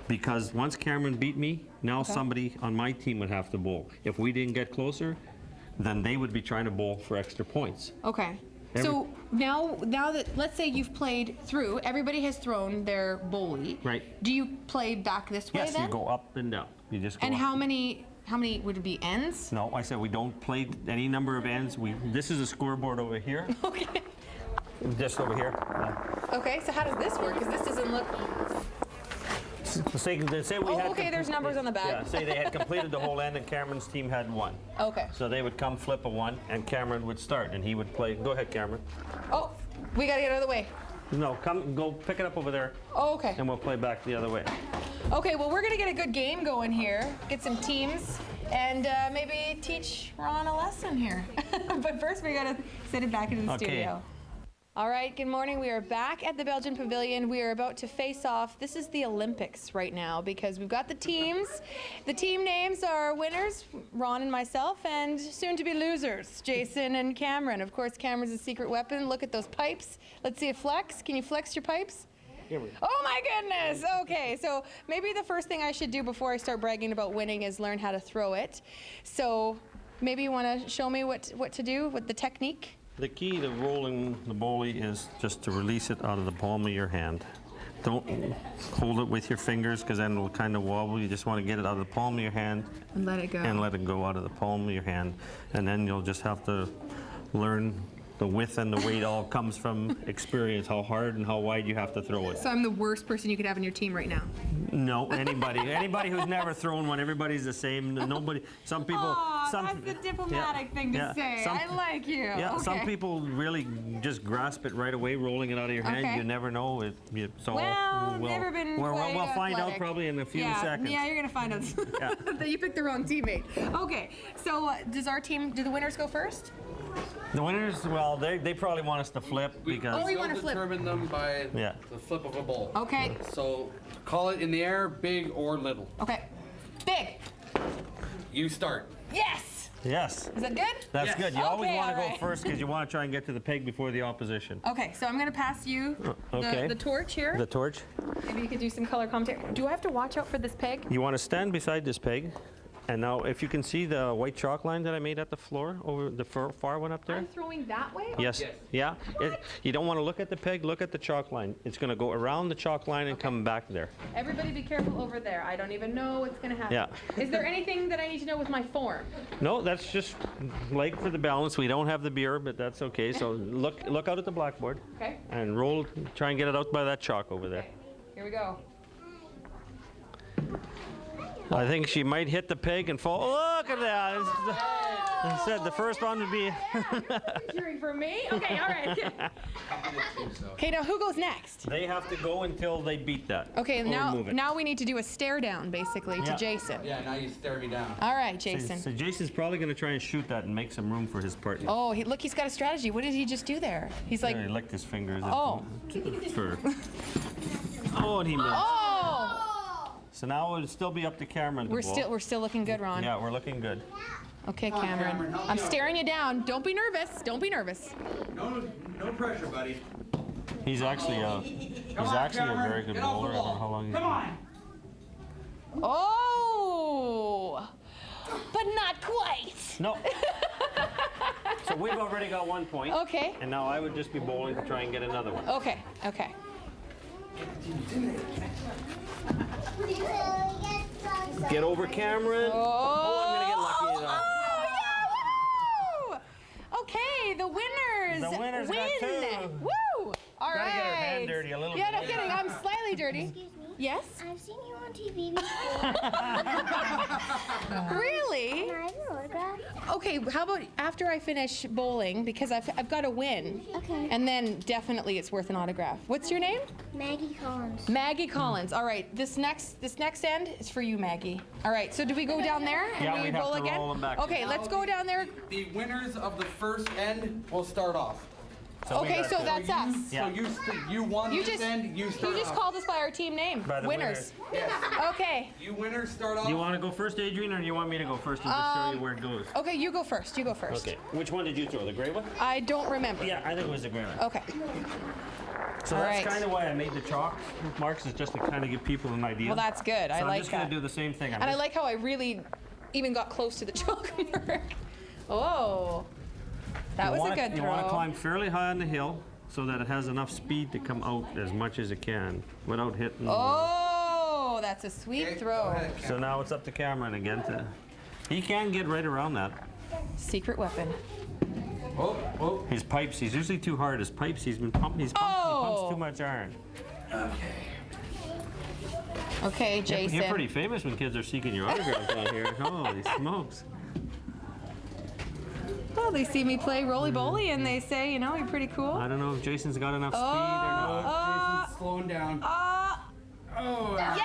Because once Cameron beat me, now somebody on my team would have to bowl. If we didn't get closer, then they would be trying to bowl for extra points. Okay. So now that, let's say you've played through, everybody has thrown their bowlie. Right. Do you play back this way then? Yes, you go up and down. You just go And up. how many would it be ends? No, I said we don't play any number of ends. This is a scoreboard over here. Okay. Just over here. Okay, so how does this work? Because this doesn't look... Say we had okay, there's numbers on the back. Yeah, say they had completed the whole end and Cameron's team had 1. Okay. So they would come flip a 1 and Cameron would start and he would play. Go ahead, Cameron. Oh, we got to get out of the way. No, go pick it up over there. Oh, okay. And we'll play back the other way. Okay, well, we're going to get a good game going here, get some teams, and maybe teach Ron a lesson here. But first, we got to send it back into the studio. All right, good morning. We are back at the Belgian Pavilion. We are about to face off. This is the Olympics right now because we've got the teams. The team names are winners, Ron and myself, and soon to be losers, Jason and Cameron. Of course, Cameron's a secret weapon. Look at those pipes. Let's see a flex. Can you flex your pipes? Oh my goodness! Okay, so maybe the first thing I should do before I start bragging about winning is learn how to throw it. So maybe you want to show me what to do with the technique? The key to rolling the bowlie is just to release it out of the palm of your hand. Don't hold it with your fingers because then it'll kind of wobble. You just want to get it out of the palm of your hand. And let it go. And let it go out of the palm of your hand. And then you'll just have to learn the width and the weight all comes from experience, how hard and how wide you have to throw it. So I'm the worst person you could have on your team right now. No, anybody who's never thrown one, everybody's the same. Nobody, some people. That's the diplomatic thing to say. I like you. Yeah, okay. Some people really just grasp it right away, rolling it out of your hand. Okay. You never know. Never been quite we'll find out athletic. probably in a few seconds. Yeah, you're gonna find out that you picked the wrong teammate. Okay, so do the winners go first? The winners, well, they probably want us to flip because... we want to flip. Determine them by the flip of a bowl. Okay. So call it in the air, big or little. Okay. Big. You start. Yes. Yes. Is that good? That's good. You always Okay, want to all go right. first because you want to try and get to the peg before the opposition. Okay, so I'm going to pass you the torch here. The torch. Maybe you could do some color commentary. Do I have to watch out for this peg? You want to stand beside this peg. And now, if you can see the white chalk line that I made at the floor, over the far one up there? I'm throwing that way? Yes. Yeah. You don't want to look at the peg, look at the chalk line. It's going to go around the chalk line and come back there. Everybody be careful over there. I don't even know what's going to happen. Yeah. Is there anything that I need to know with my form? No, that's just like for the balance. We don't have the beer, but that's okay. So look out at the blackboard. Okay. And roll, try and get it out by that chalk over there. Here we go. I think she might hit the peg and fall. Look at that. I said the first one would be. Cheering for me? Okay, all right. Okay, now who goes next? They have to go until they beat that. Okay, or now move it. now we need to do a stare down, basically, to Yeah. Jason. Yeah, now you stare me down. All right, Jason. So Jason's probably going to try and shoot that and make some room for his partner. Oh, look, he's got a strategy. What did he just do there? He's like, Yeah, he licked his fingers. Oh. Oh, and he missed. oh! So now it would still be up to Cameron. We're still looking good, Ron. Yeah, we're looking good. Okay, Come on, Cameron. Cameron, help I'm me out. staring you down. Don't be nervous. Don't be nervous. No pressure, buddy. He's actually a very good bowler. I don't know how long he's been. Oh! But not quite. No. So we've already got 1 point. Okay. And now I would just be bowling to try and get another one. Okay, okay. Get over Cameron. Oh, I'm going to get lucky though. Oh, yeah, woo! Okay, the winners. The winners win. got 2. Woo! All Gotta right. get her hand dirty a little Yeah, bit. no kidding. I'm slightly dirty. Excuse me? Yes? I've seen you on TV before. Really? Can I have an autograph? Okay, how about after I finish bowling, because I've got to win. Okay. And then definitely it's worth an autograph. What's your name? Maggie Collins. Maggie Collins. All right, this next end is for you, Maggie. All right, so do we go down there and Yeah, we we'd have bowl to again? roll them back. Okay, let's go down there. The winners of the first end will start off. Okay, so that's us. So you won You this just end, you start you just off. called us by our team name. By the Winners. Yes. Okay. You winners start off. Do you want to go first, Adrian, or do you want me to go first and just show you where it goes? Okay, you go first. You go first. Okay. Which one did you throw? The gray one? I don't remember. Yeah, I think it was the gray one. Okay. So All that's right. kind of why I made the chalk marks, is just to kind of give people an idea. Well, that's good. So I I'm like just going that. to do the same thing. And I like how I really even got close to the chalk mark. Oh, that was a good throw. You want to climb fairly high on the hill so that it has enough speed to come out as much as it can without hitting. Oh, that's a sweet throw. So now it's up to Cameron again to. He can get right around that. Secret weapon. Oh. His pipes. He's usually too hard. His pipes. He pumps too much iron. Okay, Jason. You're pretty famous when kids are seeking your autographs out here. Holy smokes. Well, they see me play roly-boly and they say, you know, you're pretty cool. I don't know if Jason's got enough speed or not. Jason's slowing down. Yeah!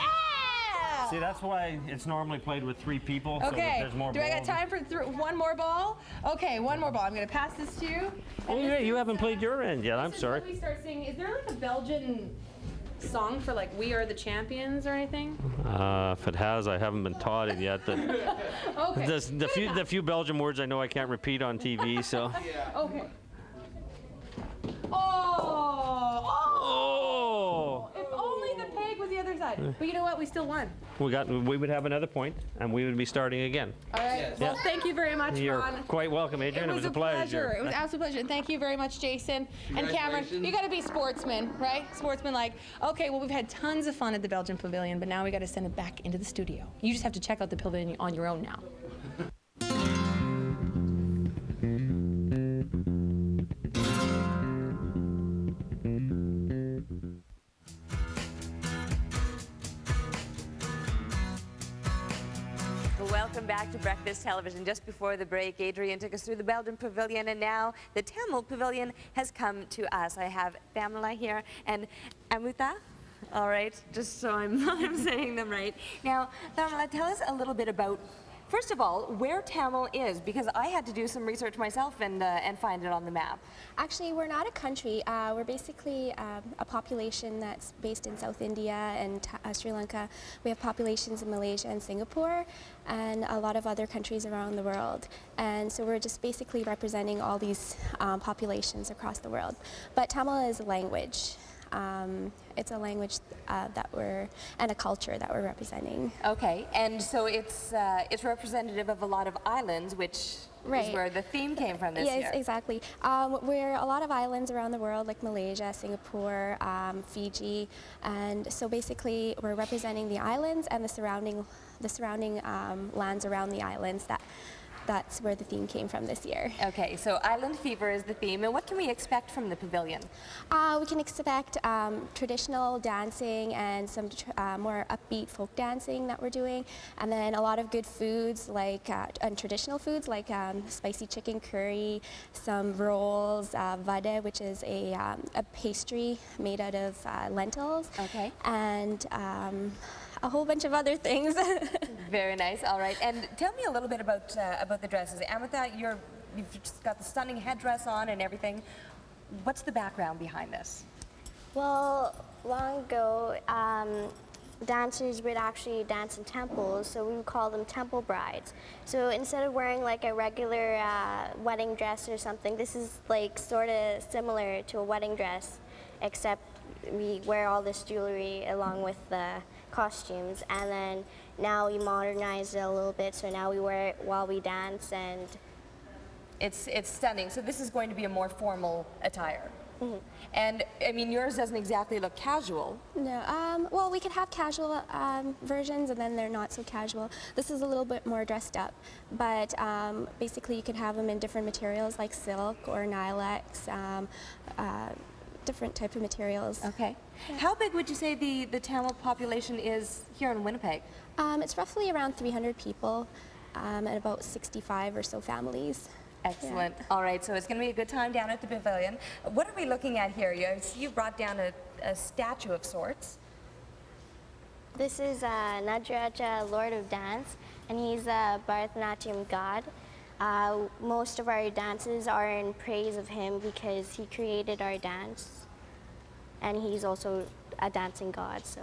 See, that's why it's normally played with 3 people. So that Okay. there's more Do I got balls. time for one more ball? Okay, one more ball. I'm going to pass this to you. Oh, yeah, you haven't played your end yet. I'm sorry. When we start singing, is there like a Belgian song for like "We Are the Champions" or anything? If it has, I haven't been taught it yet. Okay. The few Belgian words I know I can't repeat on TV, so. Okay. Oh! If only the peg was the other side. But you know what? We still won. We would have another point, and we would be starting again. All right. Well, thank you very much, You're Ron. quite welcome, Adrian. It was a pleasure. It was an absolute pleasure. Thank you very much, Jason. And Cameron, you got to be sportsmen, right? Sportsman-like. Okay, well, we've had tons of fun at the Belgian Pavilion, but now we got to send it back into the studio. You just have to check out the pavilion on your own now. Welcome back to Breakfast Television. Just before the break, Adrian took us through the Belgian Pavilion, and now the Tamil Pavilion has come to us. I have Pamela here and Amrita. All right, just so I'm saying them right. Now, Pamela, tell us a little bit about first of all, where Tamil is, because I had to do some research myself and find it on the map. Actually, we're not a country. We're basically a population that's based in South India and Sri Lanka. We have populations in Malaysia and Singapore and a lot of other countries around the world. And so we're just basically representing all these populations across the world. But Tamil is a language. It's a language and a culture that we're representing. Okay, and so it's representative of a lot of islands, which is where the theme came from this year. Yes, exactly. We're a lot of islands around the world, like Malaysia, Singapore, Fiji, and so basically we're representing the islands and the surrounding lands around the islands. That's where the theme came from this year. Okay, so Island Fever is the theme, and what can we expect from the pavilion? We can expect traditional dancing and some more upbeat folk dancing that we're doing, and then a lot of good foods like and traditional foods like spicy chicken curry, some rolls, vada, which is a pastry made out of lentils, and a whole bunch of other things. Very nice. All right, and tell me a little bit about the dresses. Amrita, you've just got the stunning headdress on and everything. What's the background behind this? Well, long ago, dancers would actually dance in temples, so we would call them temple brides. So instead of wearing like a regular wedding dress or something, this is like sort of similar to a wedding dress, except we wear all this jewelry along with the costumes, and then now we modernized it a little bit, so now we wear it while we dance, and it's stunning. So this is going to be a more formal attire. And I mean, yours doesn't exactly look casual. No, well, we could have casual versions, and then they're not so casual. This is a little bit more dressed up, but basically you could have them in different materials like silk or nylex, different type of materials. Okay. Yeah. How big would you say the Tamil population is here in Winnipeg? It's roughly around 300 people and about 65 or so families. Excellent. Yeah. All right, so it's going to be a good time down at the pavilion. What are we looking at here? You brought down a statue of sorts. This is Nadraja, Lord of Dance, and he's a Bharatanatyam god. Most of our dances are in praise of him because he created our dance, and he's also a dancing god, so.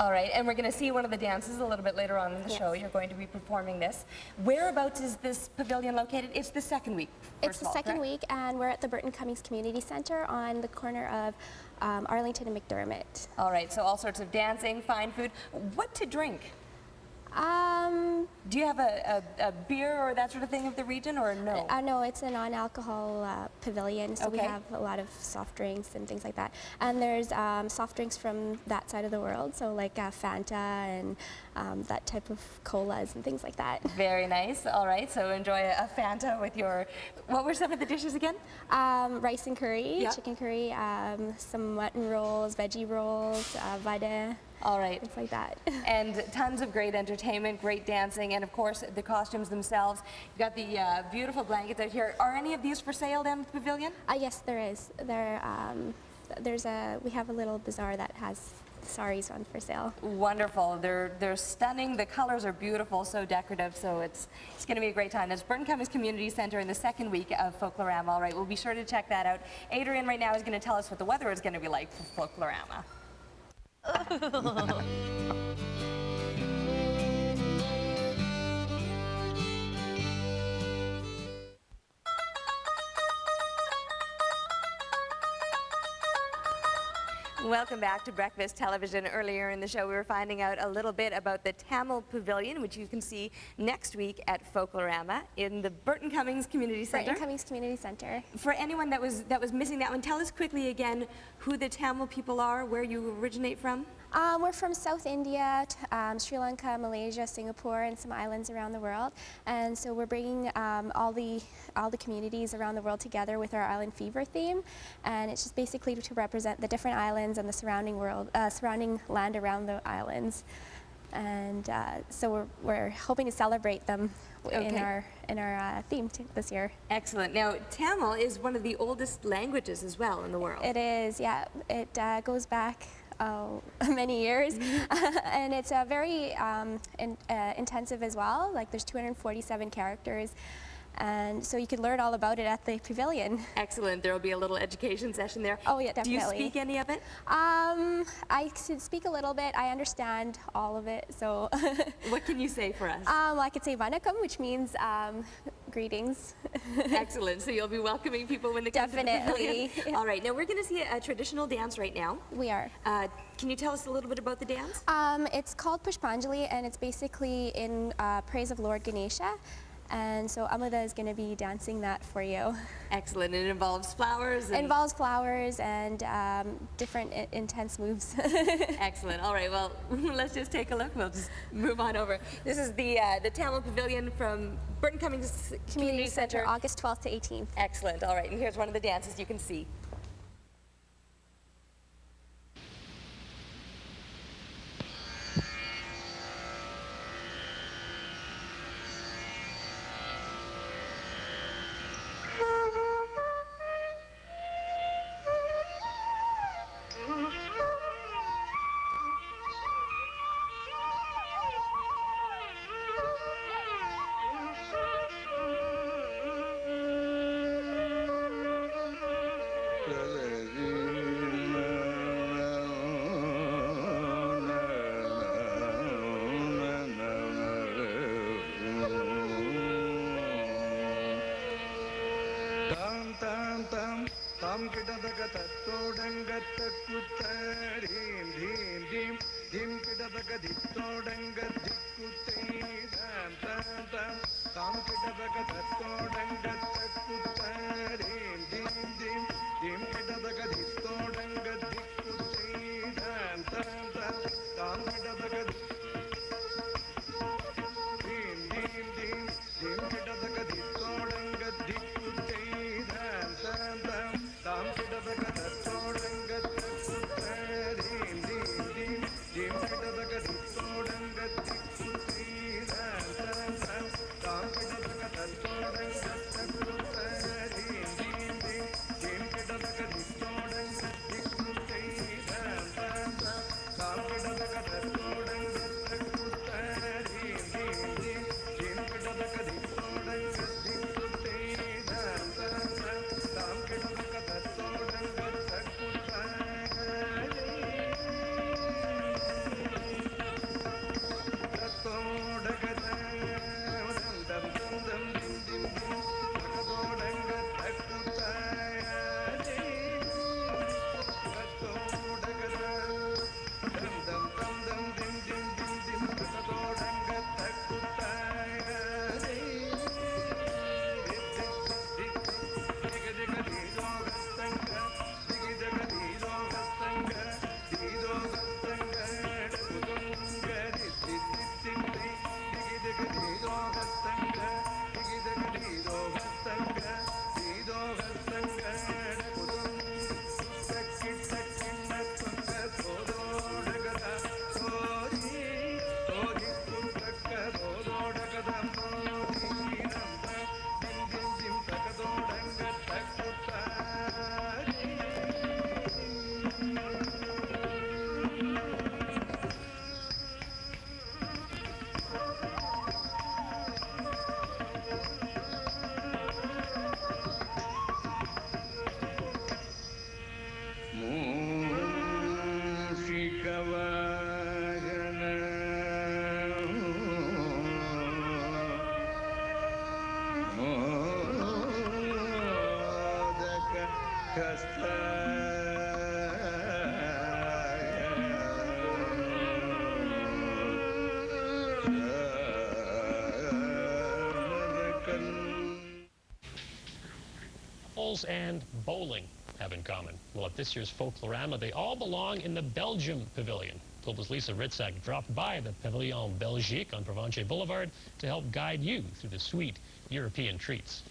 All right, and we're going to see one of the dances a little bit later on in the show. You're going to be performing this. Whereabouts is this pavilion located? It's the second week. It's the second week, and we're at the Burton Cummings Community Center on the corner of Arlington and McDermott. All right, so all sorts of dancing, fine food. What to drink? Do you have a beer or that sort of thing of the region, or no? No, it's a non-alcohol pavilion, so we have a lot of soft drinks and things like that. And there's soft drinks from that side of the world, so like Fanta and that type of colas and things like that. Very nice. All right, so enjoy a Fanta with your, what were some of the dishes again? Rice and curry, chicken curry, some mutton rolls, veggie rolls, vada. All right. Things like that. And tons of great entertainment, great dancing, and of course the costumes themselves. You've got the beautiful blankets out here. Are any of these for sale down at the pavilion? Yes, there is. We have a little bazaar that has saris on for sale. Wonderful. They're stunning. The colors are beautiful, so decorative, so it's going to be a great time. It's Burton Cummings Community Center in the second week of Folklorama. All right, we'll be sure to check that out. Adrian right now is going to tell us what the weather is going to be like for Folklorama. Welcome back to Breakfast Television. Earlier in the show, we were finding out a little bit about the Tamil Pavilion, which you can see next week at Folklorama in the Burton Cummings Community Center. Burton Cummings Community Center. For anyone that was missing that one, tell us quickly again who the Tamil people are, where you originate from. We're from South India, Sri Lanka, Malaysia, Singapore, and some islands around the world. And so we're bringing all the communities around the world together with our Island Fever theme. And it's just basically to represent the different islands and the surrounding land around the islands. And so we're hoping to celebrate them in our theme this year. Excellent. Now, Tamil is one of the oldest languages as well in the world. It is, yeah. It goes back many years. And it's very intensive as well. Like there's 247 characters. And so you can learn all about it at the pavilion. Excellent. There will be a little education session there. Oh yeah, definitely. Do you speak any of it? I could speak a little bit. I understand all of it. So. What can you say for us? I could say Vanakkam, which means greetings. Excellent. So you'll be welcoming people when they come to the Definitely. pavilion. All right. Now we're going to see a traditional dance right now. We are. Can you tell us a little bit about the dance? It's called Pushpanjali, and it's basically in praise of Lord Ganesha. And so Amada is going to be dancing that for you. Excellent. It involves flowers? It involves flowers and different intense moves. Excellent. All right. Well, let's just take a look. We'll just move on over. This is the Tamil Pavilion from Burton Cummings Community Center. August 12th to 18th. Excellent. All right. And here's one of the dances you can see. And bowling have in common. Well, at this year's Folklorama, they all belong in the Belgium Pavilion. Global's Lisa Ritzak dropped by the Pavilion Belgique on Provencher Boulevard to help guide you through the sweet European treats.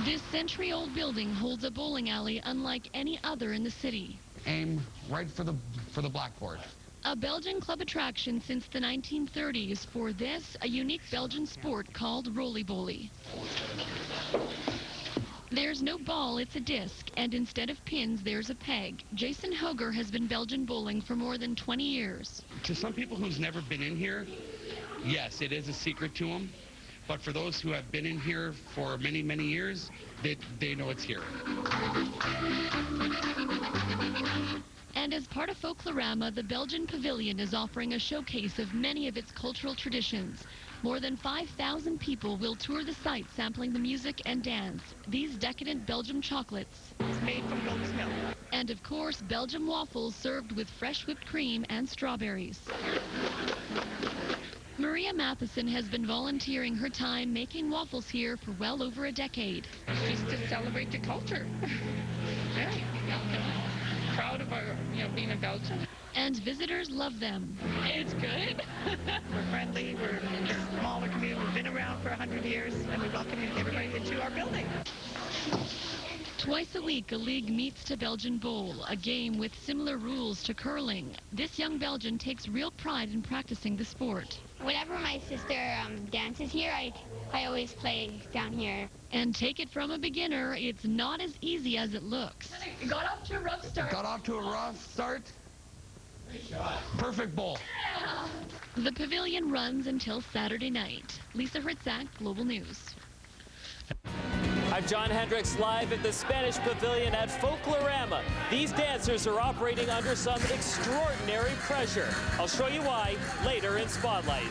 This century-old building holds a bowling alley unlike any other in the city. Aim right for the blackboard. A Belgian club attraction since the 1930s. For this, a unique Belgian sport called rolly-boly. There's no ball, it's a disc, and instead of pins, there's a peg. Jason Hoger has been Belgian bowling for more than 20 years. To some people who's never been in here, yes, it is a secret to them. But for those who have been in here for many, many years, they know it's here. And as part of Folklorama, the Belgian Pavilion is offering a showcase of many of its cultural traditions. More than 5,000 people will tour the site sampling the music and dance. These decadent Belgian chocolates. It's made from goat's milk. And of course, Belgian waffles served with fresh whipped cream and strawberries. Maria Matheson has been volunteering her time making waffles here for well over a decade. Just to celebrate the culture. Yeah. Proud of our, being a Belgian. And visitors love them. It's good. We're friendly. We're a smaller community. We've been around for 100 years, and we welcome everybody into our building. Twice a week, a league meets to Belgian Bowl, a game with similar rules to curling. This young Belgian takes real pride in practicing the sport. Whenever my sister dances here, I always play down here. And take it from a beginner, it's not as easy as it looks. You got off to a rough start. Got off to a rough start. Perfect bowl. The pavilion runs until Saturday night. Lisa Hertzak, Global News. I'm John Hendricks, live at the Spanish Pavilion at Folklorama. These dancers are operating under some extraordinary pressure. I'll show you why later in Spotlight.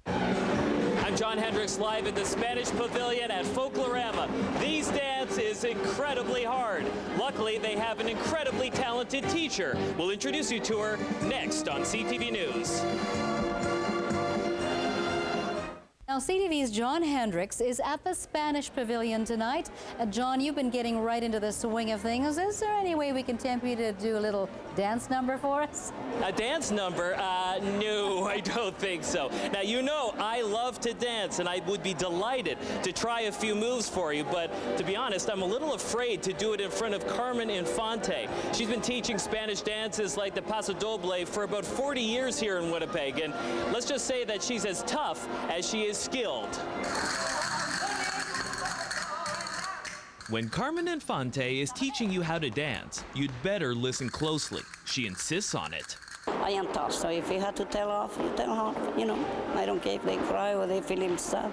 I'm John Hendricks, live at the Spanish Pavilion at Folklorama. These dance is incredibly hard. Luckily, they have an incredibly talented teacher. We'll introduce you to her next on CTV News. Now, CTV's John Hendricks is at the Spanish Pavilion tonight. John, you've been getting right into the swing of things. Is there any way we can tempt you to do a little dance number for us? A dance number? No, I don't think so. Now, you know I love to dance, and I would be delighted to try a few moves for you, but to be honest, I'm a little afraid to do it in front of Carmen Infante. She's been teaching Spanish dances like the Paso Doble for about 40 years here in Winnipeg, and let's just say that she's as tough as she is skilled. When Carmen Infante is teaching you how to dance, you'd better listen closely. She insists on it. I am tough, so if you have to tell off, you tell off. I don't care if they cry or they feel sad.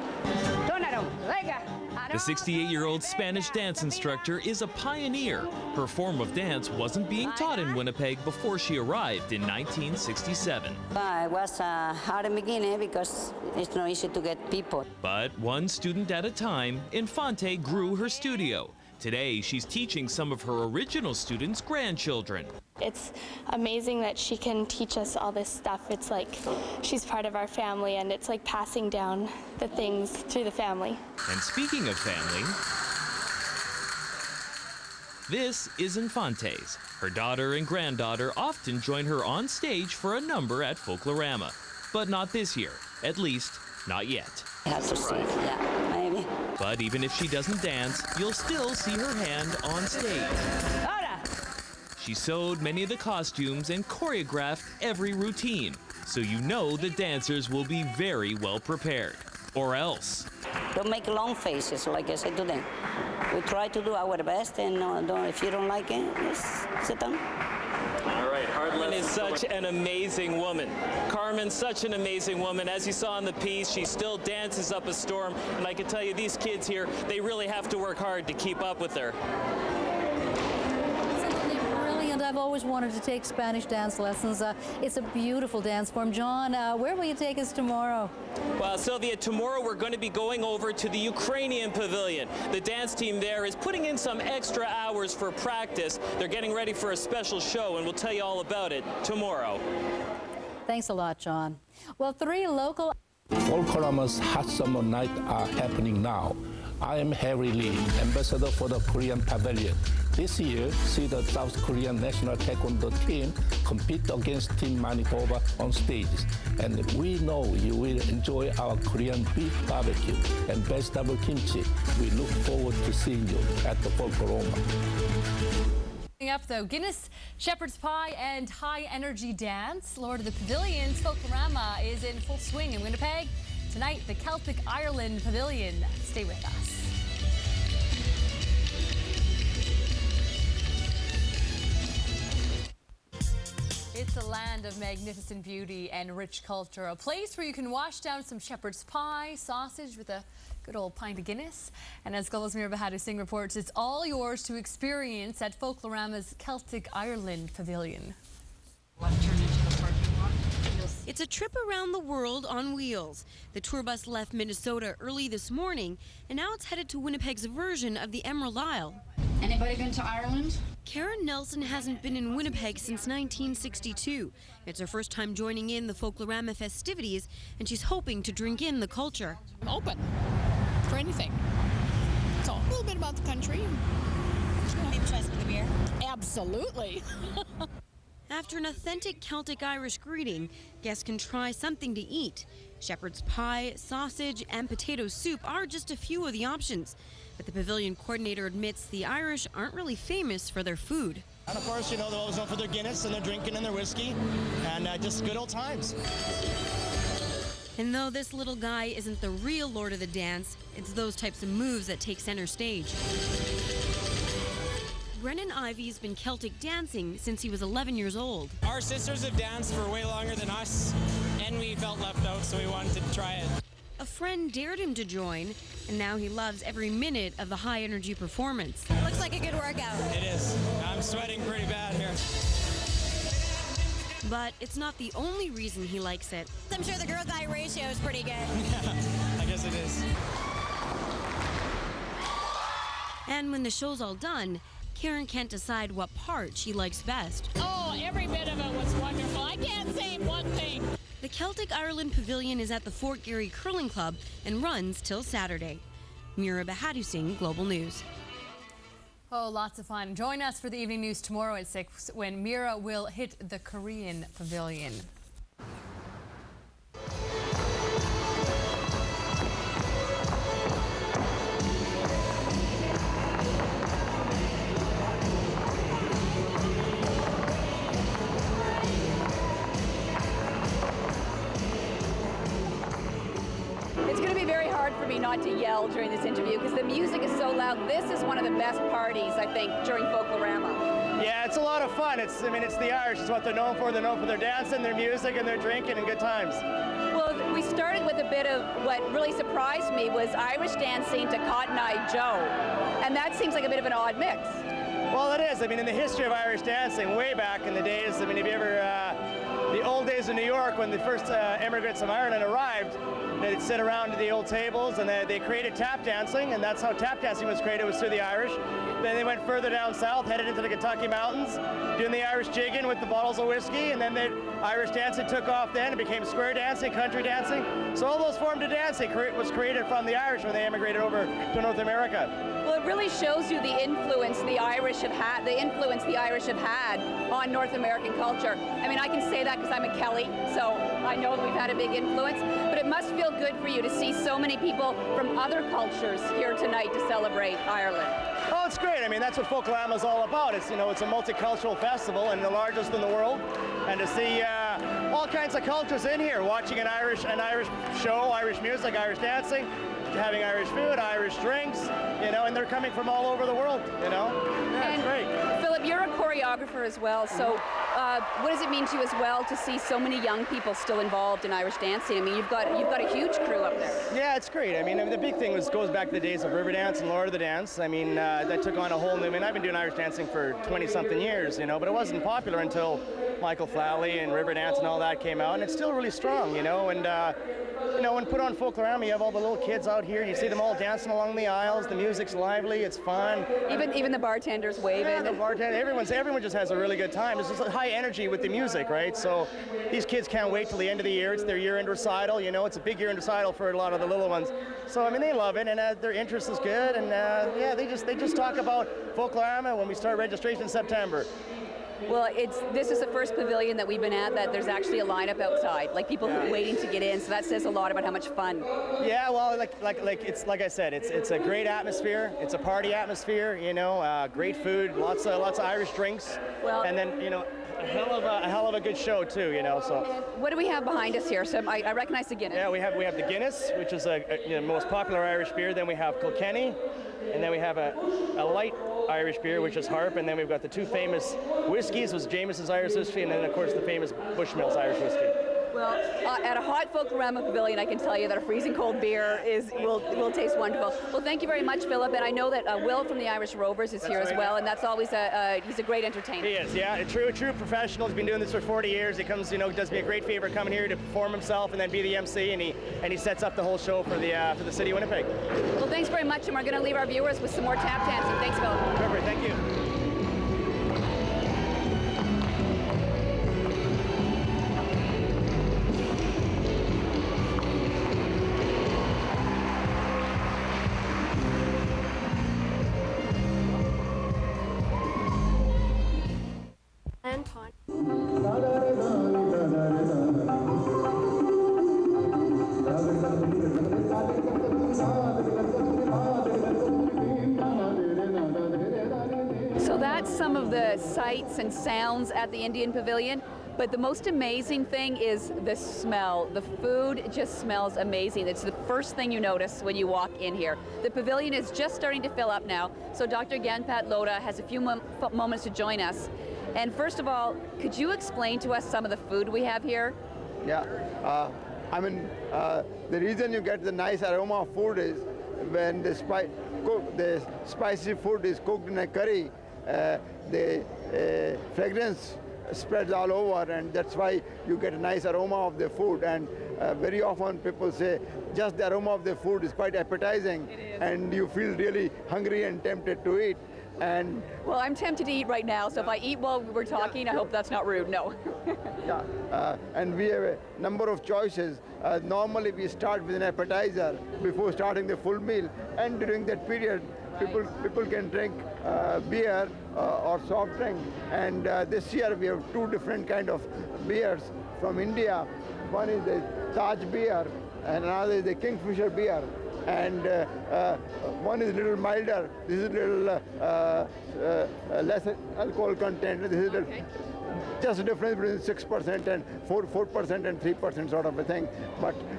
The 68-year-old Spanish dance instructor is a pioneer. Her form of dance wasn't being taught in Winnipeg before she arrived in 1967. It was hard in the beginning because it's not easy to get people. But one student at a time, Infante grew her studio. Today, she's teaching some of her original students' grandchildren. It's amazing that she can teach us all this stuff. It's like she's part of our family, and it's like passing down the things through the family. And speaking of family, this is Infante's. Her daughter and granddaughter often join her on stage for a number at Folklorama. But not this year, at least not yet. I have to sing, yeah, maybe. But even if she doesn't dance, you'll still see her hand on stage. She sewed many of the costumes and choreographed every routine, so you know the dancers will be very well prepared. Or else. Don't make long faces, like I said to them. We try to do our best, and if you don't like it, just sit down. All right, Carmen is such an amazing woman. Carmen's such an amazing woman. As you saw in the piece, she still dances up a storm, and I can tell you these kids here, they really have to work hard to keep up with her. I've always wanted to take Spanish dance lessons. It's a beautiful dance form. John, where will you take us tomorrow? Well, Sylvia, tomorrow we're going to be going over to the Ukrainian Pavilion. The dance team there is putting in some extra hours for practice. They're getting ready for a special show, and we'll tell you all about it tomorrow. Thanks a lot, John. Well, 3 local... Folklorama's Hot Summer Night are happening now. I am Harry Lee, ambassador for the Korean Pavilion. This year, see the South Korean national taekwondo team compete against Team Manitoba on stages. And we know you will enjoy our Korean beef barbecue and vegetable kimchi. We look forward to seeing you at the Folklorama. Coming up, though, Guinness, shepherd's pie, and high-energy dance. Lord of the Pavilions, Folklorama is in full swing in Winnipeg. Tonight, the Celtic Ireland Pavilion. Stay with us. It's a land of magnificent beauty and rich culture, a place where you can wash down some shepherd's pie, sausage with a good old pint of Guinness. And as Global Mira Bahadu Singh reports, it's all yours to experience at Folklorama's Celtic Ireland Pavilion. It's a trip around the world on wheels. The tour bus left Minnesota early this morning, and now it's headed to Winnipeg's version of the Emerald Isle. Anybody been to Ireland? Karen Nelson hasn't been in Winnipeg since 1962. It's her first time joining in the Folklorama festivities, and she's hoping to drink in the culture. I'm open for anything. So a little bit about the country. Interested in the beer? Absolutely. After an authentic Celtic Irish greeting, guests can try something to eat. Shepherd's pie, sausage, and potato soup are just a few of the options. But the pavilion coordinator admits the Irish aren't really famous for their food. And of course, they're always known for their Guinness and their drinking and their whiskey, and just good old times. And though this little guy isn't the real Lord of the Dance, it's those types of moves that take center stage. Brennan Ivy's been Celtic dancing since he was 11 years old. Our sisters have danced for way longer than us, and we felt left out, so we wanted to try it. A friend dared him to join, and now he loves every minute of the high-energy performance. Looks like a good workout. It is. I'm sweating pretty bad here. But it's not the only reason he likes it. I'm sure the girl-guy ratio is pretty good. I guess it is. And when the show's all done, Karen can't decide what part she likes best. Oh, every bit of it was wonderful. I can't say one thing. The Celtic Ireland Pavilion is at the Fort Garry Curling Club and runs till Saturday. Mira Bahadu Singh, Global News. Oh, lots of fun. Join us for the evening news tomorrow at 6 when Mira will hit the Korean Pavilion. It's going to be very hard for me not to yell during this interview because the music is so loud. This is one of the best parties, I think, during Folklorama. Yeah, it's a lot of fun. It's the Irish. It's what they're known for. They're known for their dancing, their music, and their drinking and good times. Well, we started with a bit of what really surprised me was Irish dancing to Cotton Eye Joe. And that seems like a bit of an odd mix. Well, it is. I mean, in the history of Irish dancing, way back in the days, I mean, if you ever, the old days of New York when the first immigrants from Ireland arrived, they'd sit around at the old tables and they created tap dancing, and that's how tap dancing was created, was through the Irish. Then they went further down south, headed into the Kentucky mountains, doing the Irish jigging with the bottles of whiskey, and then the Irish dancing took off then and became square dancing, country dancing. So all those forms of dancing was created from the Irish when they immigrated over to North America. Well, it really shows you the influence the Irish have had, on North American culture. I mean, I can say that because I'm a Kelly, so I know that we've had a big influence, but it must feel good for you to see so many people from other cultures here tonight to celebrate Ireland. Oh, it's great. I mean, that's what Folklorama is all about. It's, it's a multicultural festival and the largest in the world. And to see all kinds of cultures in here, watching an Irish show, Irish music, Irish dancing, having Irish food, Irish drinks, and they're coming from all over the world, Yeah, it's great. Philip, you're a choreographer as well, so what does it mean to you as well to see so many young people still involved in Irish dancing? I mean, you've got a huge crew up there. Yeah, it's great. I mean, the big thing goes back to the days of river dance and Lord of the Dance. I mean, that took on a whole new, I've been doing Irish dancing for 20-something years, but it wasn't popular until Michael Flatley and river dance and all that came out, and it's still really strong, and when put on Folklorama, you have all the little kids out here, and you see them all dancing along the aisles. The music's lively, it's fun. Even the bartenders waving. Yeah, the bartender, everyone just has a really good time. There's just a high energy with the music, right? So these kids can't wait till the end of the year. It's their year-end recital, it's a big year-end recital for a lot of the little ones. So, I mean, they love it, and their interest is good, and yeah, they just talk about Folklorama when we start registration in September. Well, this is the first pavilion that we've been at that there's actually a lineup outside, like people waiting to get in. So that says a lot about how much fun. Yeah, well, like I said, it's a great atmosphere. It's a party atmosphere. Great food, lots of Irish drinks. Well, and then a hell of a good show too, you know. So. What do we have behind us here? So I recognize the Guinness. Yeah, we have the Guinness, which is a most popular Irish beer. Then we have Kilkenny, and then we have a light Irish beer, which is Harp, and then we've got the two famous whiskeys, was Jameson's Irish whiskey, and then of course the famous Bushmills Irish whiskey. Well, at a hot Folklorama pavilion, I can tell you that a freezing cold beer will taste wonderful. Well, thank you very much, Philip. And I know that Will from the Irish Rovers is here as well, and that's always he's a great entertainer. He is, yeah, a true professional. He's been doing this for 40 years. He comes, does me a great favor coming here to perform himself and then be the MC, and he sets up the whole show for the city of Winnipeg. Well, thanks very much, and we're going to leave our viewers with some more tap dancing. Thanks, Philip. Perfect, thank you. So that's some of the sights and sounds at the Indian Pavilion. But the most amazing thing is the smell. The food just smells amazing. It's the first thing you notice when you walk in here. The pavilion is just starting to fill up now. So Dr. Ganpat Lodha has a few moments to join us. And first of all, could you explain to us some of the food we have here? Yeah, the reason you get the nice aroma of food is when the spicy food is cooked in a curry, the fragrance spreads all over, and that's why you get a nice aroma of the food. And very often people say just the aroma of the food is quite appetizing, and you feel really hungry and tempted to eat. And well, I'm tempted to eat right now, so if I eat while we're talking, I hope that's not rude. No. And we have a number of choices. Normally we start with an appetizer before starting the full meal, and during that period people can drink beer or soft drink. And this year we have two different kind of beers from India. One is the Taj beer and another is the Kingfisher beer. And one is a little milder. This is a little less alcohol content. This is just a difference between 6% and 4% and 3% sort of a thing.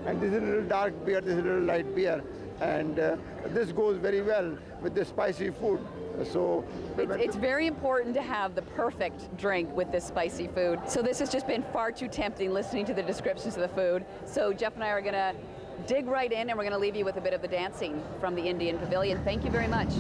And this is a little dark beer. This is a little light beer, and this goes very well with the spicy food. So it's very important to have the perfect drink with this spicy food. So this has just been far too tempting listening to the descriptions of the food. So Jeff and I are going to dig right in, and we're going to leave you with a bit of the dancing from the Indian Pavilion. Thank you very much.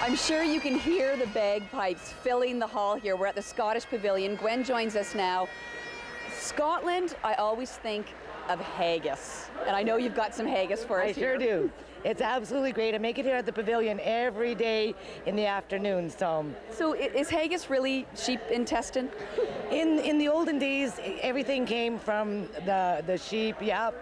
I'm sure you can hear the bagpipes filling the hall here. We're at the Scottish Pavilion. Gwen joins us now. Scotland, I always think of haggis, and I know you've got some haggis for us here. I sure do. It's absolutely great. I make it here at the pavilion every day in the afternoon. So is haggis really sheep intestine? In the olden days, everything came from the sheep, yeah.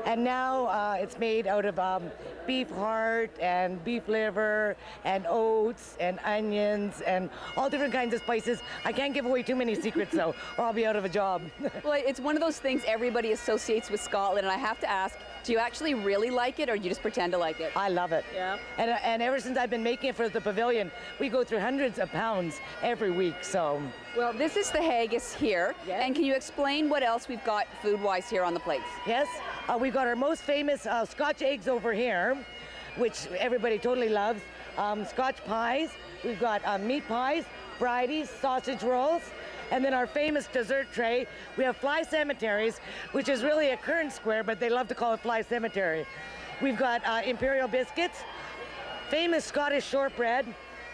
And now it's made out of beef heart and beef liver and oats and onions and all different kinds of spices. I can't give away too many secrets though, or I'll be out of a job. Well, it's one of those things everybody associates with Scotland, and I have to ask, do you actually really like it, or do you just pretend to like it? I love it. Yeah. And ever since I've been making it for the pavilion, we go through hundreds of pounds every week, so. Well, this is the haggis here, yes. And can you explain what else we've got food-wise here on the plates? Yes, we've got our most famous Scotch eggs over here, which everybody totally loves. Scotch pies, we've got meat pies, varieties, sausage rolls, and then our famous dessert tray, we have fly cemeteries, which is really a currant square, but they love to call it fly cemetery. We've got imperial biscuits, famous Scottish shortbread,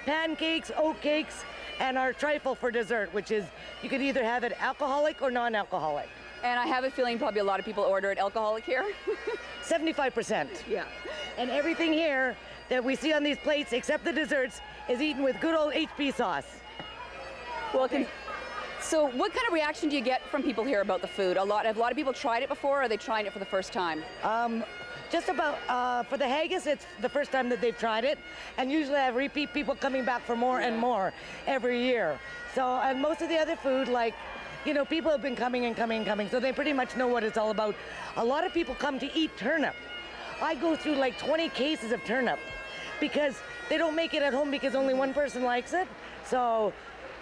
pancakes, oat cakes, and our trifle for dessert, which is, you could either have it alcoholic or non-alcoholic. And I have a feeling probably a lot of people order it alcoholic here. 75%. Yeah. And everything here that we see on these plates, except the desserts, is eaten with good old HP sauce. Well, so what kind of reaction do you get from people here about the food? Have a lot of people tried it before, or are they trying it for the first time? Just about, for the haggis, it's the first time that they've tried it. And usually I have repeat people coming back for more and more every year. So, and most of the other food, like, you know, people have been coming and coming and coming, so they pretty much know what it's all about. A lot of people come to eat turnip. I go through like 20 cases of turnip because they don't make it at home because only one person likes it. So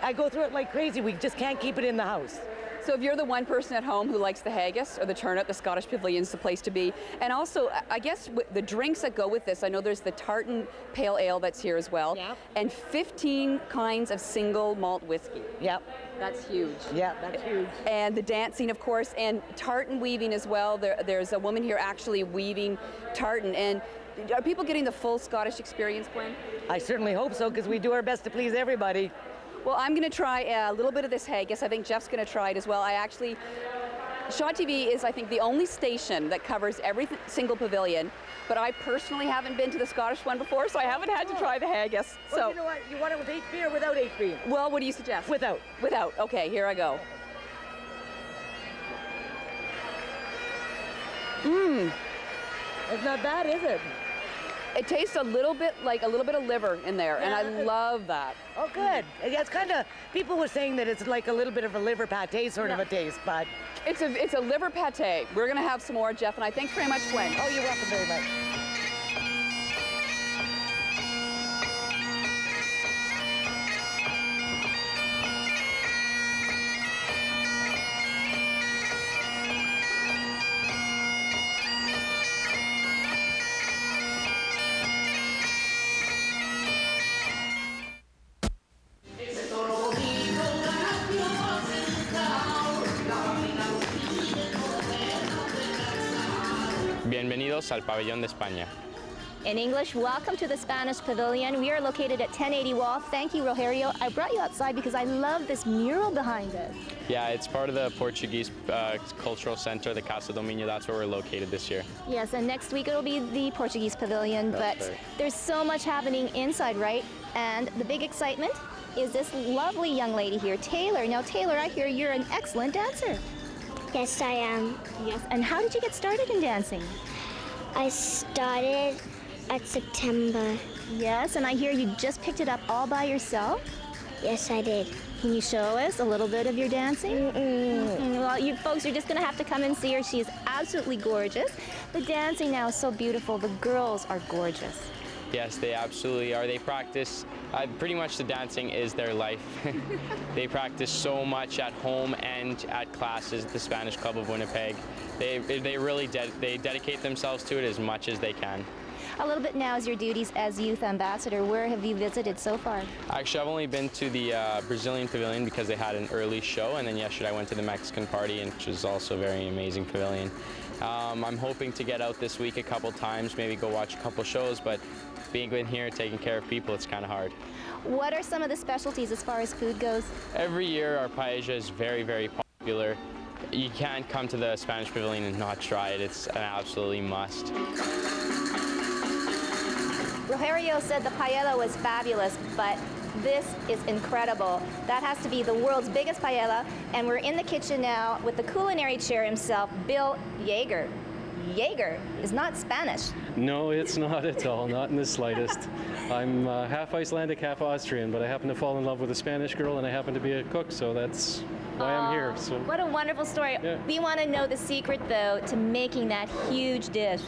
I go through it like crazy. We just can't keep it in the house. So if you're the one person at home who likes the haggis or the turnip, the Scottish Pavilion's the place to be. And also, I guess the drinks that go with this, I know there's the tartan pale ale that's here as well. Yep. And 15 kinds of single malt whiskey. Yep. That's huge. Yeah, that's huge. And the dancing, of course, and tartan weaving as well. There's a woman here actually weaving tartan. And are people getting the full Scottish experience, Gwen? I certainly hope so, because we do our best to please everybody. Well, I'm going to try a little bit of this haggis. I think Jeff's going to try it as well. Shaw TV is, I think, the only station that covers every single pavilion, but I personally haven't been to the Scottish one before, so I haven't had to try the haggis. Well, So, you know what? You want it with HP or without HP? well, what do you suggest? Without. Without. Okay, here I go. It's not bad, is it? It tastes a little bit like a little bit of liver in there, and I love that. Oh, good. Yeah, it's kind of, people were saying that it's like a little bit of a liver pate sort of a taste, but. It's a liver pate. We're going to have some more, Jeff, and I thanks very much, Gwen. Oh, you're welcome very much. Bienvenidos al Pabellón de España. In English, welcome to the Spanish Pavilion. We are located at 1080 Wall. Thank you, Rogerio. I brought you outside because I love this mural behind us. Yeah, it's part of the Portuguese Cultural Center, the Casa do Minho. That's where we're located this year. Yes, and next week it'll be the Portuguese Pavilion, That's but right. there's so much happening inside, right? And the big excitement is this lovely young lady here, Taylor. Now, Taylor, I hear you're an excellent dancer. Yes, I am. Yes, and how did you get started in dancing? I started at September. Yes, and I hear you just picked it up all by yourself? Yes, I did. Can you show us a little bit of your dancing? Well, you folks are just going to have to come and see her. She is absolutely gorgeous. The dancing now is so beautiful. The girls are gorgeous. Yes, they absolutely are. They practice, pretty much the dancing is their life. They practice so much at home and at classes at the Spanish Club of Winnipeg. They really dedicate themselves to it as much as they can. A little bit now is your duties as youth ambassador. Where have you visited so far? Actually, I've only been to the Brazilian Pavilion because they had an early show, and then yesterday I went to the Mexican party, which was also a very amazing pavilion. I'm hoping to get out this week a couple times, maybe go watch a couple shows, but being in here, taking care of people, it's kind of hard. What are some of the specialties as far as food goes? Every year, our paella is very, very popular. You can't come to the Spanish Pavilion and not try it. It's an absolutely must. Rogerio said the paella was fabulous, but this is incredible. That has to be the world's biggest paella, and we're in the kitchen now with the culinary chair himself, Bill Yeager. Yeager is not Spanish. No, it's not at all, not in the slightest. I'm half Icelandic, half Austrian, but I happen to fall in love with a Spanish girl, and I happen to be a cook, so that's why I'm here. So What a wonderful story. Yeah. We want to know the secret, though, to making that huge dish.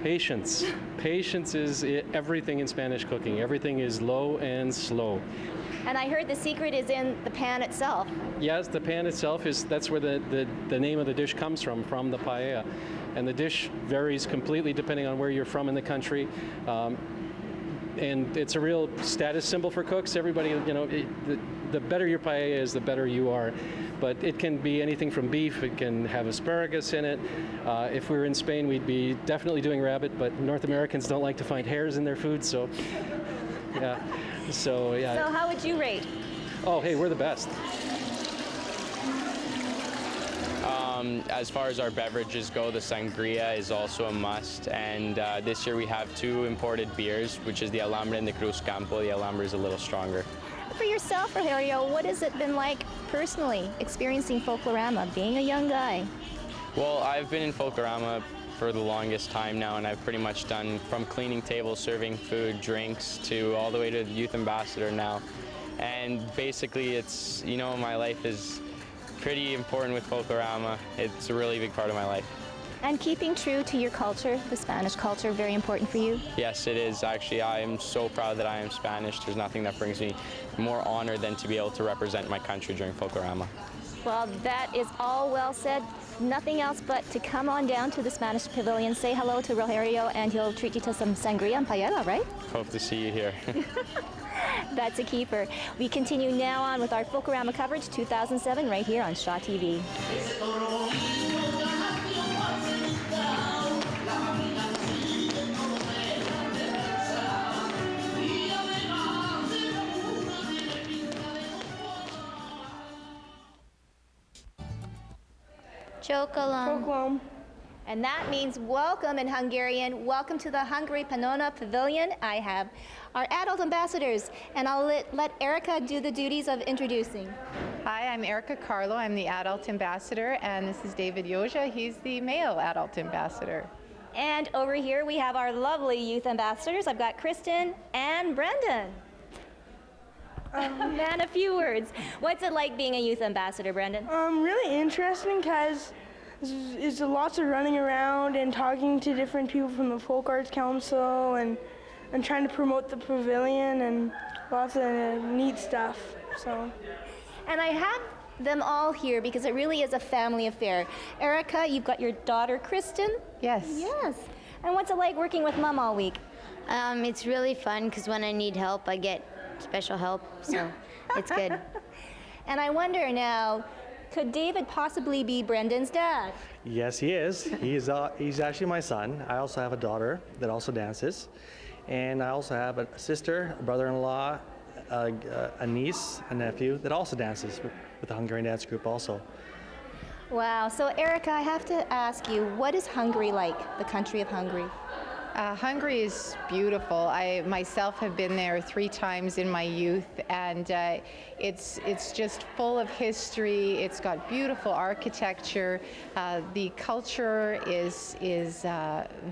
patience. Patience is everything in Spanish cooking. Everything is low and slow. And I heard the secret is in the pan itself. Yes, the pan itself that's where the name of the dish comes from the paella. And the dish varies completely depending on where you're from in the country. And it's a real status symbol for cooks. Everybody, you know, the better your paella is, the better you are. But it can be anything from beef, it can have asparagus in it. If we were in Spain, we'd be definitely doing rabbit, but North Americans don't like to find hairs in their food, so yeah. So yeah. So how would you rate? Oh, hey, we're the best. As far as our beverages go, the sangria is also a must, and this year we have 2 imported beers, which is the Alhambra and the Cruz Campo. The Alhambra is a little stronger. For yourself, Rogelio, what has it been like personally experiencing Folklorama, being a young guy? Well, I've been in Folklorama for the longest time now, and I've pretty much done from cleaning tables, serving food, drinks, to all the way to youth ambassador now. And basically it's, you know, my life is pretty important with Folklorama. It's a really big part of my life. And keeping true to your culture, the Spanish culture, very important for you? Yes, it is. Actually, I am so proud that I am Spanish. There's nothing that brings me more honor than to be able to represent my country during Folklorama. Well, that is all well said. Nothing else but to come on down to the Spanish Pavilion, say hello to Rogelio, and he'll treat you to some sangria and paella, right? Hope to see you here. That's a keeper. We continue now on with our Folklorama coverage 2007 right here on Shaw TV. Chocolum. And that means welcome in Hungarian. Welcome to the Hungary Panona Pavilion. I have our adult ambassadors, and I'll let Erica do the duties of introducing. Hi, I'm Erica Carlo. I'm the adult ambassador, and this is David Yoja. He's the male adult ambassador. And over here we have our lovely youth ambassadors. I've got Kristen and Brendan. Man, a few words. What's it like being a youth ambassador, Brendan? Really interesting because it's lots of running around and talking to different people from the Folk Arts Council and trying to promote the pavilion and lots of neat stuff. So. And I have them all here because it really is a family affair. Erica, you've got your daughter, Kristen? Yes. Yes. And what's it like working with Mom all week? It's really fun because when I need help, I get special help, so it's good. And I wonder now, could David possibly be Brendan's dad? Yes, he is. He's actually my son. I also have a daughter that also dances, and I also have a sister, a brother-in-law, a niece, a nephew that also dances with the Hungarian dance group also. Wow. So Erica, I have to ask you, what is Hungary like, the country of Hungary? Hungary is beautiful. I myself have been there 3 times in my youth, and it's just full of history. It's got beautiful architecture. The culture is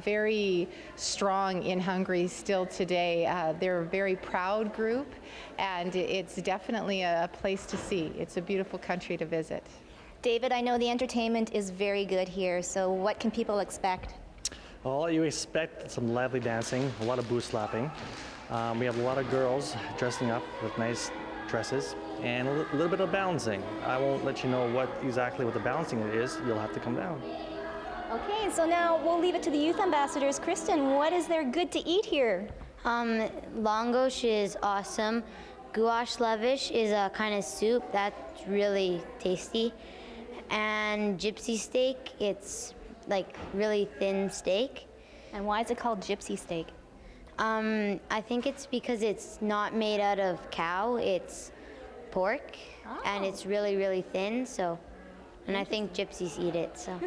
very strong in Hungary still today. They're a very proud group, and it's definitely a place to see. It's a beautiful country to visit. David, I know the entertainment is very good here, so what can people expect? Well, you expect some lively dancing, a lot of boot slapping. We have a lot of girls dressing up with nice dresses and a little bit of balancing. I won't let you know exactly what the balancing is. You'll have to come down. Okay, so now we'll leave it to the youth ambassadors. Kristen, what is there good to eat here? Longosh is awesome. Gulash levish is a kind of soup that's really tasty. And gypsy steak, it's like really thin steak. And why is it called gypsy steak? I think it's because it's not made out of cow, it's pork, and it's really, really thin, so, and I think gypsies eat it, so.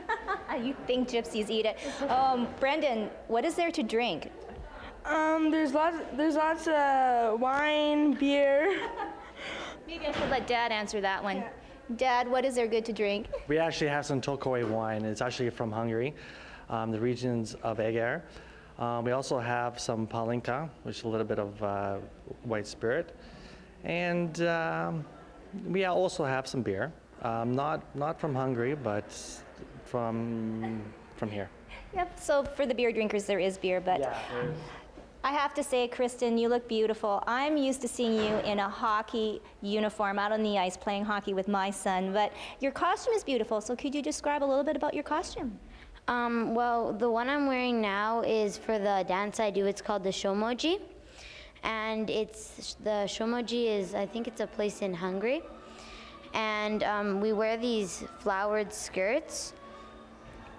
You think gypsies eat it. Brendan, what is there to drink? There's lots of wine, beer. Maybe I should let Dad answer that one. Yeah. Dad, what is there good to drink? We actually have some Tokoi wine. It's actually from Hungary, the regions of Eger. We also have some palinka, which is a little bit of white spirit. And we also have some beer, not from Hungary, but from here. Yep, so for the beer drinkers, there is beer, but yeah, there is. I have to say, Kristen, you look beautiful. I'm used to seeing you in a hockey uniform out on the ice playing hockey with my son, but your costume is beautiful, so could you describe a little bit about your costume? Well, the one I'm wearing now is for the dance I do. It's called the shomoji, and the shomoji is, I think it's a place in Hungary, and we wear these flowered skirts,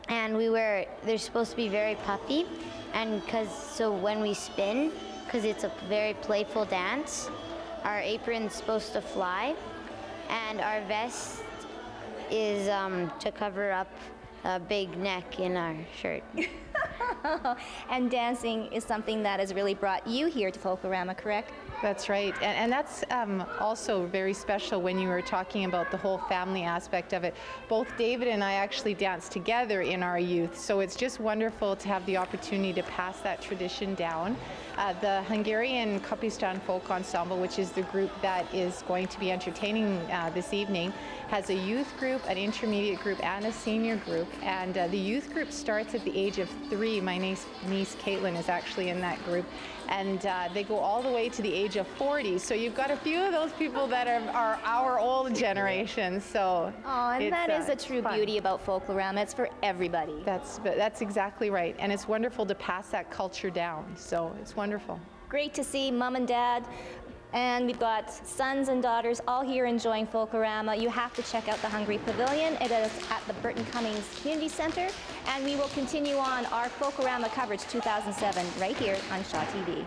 and they're supposed to be very puffy, and so when we spin, because it's a very playful dance, our apron's supposed to fly, and our vest is to cover up a big neck in our shirt. And dancing is something that has really brought you here to Folklorama, correct? That's right, and that's also very special when you were talking about the whole family aspect of it. Both David and I actually danced together in our youth, so it's just wonderful to have the opportunity to pass that tradition down. The Hungarian Kapistan Folk Ensemble, which is the group that is going to be entertaining this evening, has a youth group, an intermediate group, and a senior group. And the youth group starts at the age of 3. My niece Caitlin is actually in that group. And they go all the way to the age of 40. So you've got a few of those people that are our old generation. So and that is a true beauty about Folklorama. It's for everybody. That's exactly right. And it's wonderful to pass that culture down. So it's wonderful. Great to see Mom and Dad. And we've got sons and daughters all here enjoying Folklorama. You have to check out the Hungry Pavilion. It is at the Burton Cummings Community Center. And we will continue on our Folklorama coverage 2007 right here on Shaw TV.